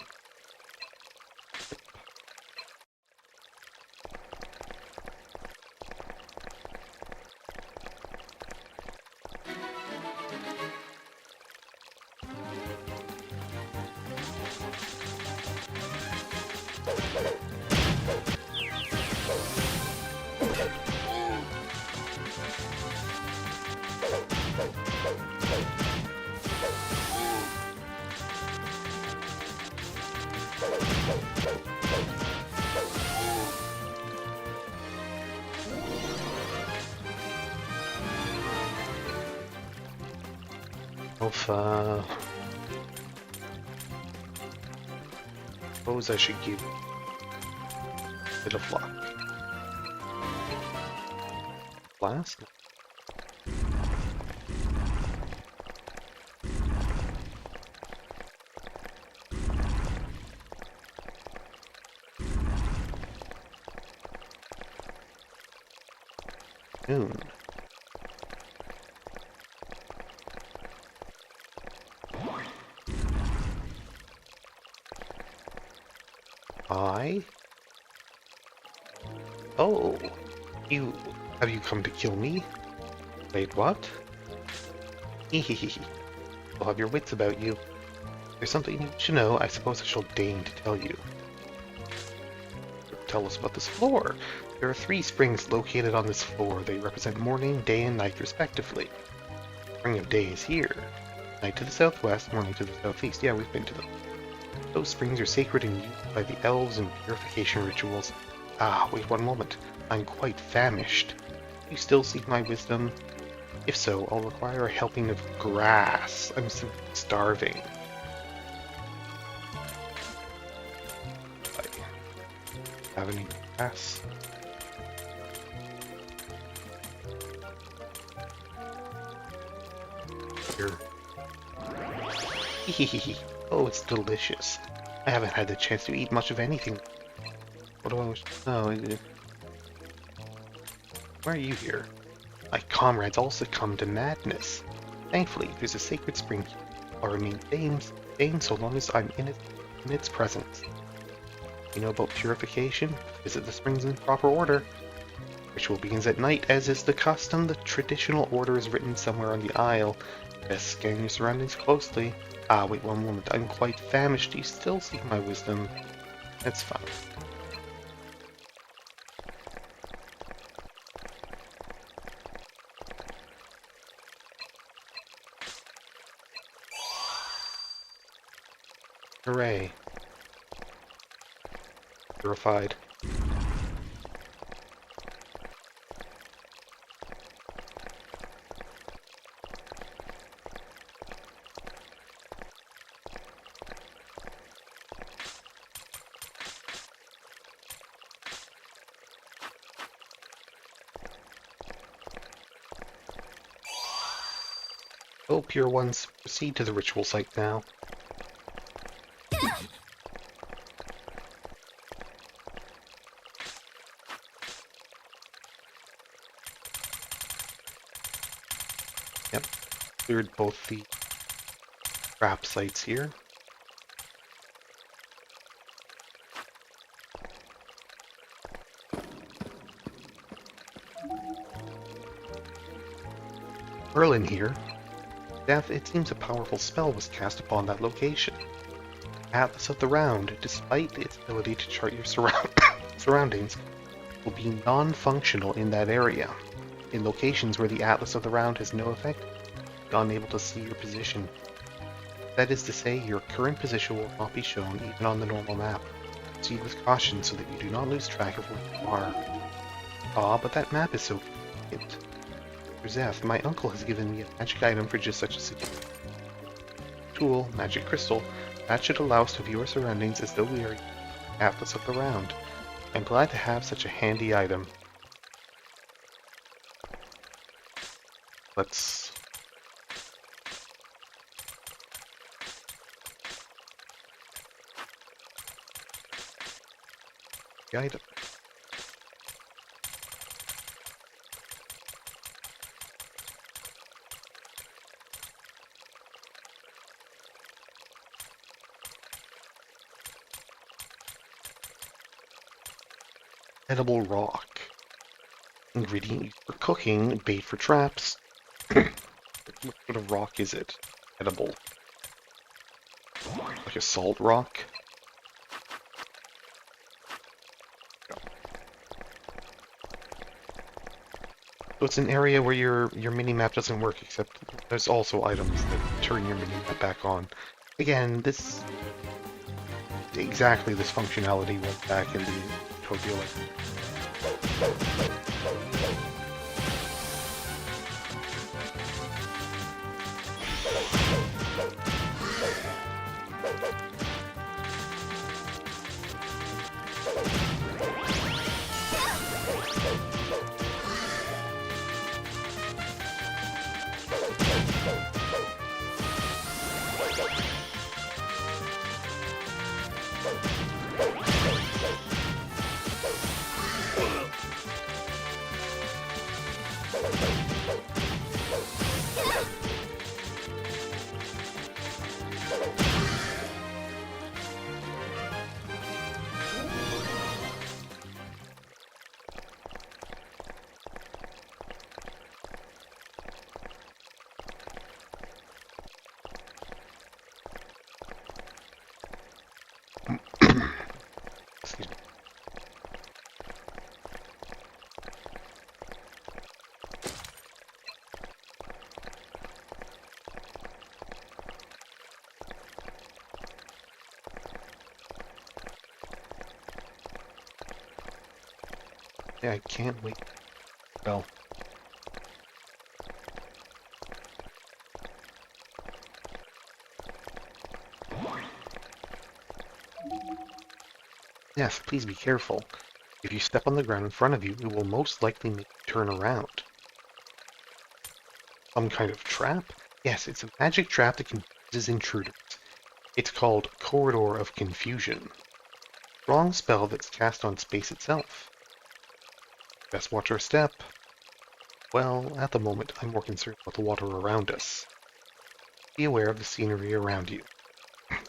Speaker 1: Alpha. Suppose I should give a bit of luck. Blast? Noon. Oh, have you come to kill me? Wait, what? Hehehe. You'll have your wits about you. There's something you should know. I suppose I shall deign to tell you. Tell us about this floor. There are 3 springs located on this floor. They represent morning, day, and night respectively. Spring of day is here. Night to the southwest, morning to the southeast. Yeah, we've been to them. Those springs are sacred and used by the elves in purification rituals. Ah, wait one moment. I'm quite famished. You still seek my wisdom? If so, I'll require a helping of grass. I'm simply starving. I have any grass? Here. Hehehe. Oh, it's delicious. I haven't had the chance to eat much of anything. What do I wish? Oh, why are you here? My comrades all succumb to madness. Thankfully, there's a sacred spring here. I'll remain sane so long as I'm in its presence. You know about purification? Visit the springs in proper order. Ritual begins at night, as is the custom. The traditional order is written somewhere on the aisle. Best scan your surroundings closely. Ah, wait one moment. I'm quite famished. Do you still seek my wisdom? That's fine. Hooray. Purified. Oh, pure ones, proceed to the ritual site now. Yep, cleared both the trap sites here. Merlin here. Death, it seems a powerful spell was cast upon that location. Atlas of the Round, despite its ability to chart your surroundings, will be non-functional in that area. In locations where the Atlas of the Round has no effect, you're unable to see your position. That is to say, your current position will not be shown even on the normal map. Proceed with caution so that you do not lose track of where you are. Ah, but that map is so convenient. Zeph, my uncle has given me a magic item for just such a situation. Tool, magic crystal, that should allow us to view our surroundings as though we are Atlas of the Round. I'm glad to have such a handy item. Let's... the item. Edible rock. Ingredient used for cooking, bait for traps. What sort of rock is it? Edible. Like a salt rock? So it's an area where your mini-map doesn't work, except there's also items that turn your mini-map back on. Again, this... exactly this functionality went back in the tutorial. Excuse me. Yeah, I can't wait. Well. Yes, please be careful. If you step on the ground in front of you, it will most likely make you turn around. Some kind of trap? Yes, it's a magic trap that confuses intruders. It's called Corridor of Confusion. Strong spell that's cast on space itself. Best watch our step. Well, at the moment, I'm more concerned about the water around us. Be aware of the scenery around you.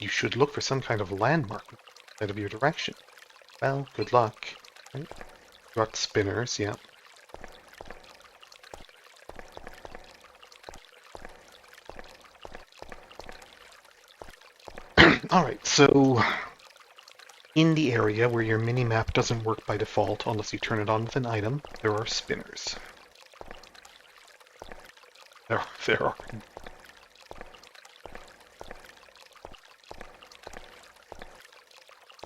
Speaker 1: You should look for some kind of landmark instead of your direction. Well, good luck. Right? Got spinners, yeah. Alright, so in the area where your mini-map doesn't work by default unless you turn it on with an item, there are spinners. There are.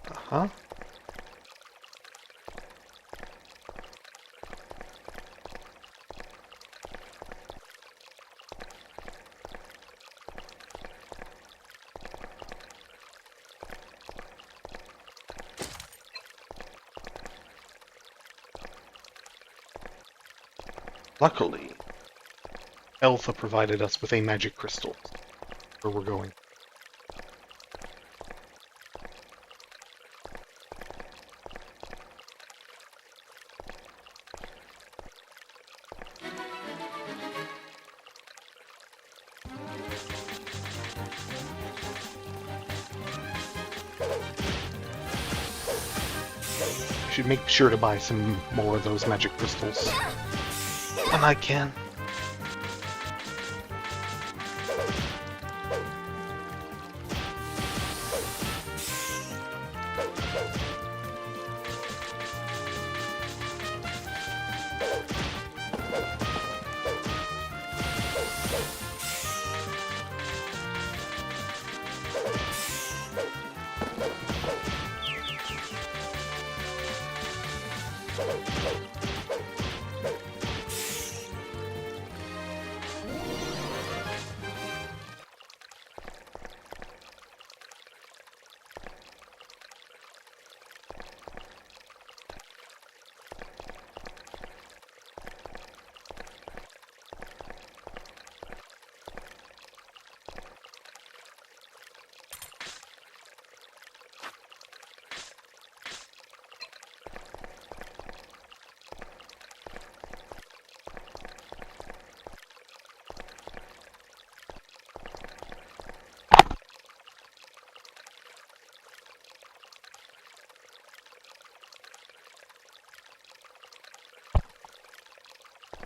Speaker 1: Uh-huh. Luckily, Elsa provided us with a magic crystal. Where we're going. Should make sure to buy some more of those magic crystals when I can.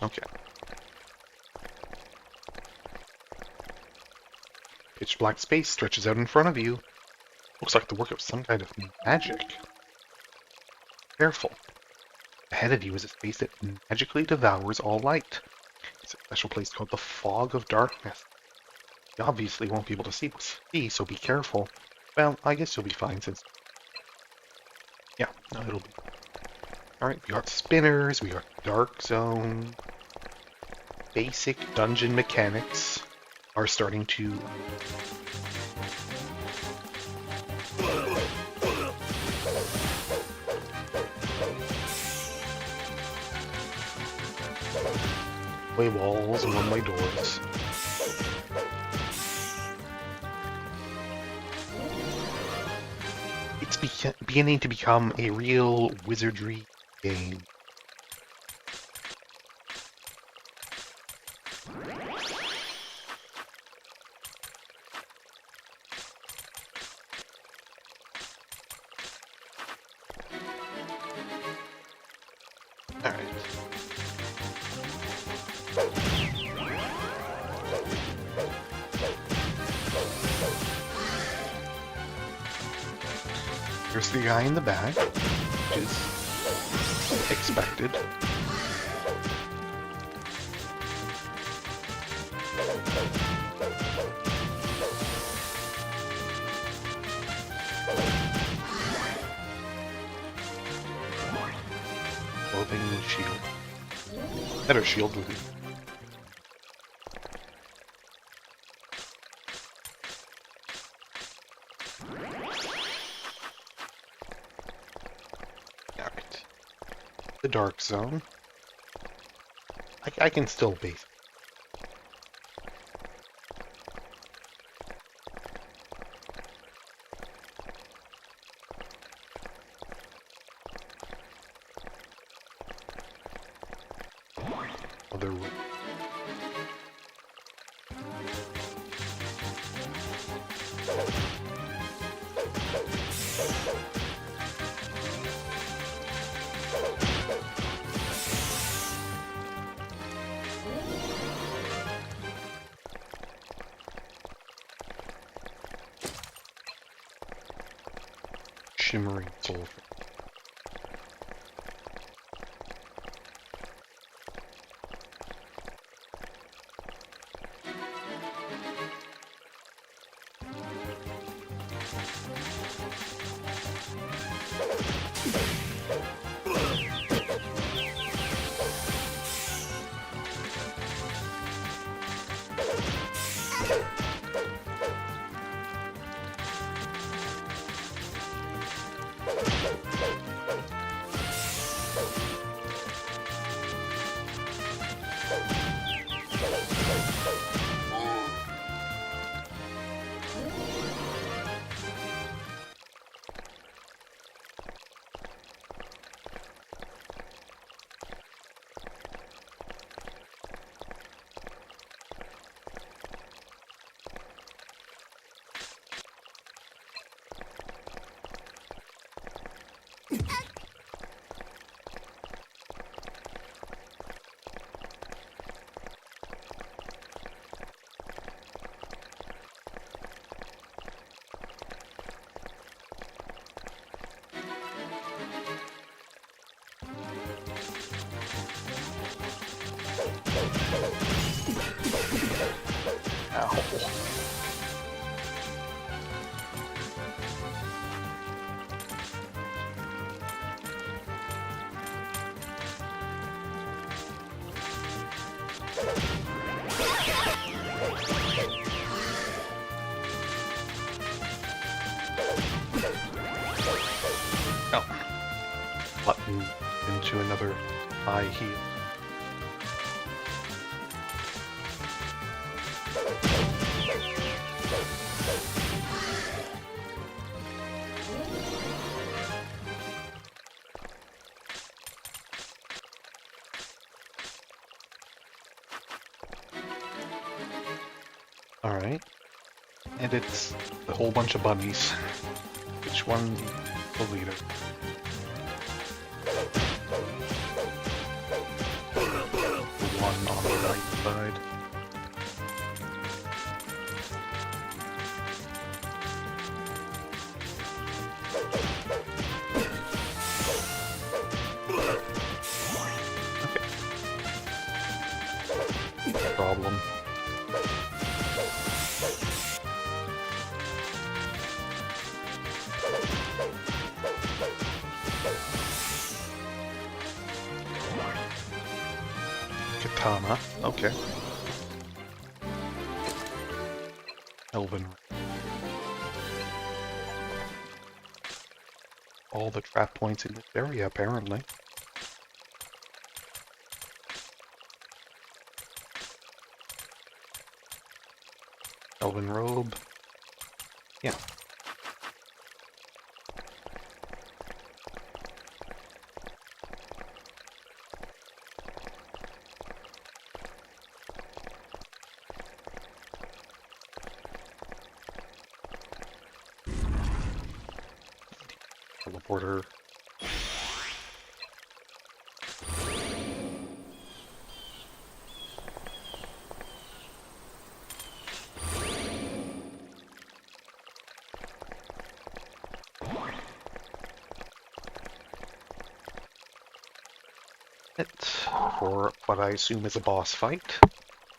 Speaker 1: Okay. Pitch black space stretches out in front of you. Looks like the work of some kind of magic. Careful. Ahead of you is a space that magically devours all light. It's a special place called the Fog of Darkness. You obviously won't be able to see, so be careful. Well, I guess you'll be fine since... Yeah, no, it'll be... Alright, we got spinners, we got Dark Zone. Basic dungeon mechanics are starting to... One-way walls and one-way doors. It's beginning to become a real wizardry game. Alright. Here's the guy in the back, which is expected. Clothing and shield. Better shield with it. Alright. The Dark Zone. I can still base. Other room. Shimmering sulfur. Ow. Oh. Button into another high heel. Alright. And it's a whole bunch of bunnies. Which one the leader? The one on the right side. Okay. Problem. Katana, okay. Elven. All the trap points in this area, apparently. Elven robe. Yeah. Teleporter. It for what I assume is a boss fight.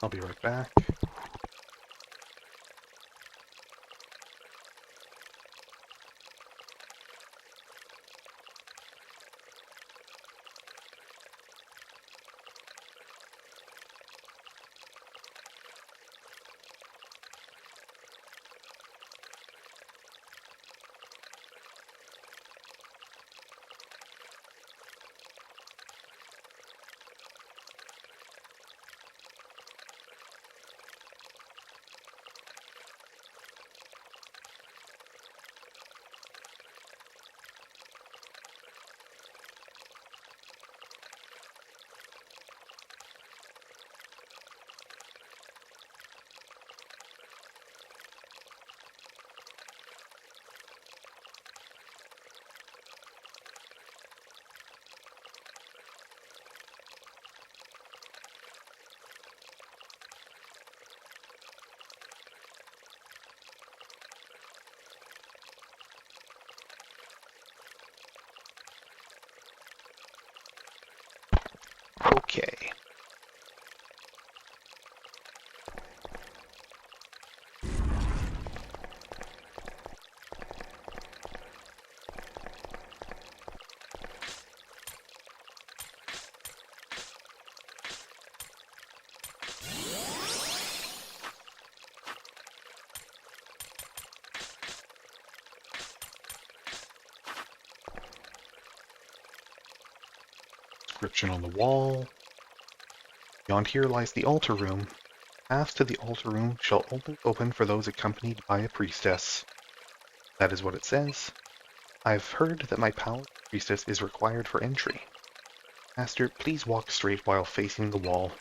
Speaker 1: I'll be right back. Okay. Inscription on the wall. Beyond here lies the altar room. Path to the altar room shall only open for those accompanied by a priestess. That is what it says. I've heard that my paladin priestess is required for entry. Master, please walk straight while facing the wall.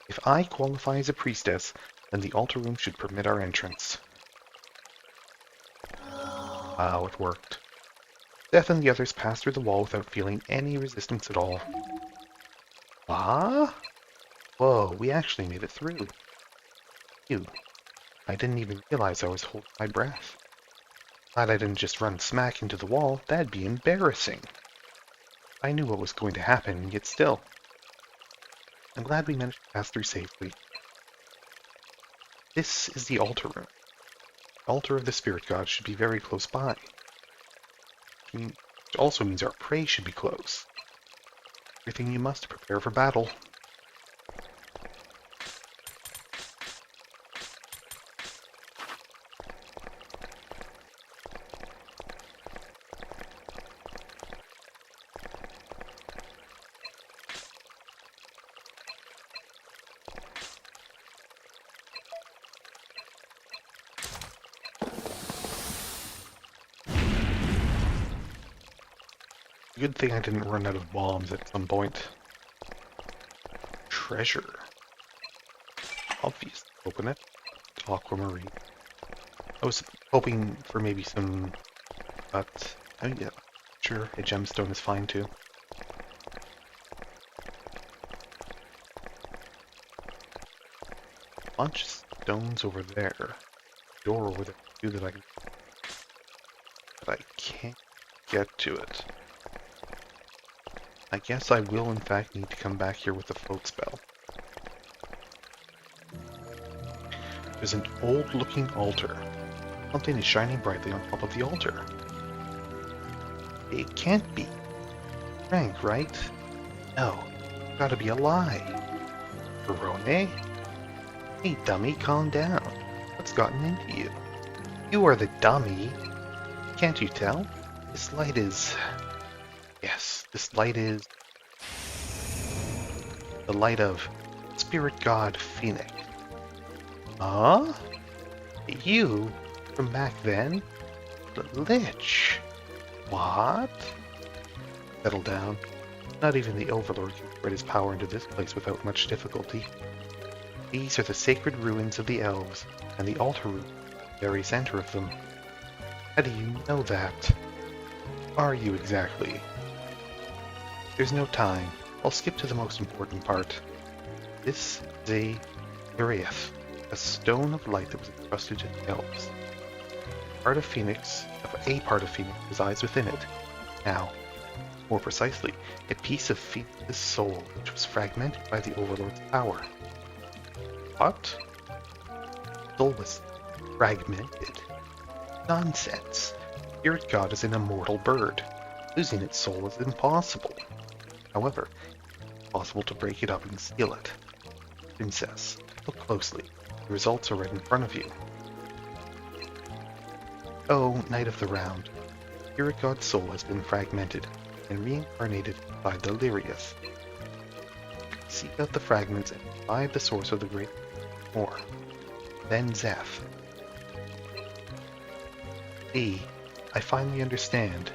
Speaker 1: If I qualify as a priestess, then the altar room should permit our entrance. Wow, it worked. Death and the others passed through the wall without feeling any resistance at all. Ah? Whoa, we actually made it through. Phew. I didn't even realize I was holding my breath. Glad I didn't just run smack into the wall. That'd be embarrassing. I knew what was going to happen, yet still. I'm glad we managed to pass through safely. This is the altar room. The altar of the spirit god should be very close by. Which also means our prey should be close. Everything you must to prepare for battle. Good thing I didn't run out of bombs at some point. Treasure. Obvious. Open it. Aquamarine. I was hoping for maybe some, but oh yeah, sure, a gemstone is fine too. Bunch of stones over there. Door over there too that I can, but I can't get to it. I guess I will in fact need to come back here with the float spell. There's an old-looking altar. Something is shining brightly on top of the altar. It can't be. Frank, right? No, it's gotta be a lie. Verone? Hey, dummy, calm down. What's gotten into you? You are the dummy. Can't you tell? This light is... Yes, this light is the light of Spirit God Pheonix. Huh? You? From back then? The Lich? What? Settle down. Not even the Overlord can spread his power into this place without much difficulty. These are the sacred ruins of the elves, and the altar room, the very center of them. How do you know that? Are you exactly? There's no time. I'll skip to the most important part. This is a Yncirynn, a stone of light that was entrusted to the elves. A part of Pheonix resides within it. Now, more precisely, a piece of Pheonix's soul which was fragmented by the Overlord's power. What? Soul was fragmented? Nonsense. Spirit God is an immortal bird. Losing its soul is impossible. However, it's possible to break it up and steal it. Princess, look closely. The results are right in front of you. Oh, Knight of the Round. Spirit God's soul has been fragmented and reincarnated by the Lyriath. Seek out the fragments and find the source of the great more. Then Zeph. See, I finally understand.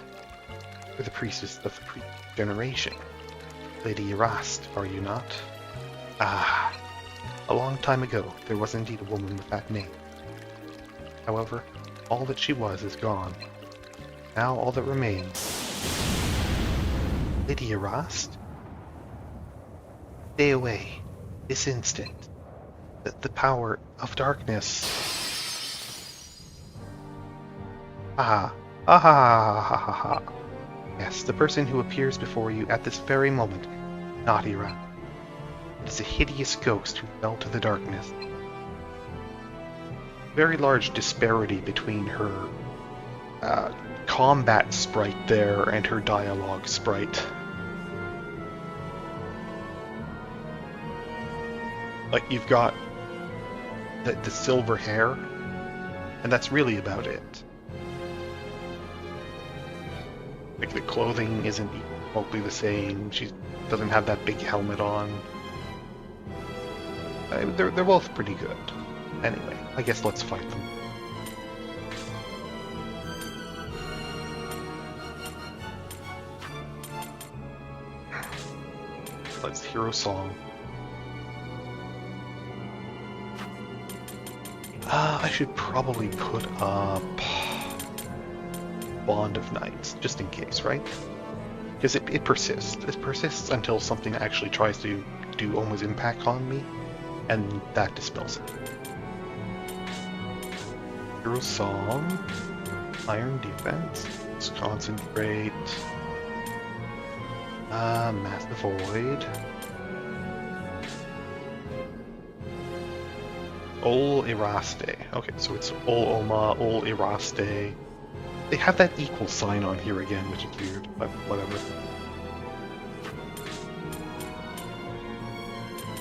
Speaker 1: You're the priestess of the previous generation. Lady Yncirynn, are you not? Ah, a long time ago there was indeed a woman with that name. However, all that she was is gone. Now all that remains... Lady Yncirynn? Stay away, this instant. The power of darkness. Ah, ah ha ha ha ha. Yes, the person who appears before you at this very moment, not Yncirynn. It is a hideous ghost who fell to the darkness. Very large disparity between her combat sprite there and her dialogue sprite. Like, you've got the silver hair, and that's really about it. Like, the clothing isn't remotely the same. She doesn't have that big helmet on. They're both pretty good. Anyway, I guess let's fight them. Let's hear a song. I should probably put up Bond of Knights, just in case, right? Because it persists. It persists until something actually tries to do almost impact on me, and that dispels it. Hero Song, Iron Defense, let's concentrate, Massive Void, Ol Iraste. Okay, so it's Ol Oma, Ol Iraste. They have that equal sign on here again, which is weird, but whatever.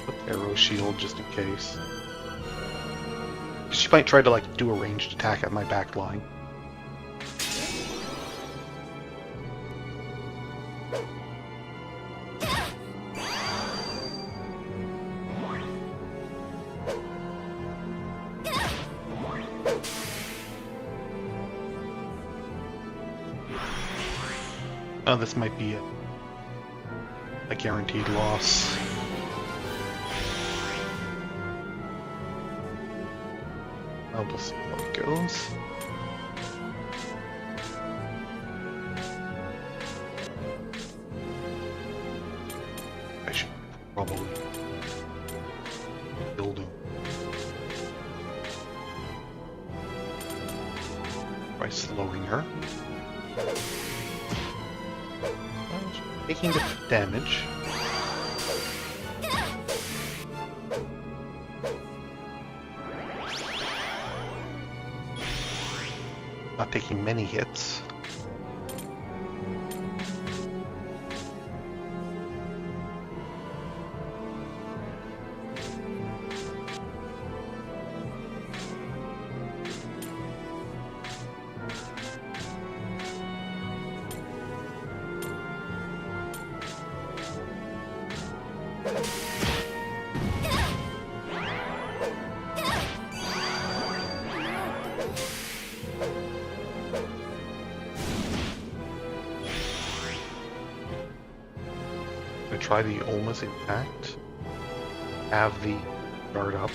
Speaker 1: Put arrow shield just in case. She might try to like do a ranged attack at my back line. Oh, this might be a guaranteed loss. Oh, we'll see how it goes. I should probably build him. By slowing her. Taking the damage. Not taking many hits. Try the Olma's Impact. Have the guard up.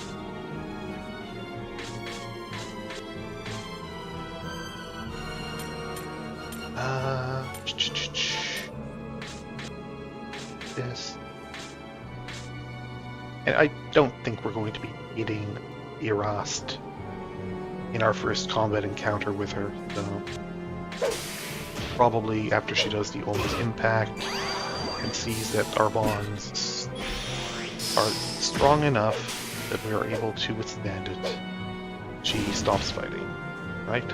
Speaker 1: This. And I don't think we're going to be hitting Irast in our first combat encounter with her, so probably after she does the Olma's Impact and sees that our bonds are strong enough that we are able to withstand it, she stops fighting, right?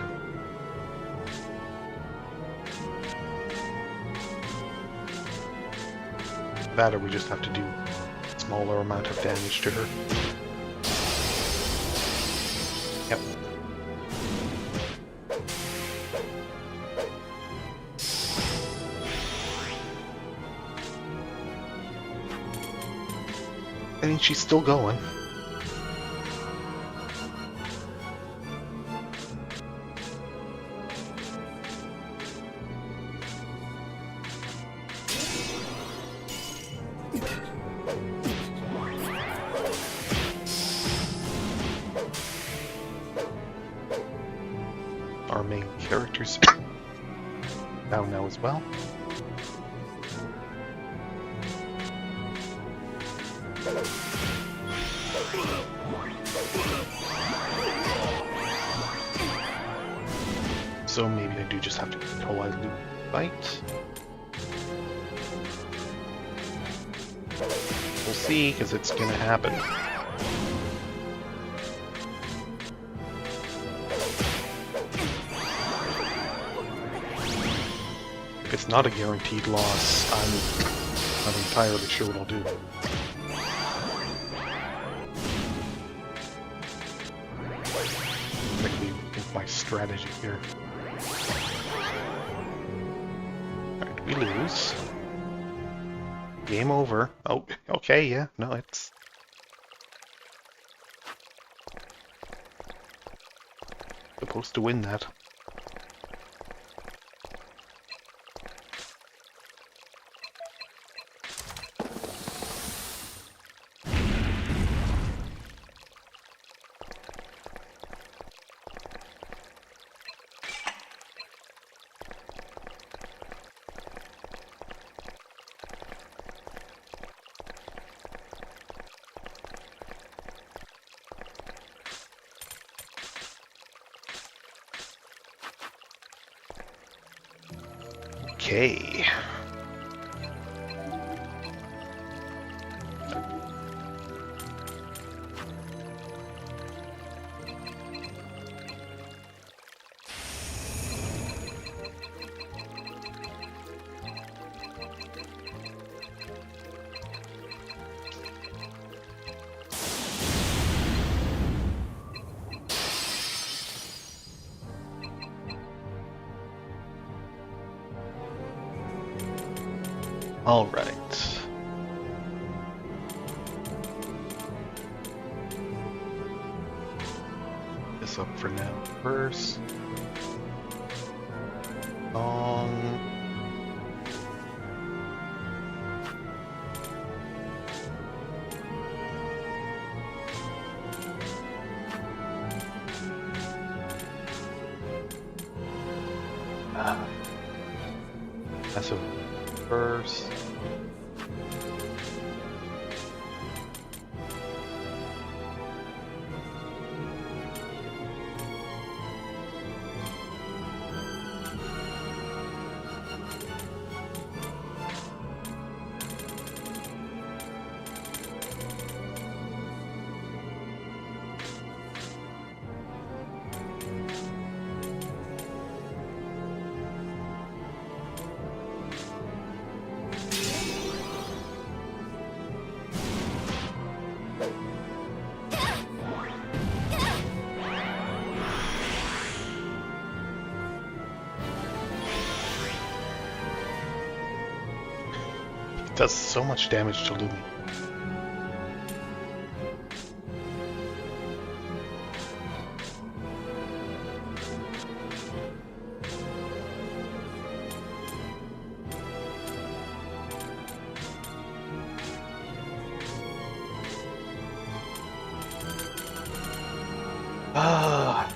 Speaker 1: That or we just have to do a smaller amount of damage to her. Yep. I mean, she's still going. Our main characters down now as well. So maybe I do just have to control as loop fight. We'll see, because it's gonna happen. If it's not a guaranteed loss, I'm not entirely sure what I'll do. My strategy here. Alright, we lose. Game over. Oh, okay, yeah, no, it's... supposed to win that. Okay. All right. This up for now first. That's a first. It does so much damage to Lumi. Ah.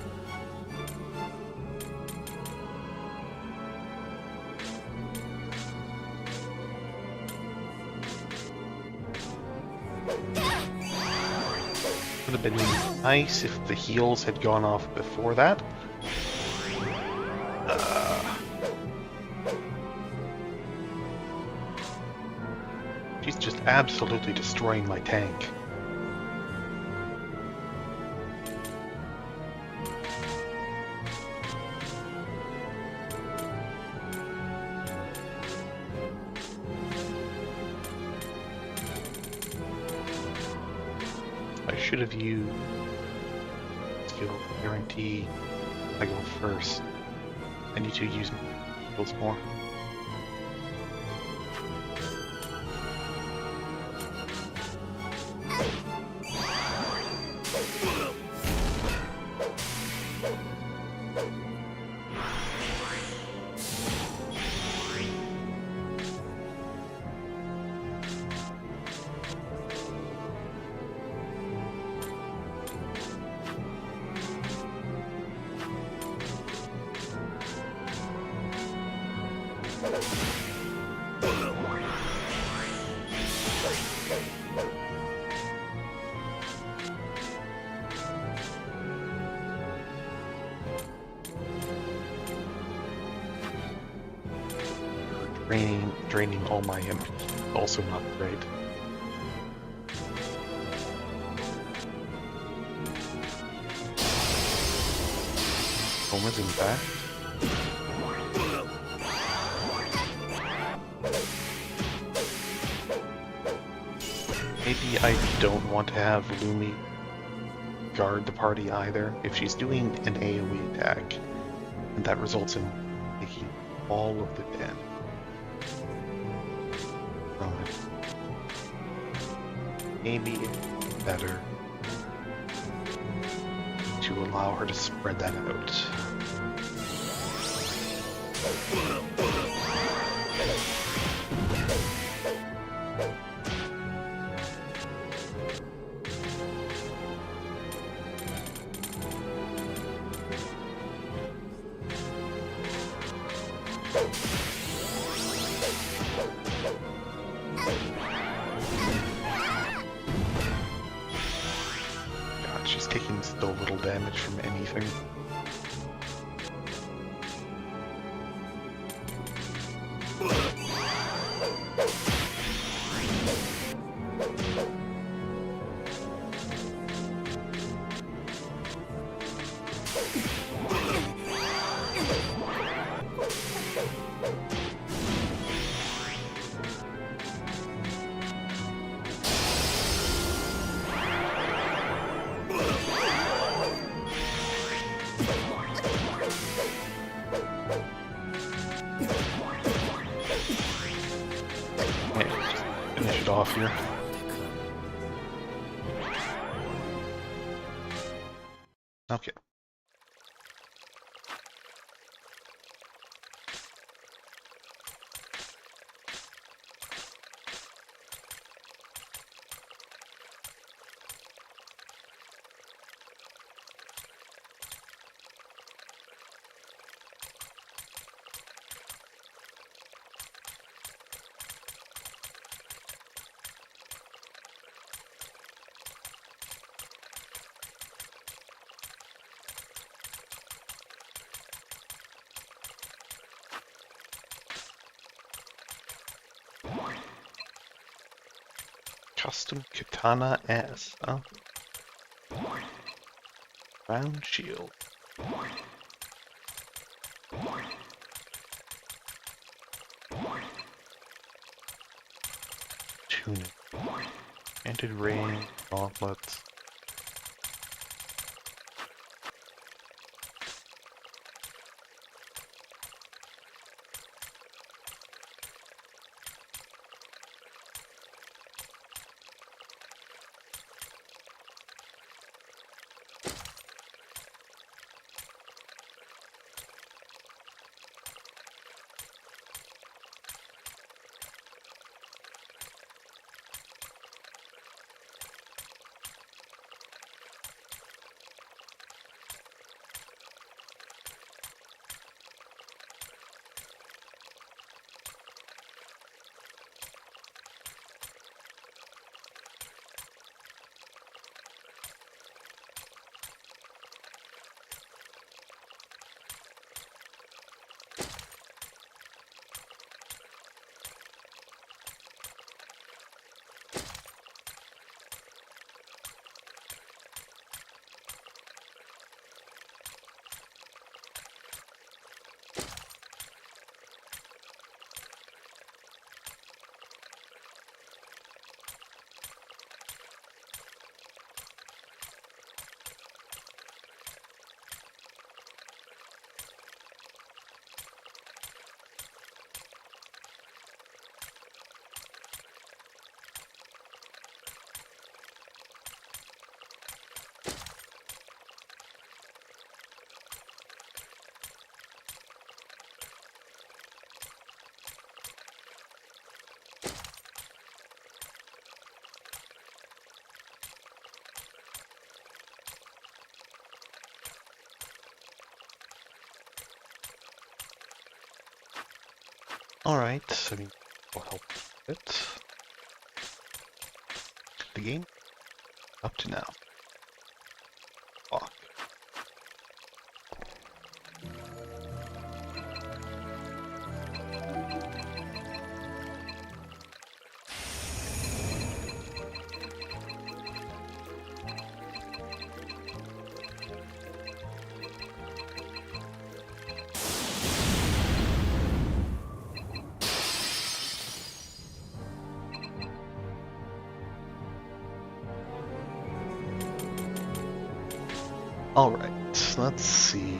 Speaker 1: Would have been nice if the heals had gone off before that. She's just absolutely destroying my tank. I should have used skill guarantee. I go first. I need to use my skills more. Draining all my energy. Also not great. Homer's in back. Maybe I don't want to have Lumi guard the party either. If she's doing an AoE attack, and that results in taking all of the damage. Maybe it's better to allow her to spread that out. She's taking so little damage from anything. Yeah, just finish it off here. Okay. Custom katana S. Oh. Round shield. Tunic. Enchanted ring. Gauntlets. Alright, I mean, will help a bit. The game up to now. Fuck. Alright, let's see.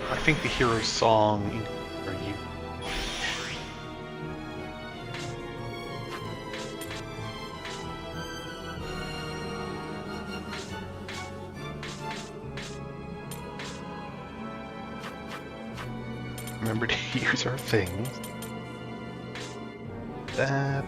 Speaker 1: I think the hero's song are you. Remember to use our things. That.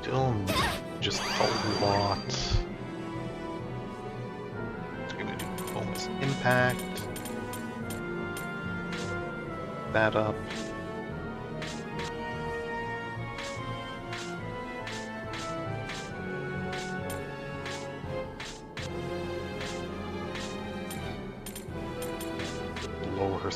Speaker 1: Still just a lot. It's gonna do bonus impact. That up. Lower her.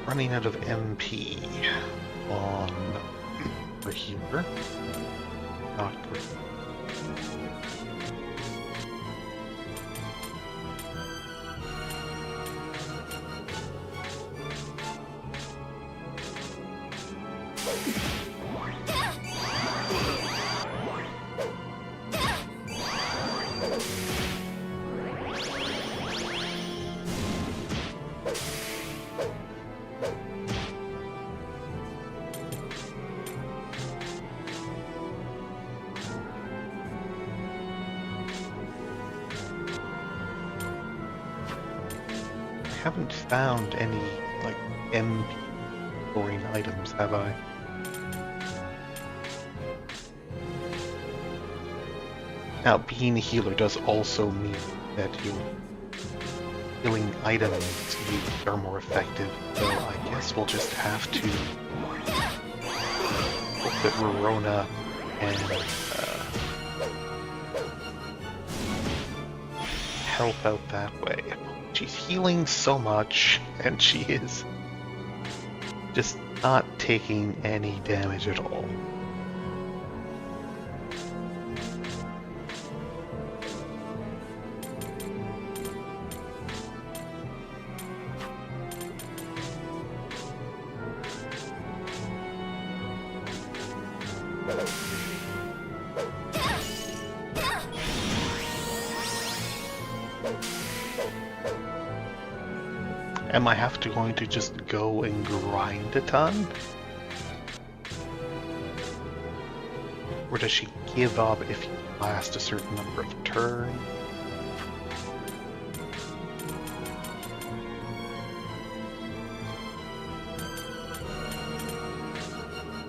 Speaker 1: Running out of MP on the healer. Not great. Haven't found any like MP scoring items, have I? Now, being a healer does also mean that your healing items are more effective, so I guess we'll just have to hope that Rorona and help out that way. She's healing so much, and she is just not taking any damage at all. Am I going to just go and grind a ton? Or does she give up if you last a certain number of turns?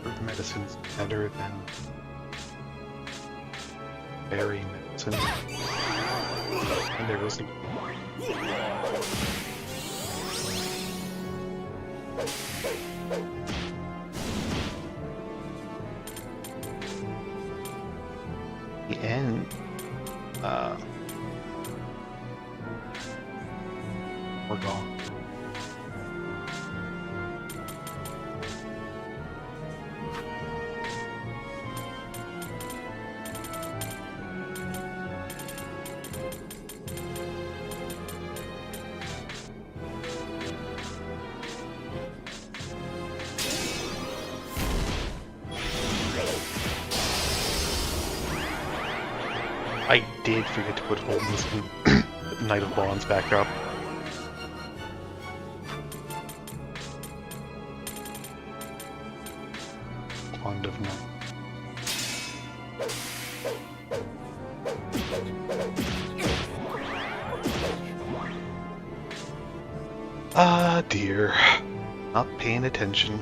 Speaker 1: Herb medicine's better than berry medicine. And there isn't. We're gone. I did forget to put Holden's Knight of Bonds back up. Bond of Night. Ah, dear. Not paying attention.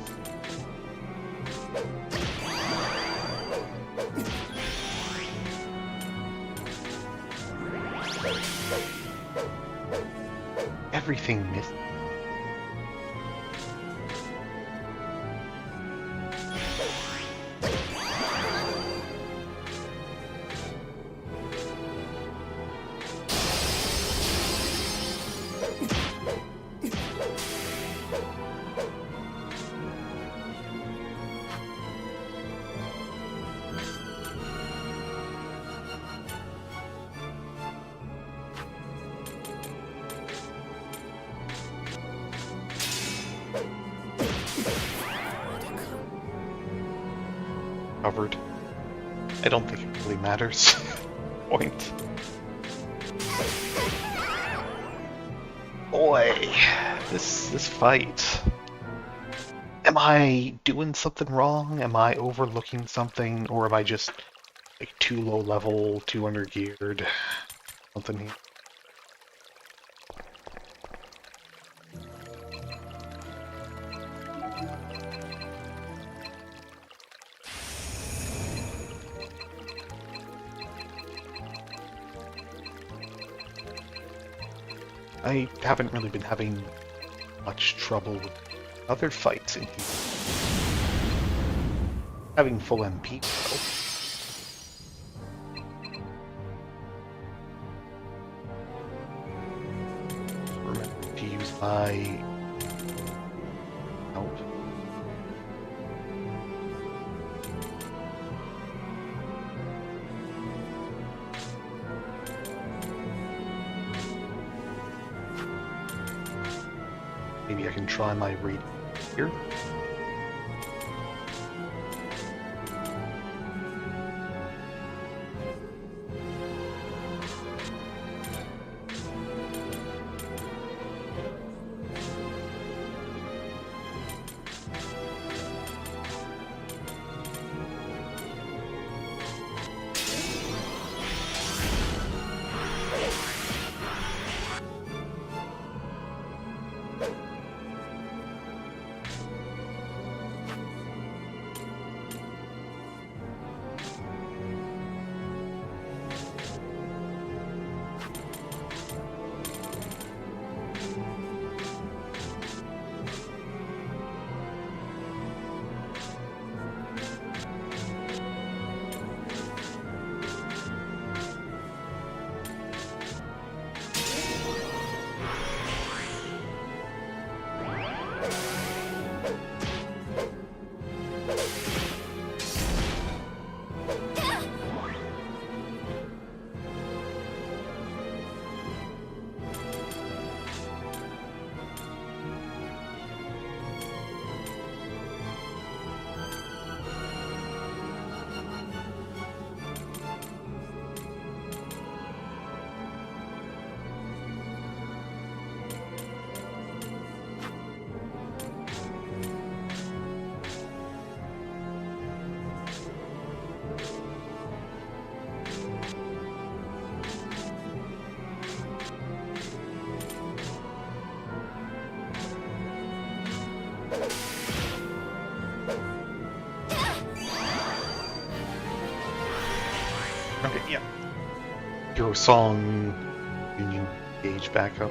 Speaker 1: Everything missed. Covered. I don't think it really matters. Point. Boy, this fight. Am I doing something wrong? Am I overlooking something, or am I just like too low level, too undergeared? Something here. I haven't really been having much trouble with other fights in here. Having full MP though. Remember to use my out. Maybe I can try my read here. Okay, yeah. Hero Song Union Gauge backup.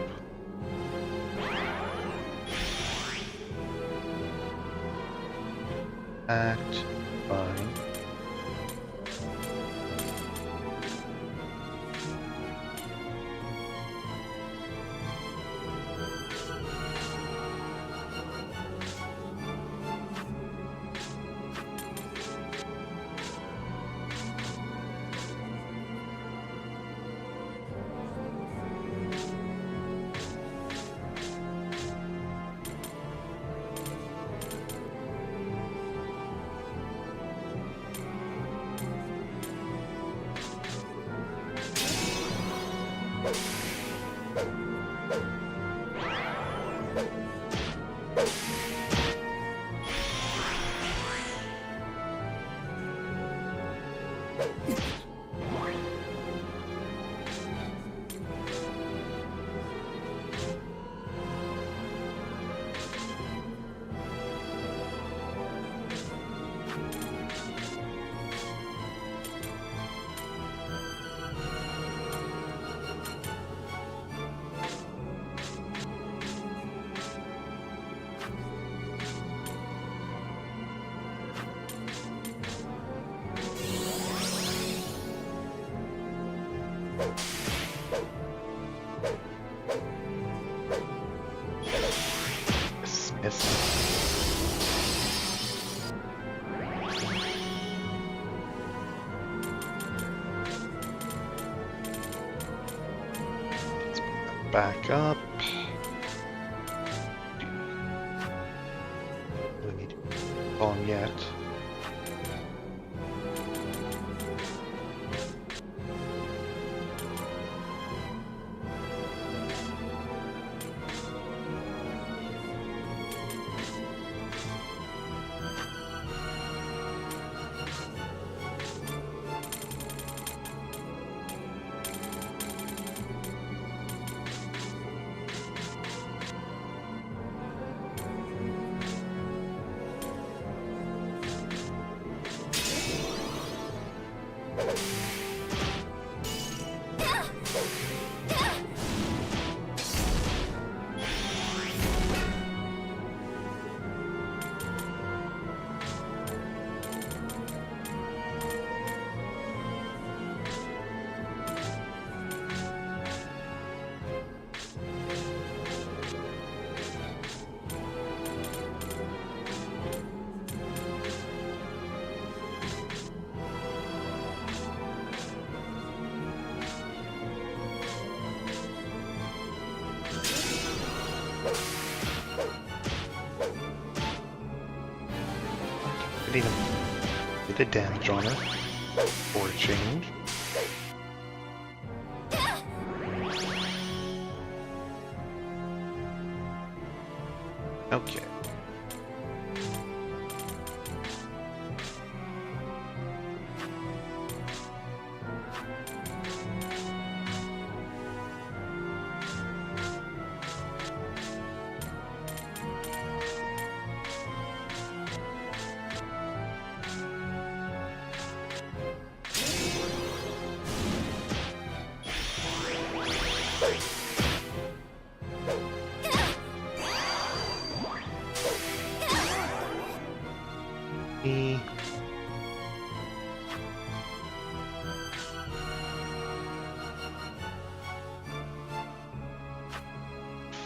Speaker 1: Act fine. Back up. Don't need to be on yet. Did even get a damage on her for a change. Okay.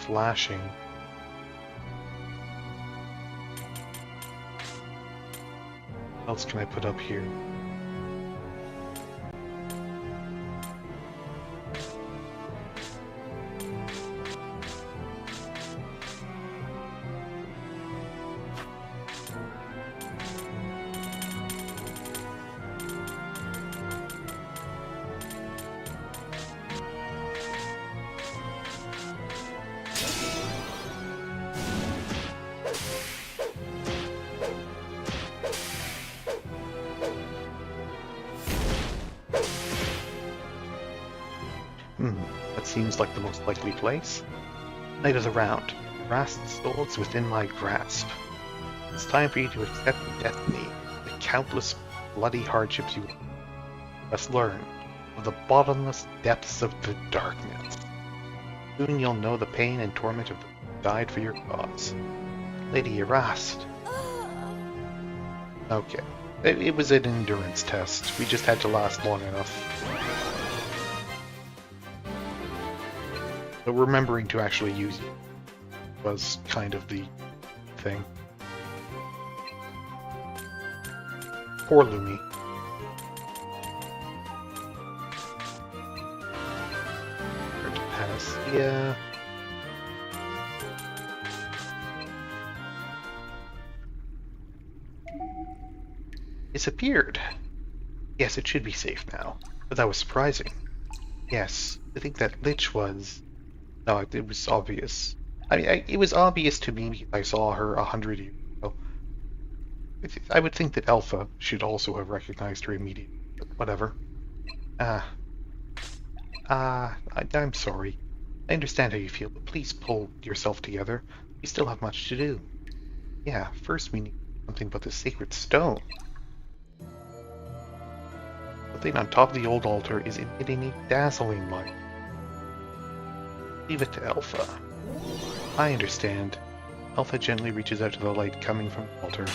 Speaker 1: Flashing. What else can I put up here? That seems like the most likely place. Night is around. Rast's soul is within my grasp. It's time for you to accept your destiny, the countless bloody hardships you must learn of the bottomless depths of the darkness. Soon you'll know the pain and torment of those who died for your cause. Lady Rast. Okay. It was an endurance test. We just had to last long enough. But remembering to actually use it was kind of the thing. Poor Lumi. Hard to pass. Yeah. Disappeared. Yes, it should be safe now. But that was surprising. Yes, I think that Lich was... No, it was obvious. I mean, it was obvious to me because I saw her 100 years ago. I would think that Alpha should also have recognized her immediately, but whatever. I'm sorry. I understand how you feel, but please pull yourself together. We still have much to do. Yeah, first we need something but the sacred stone. The thing on top of the old altar is emitting a dazzling light. Leave it to Alpha. I understand. Alpha gently reaches out to the light coming from the altar.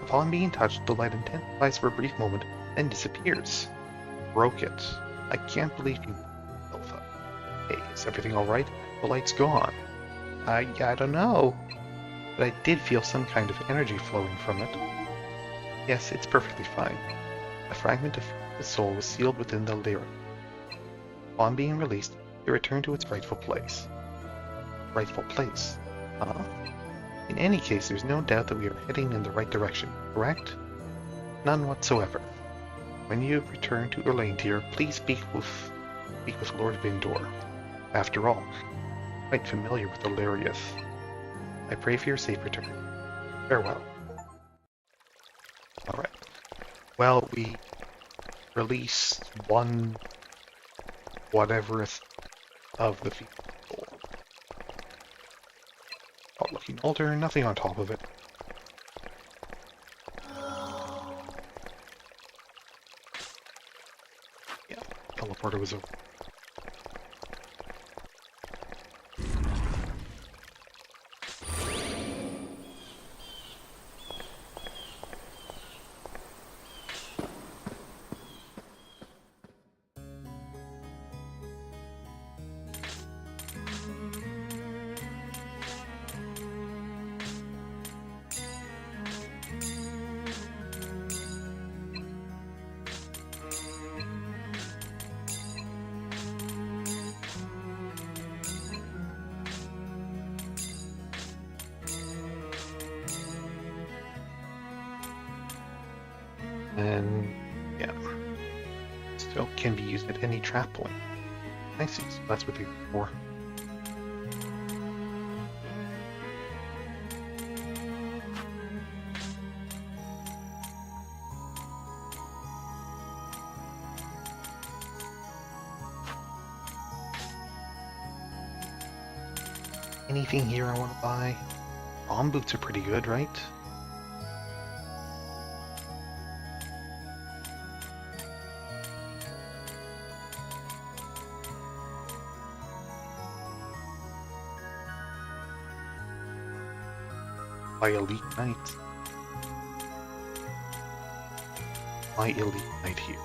Speaker 1: Upon being touched, the light intensifies for a brief moment, then disappears. Broke it. I can't believe you, Alpha. Hey, is everything alright? The light's gone. I don't know. But I did feel some kind of energy flowing from it. Yes, it's perfectly fine. A fragment of the soul was sealed within the lyric. Upon being released, it returned to its rightful place. Rightful place? Huh? In any case, there's no doubt that we are heading in the right direction, correct? None whatsoever. When you return to Yncirynn, please speak with Lord Vindor. After all, I'm quite familiar with the Lariath. I pray for your safe return. Farewell. Alright. Well, we release one whatevereth of the people. Odd-looking altar, nothing on top of it. Yeah, teleporter was over. And yeah, still can be used at any trap point. I see, so that's what they're for. Anything here I want to buy? Bomb boots are pretty good, right? By Elite Knight. My Elite Knight here.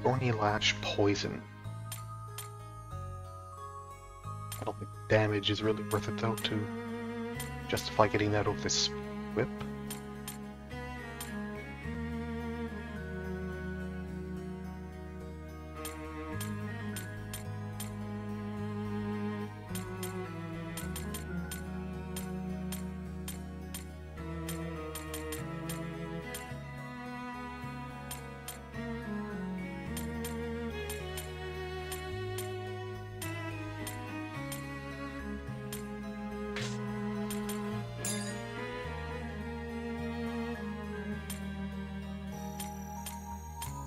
Speaker 1: Thorny Lash Poison. I don't think damage is really worth it though to justify getting that over this whip.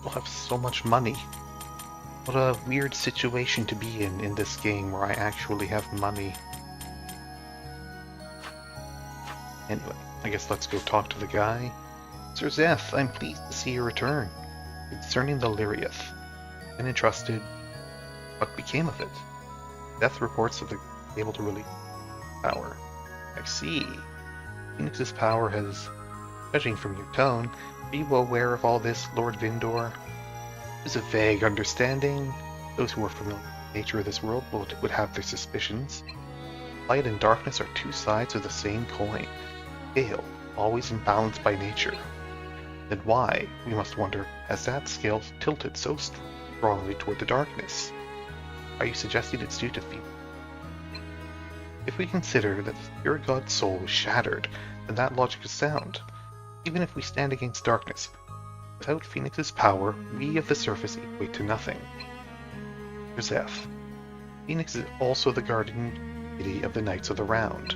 Speaker 1: We'll have so much money. What a weird situation to be in this game where I actually have money. Anyway, I guess let's go talk to the guy. Sir Zeth, I'm pleased to see your return. Concerning the Lariath, been entrusted. What became of it? Zeth reports of the able to release power. I see. Pheonix's power has, judging from your tone, are you aware of all this, Lord Vindor? There's a vague understanding. Those who are familiar with the nature of this world would have their suspicions. Light and darkness are two sides of the same coin. Scale, always in balance by nature. Then why, we must wonder, has that scale tilted so strongly toward the darkness? Are you suggesting it's due to Pheonix? If we consider that the spirit god's soul was shattered, then that logic is sound. Even if we stand against darkness, without Pheonix's power, we of the surface equate to nothing. Zeth, Pheonix is also the guardian deity of the Knights of the Round.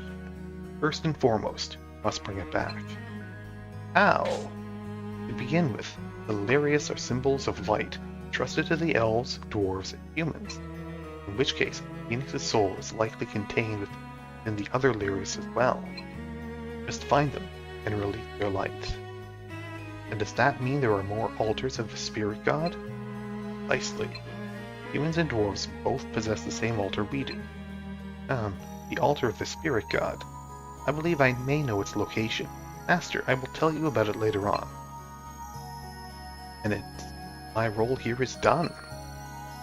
Speaker 1: First and foremost, we must bring it back. How? To begin with, the Lariaths are symbols of light, trusted to the elves, dwarves, and humans. In which case, Pheonix's soul is likely contained within the other Lariaths as well. Just find them and release their light. And does that mean there are more altars of the spirit god? Precisely. Humans and dwarves both possess the same altar we do. The altar of the spirit god. I believe I may know its location. Master, I will tell you about it later on. And my role here is done.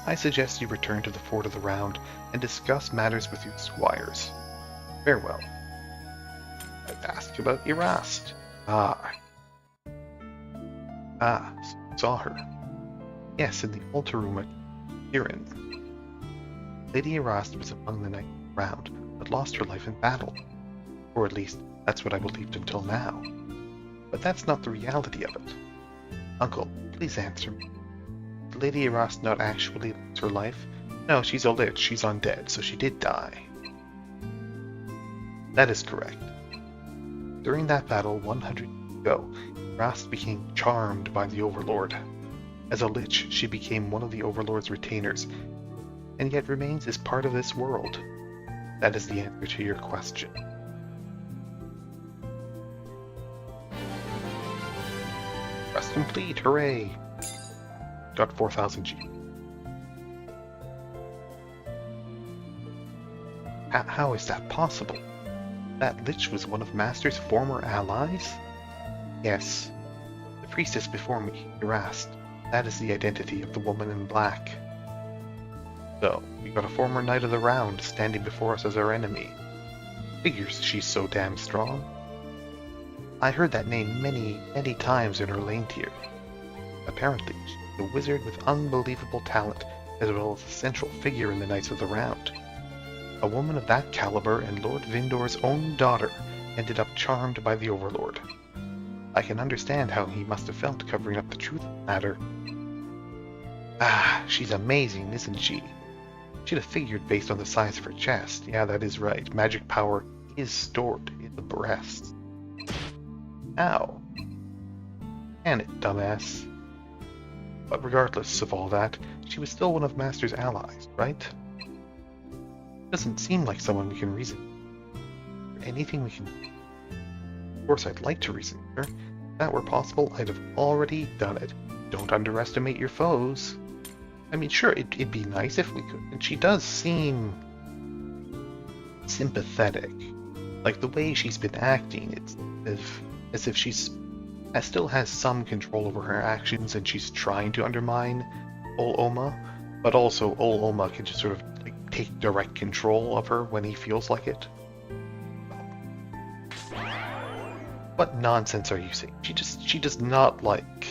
Speaker 1: I suggest you return to the Fort of the Round and discuss matters with your squires. Farewell. I've asked about Yncirynn. Saw her. Yes, in the altar room at Yncirynn. Lady Yncirynn was among the knights round, but lost her life in battle. Or at least, that's what I believed until now. But that's not the reality of it. Uncle, please answer me. Did Lady Yncirynn not actually lose her life? No, she's a lich, she's undead, so she did die. That is correct. During that battle 100 years ago, Yncirynn became charmed by the Overlord. As a lich, she became one of the Overlord's retainers, and yet remains as part of this world. That is the answer to your question. Quest complete, hooray! Got 4,000 G. How is that possible? That Lich was one of Master's former allies? Yes. The priestess before me, Yncirynn. That is the identity of the woman in black. So, we got a former Knight of the Round standing before us as our enemy. Figures she's so damn strong. I heard that name many, many times in her lane tier. Apparently, she's a wizard with unbelievable talent, as well as a central figure in the Knights of the Round. A woman of that caliber and Lord Vindor's own daughter ended up charmed by the Overlord. I can understand how he must have felt covering up the truth of the matter. She's amazing, isn't she? She'd have figured based on the size of her chest. Yeah, that is right. Magic power is stored in the breasts. Ow. Can it, dumbass? But regardless of all that, she was still one of Master's allies, right? Doesn't seem like someone we can reason. Anything we can... Of course, I'd like to reason with her. If that were possible, I'd have already done it. Don't underestimate your foes. I mean, sure, it'd be nice if we could. And she does seem... sympathetic. Like, the way she's been acting, it's as if she's still has some control over her actions and she's trying to undermine Ol Oma, but also Ol Oma can just sort of like take direct control of her when he feels like it. What nonsense are you saying? She does not like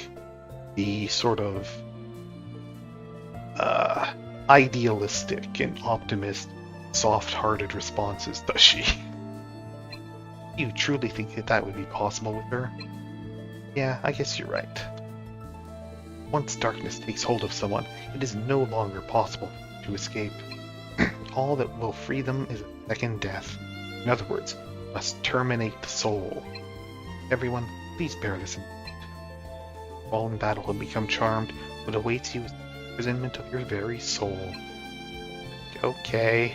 Speaker 1: the sort of idealistic and optimist, soft-hearted responses, does she? You truly think that would be possible with her? Yeah, I guess you're right. Once darkness takes hold of someone, it is no longer possible to escape. All that will free them is a second death. In other words, must terminate the soul. Everyone, please bear this in mind. Fall in battle and become charmed, what awaits you is the imprisonment of your very soul. Okay.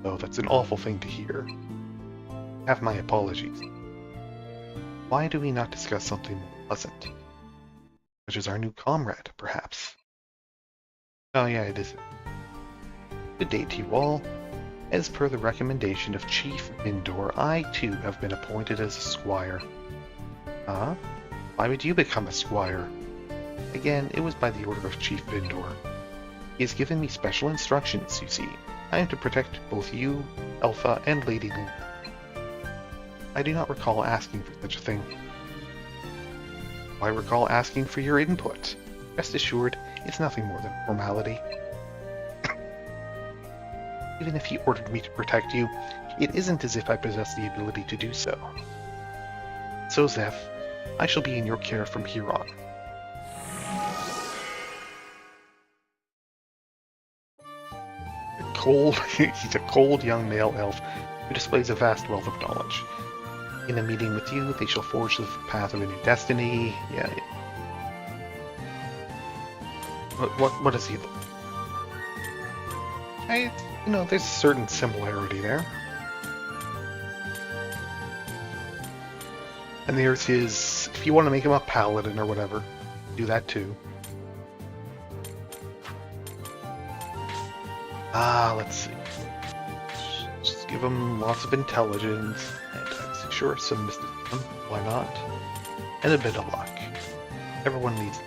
Speaker 1: Oh, that's an awful thing to hear. Have my apologies. Why do we not discuss something more pleasant? Such as our new comrade, perhaps. Oh yeah, it is. Good day to you all. As per the recommendation of Chief Vindor, I too have been appointed as a squire. Huh? Why would you become a squire? Again, it was by the order of Chief Vindor. He has given me special instructions, you see. I am to protect both you, Alpha, and Lady Luna. I do not recall asking for such a thing. I recall asking for your input. Rest assured, it's nothing more than formality. Even if he ordered me to protect you, it isn't as if I possess the ability to do so. So, Zeph, I shall be in your care from here on. He's a cold young male elf who displays a vast wealth of knowledge. In a meeting with you, they shall forge the path of a new destiny. Yeah. What does he look? There's a certain similarity there. And there's his, if you want to make him a paladin or whatever, do that too. Let's see. Just give him lots of intelligence, and sure, some mysticism, why not? And a bit of luck. Everyone needs.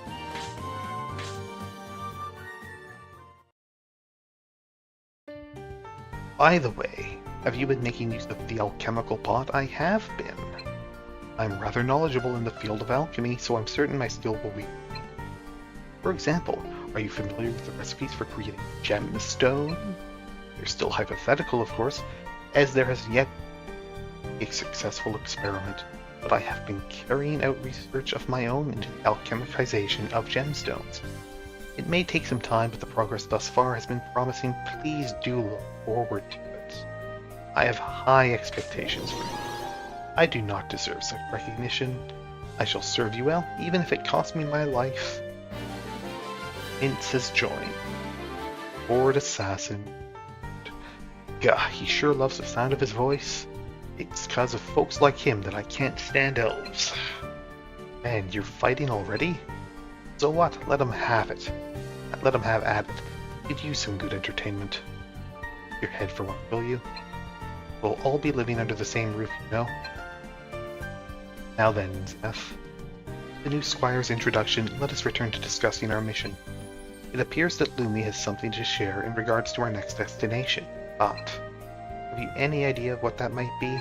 Speaker 1: By the way, have you been making use of the alchemical pot? I have been. I'm rather knowledgeable in the field of alchemy, so I'm certain my skill will be. For example, are you familiar with the recipes for creating gemstone? They're still hypothetical, of course, as there has yet been a successful experiment, but I have been carrying out research of my own into the alchemicization of gemstones. It may take some time, but the progress thus far has been promising. Please do look forward to it. I have high expectations for you. I do not deserve such recognition. I shall serve you well, even if it costs me my life. Vince has joined. Lord Assassin. Gah, he sure loves the sound of his voice. It's 'cause of folks like him that I can't stand elves. Man, you're fighting already? So what? Let him have it. Let him have at it. Give you some good entertainment. Your head for one, will you? We'll all be living under the same roof, you know. Now then, Zeph. The new squire's introduction, let us return to discussing our mission. It appears that Lumi has something to share in regards to our next destination, but have you any idea of what that might be?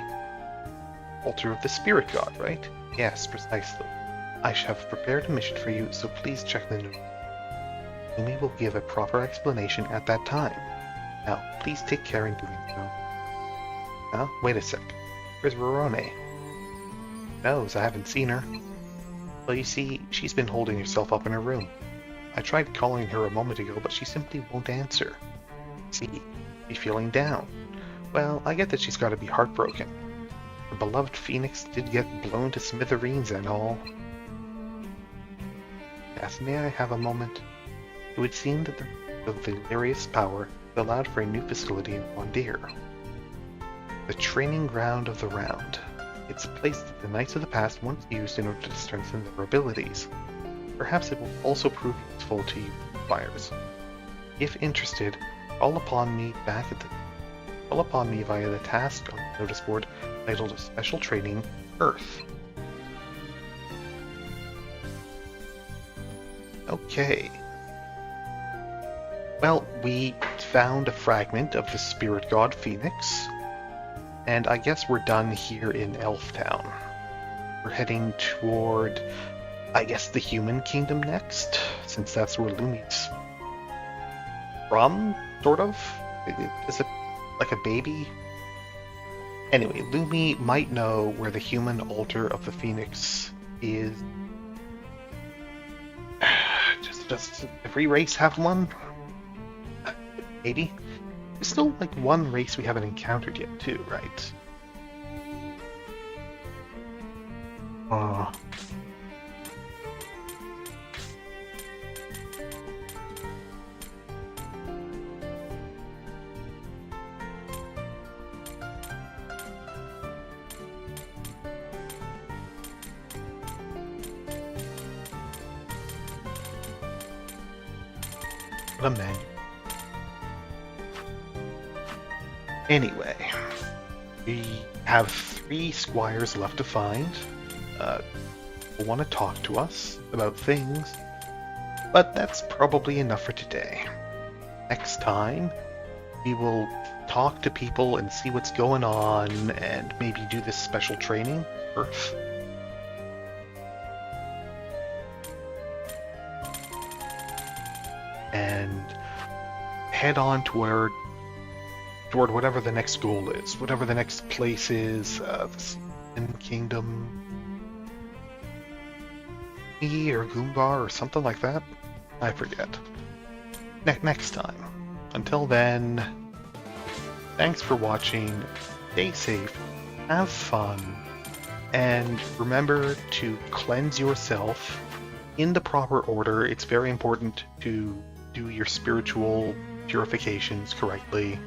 Speaker 1: Altar of the Spirit God, right? Yes, precisely. I have prepared a mission for you, so please check the note. Lumi will give a proper explanation at that time. Now, please take care in doing so. Huh? Wait a sec. Where's Verone? Knows, I haven't seen her. Well, you see, she's been holding herself up in her room. I tried calling her a moment ago, but she simply won't answer. See, she's feeling down. Well, I get that she's got to be heartbroken. Her beloved Pheonix did get blown to smithereens and all. Yes, may I have a moment? It would seem that the Valerius power allowed for a new facility in Vondir. The training ground of the Round. It's a place that the Knights of the Past once used in order to strengthen their abilities. Perhaps it will also prove useful to you, squires. If interested, call upon me via the task on the notice board titled Special Training Earth. Okay. Well, we found a fragment of the spirit god Pheonix, and I guess we're done here in Elftown. We're heading toward, I guess, the human kingdom next, since that's where Lumi's from, sort of? Is it like a baby? Anyway, Lumi might know where the human altar of the Pheonix is. Does every race have one? Maybe. There's still like one race we haven't encountered yet too, right? What a man. Anyway, we have 3 squires left to find. Who want to talk to us about things, but that's probably enough for today. Next time, we will talk to people and see what's going on, and maybe do this special training, Earth. And head on toward whatever the next goal is, whatever the next place is, the Kingdom, or Goombar, or something like that. I forget. Next time. Until then, thanks for watching. Stay safe, have fun, and remember to cleanse yourself in the proper order. It's very important to do your spiritual purifications correctly.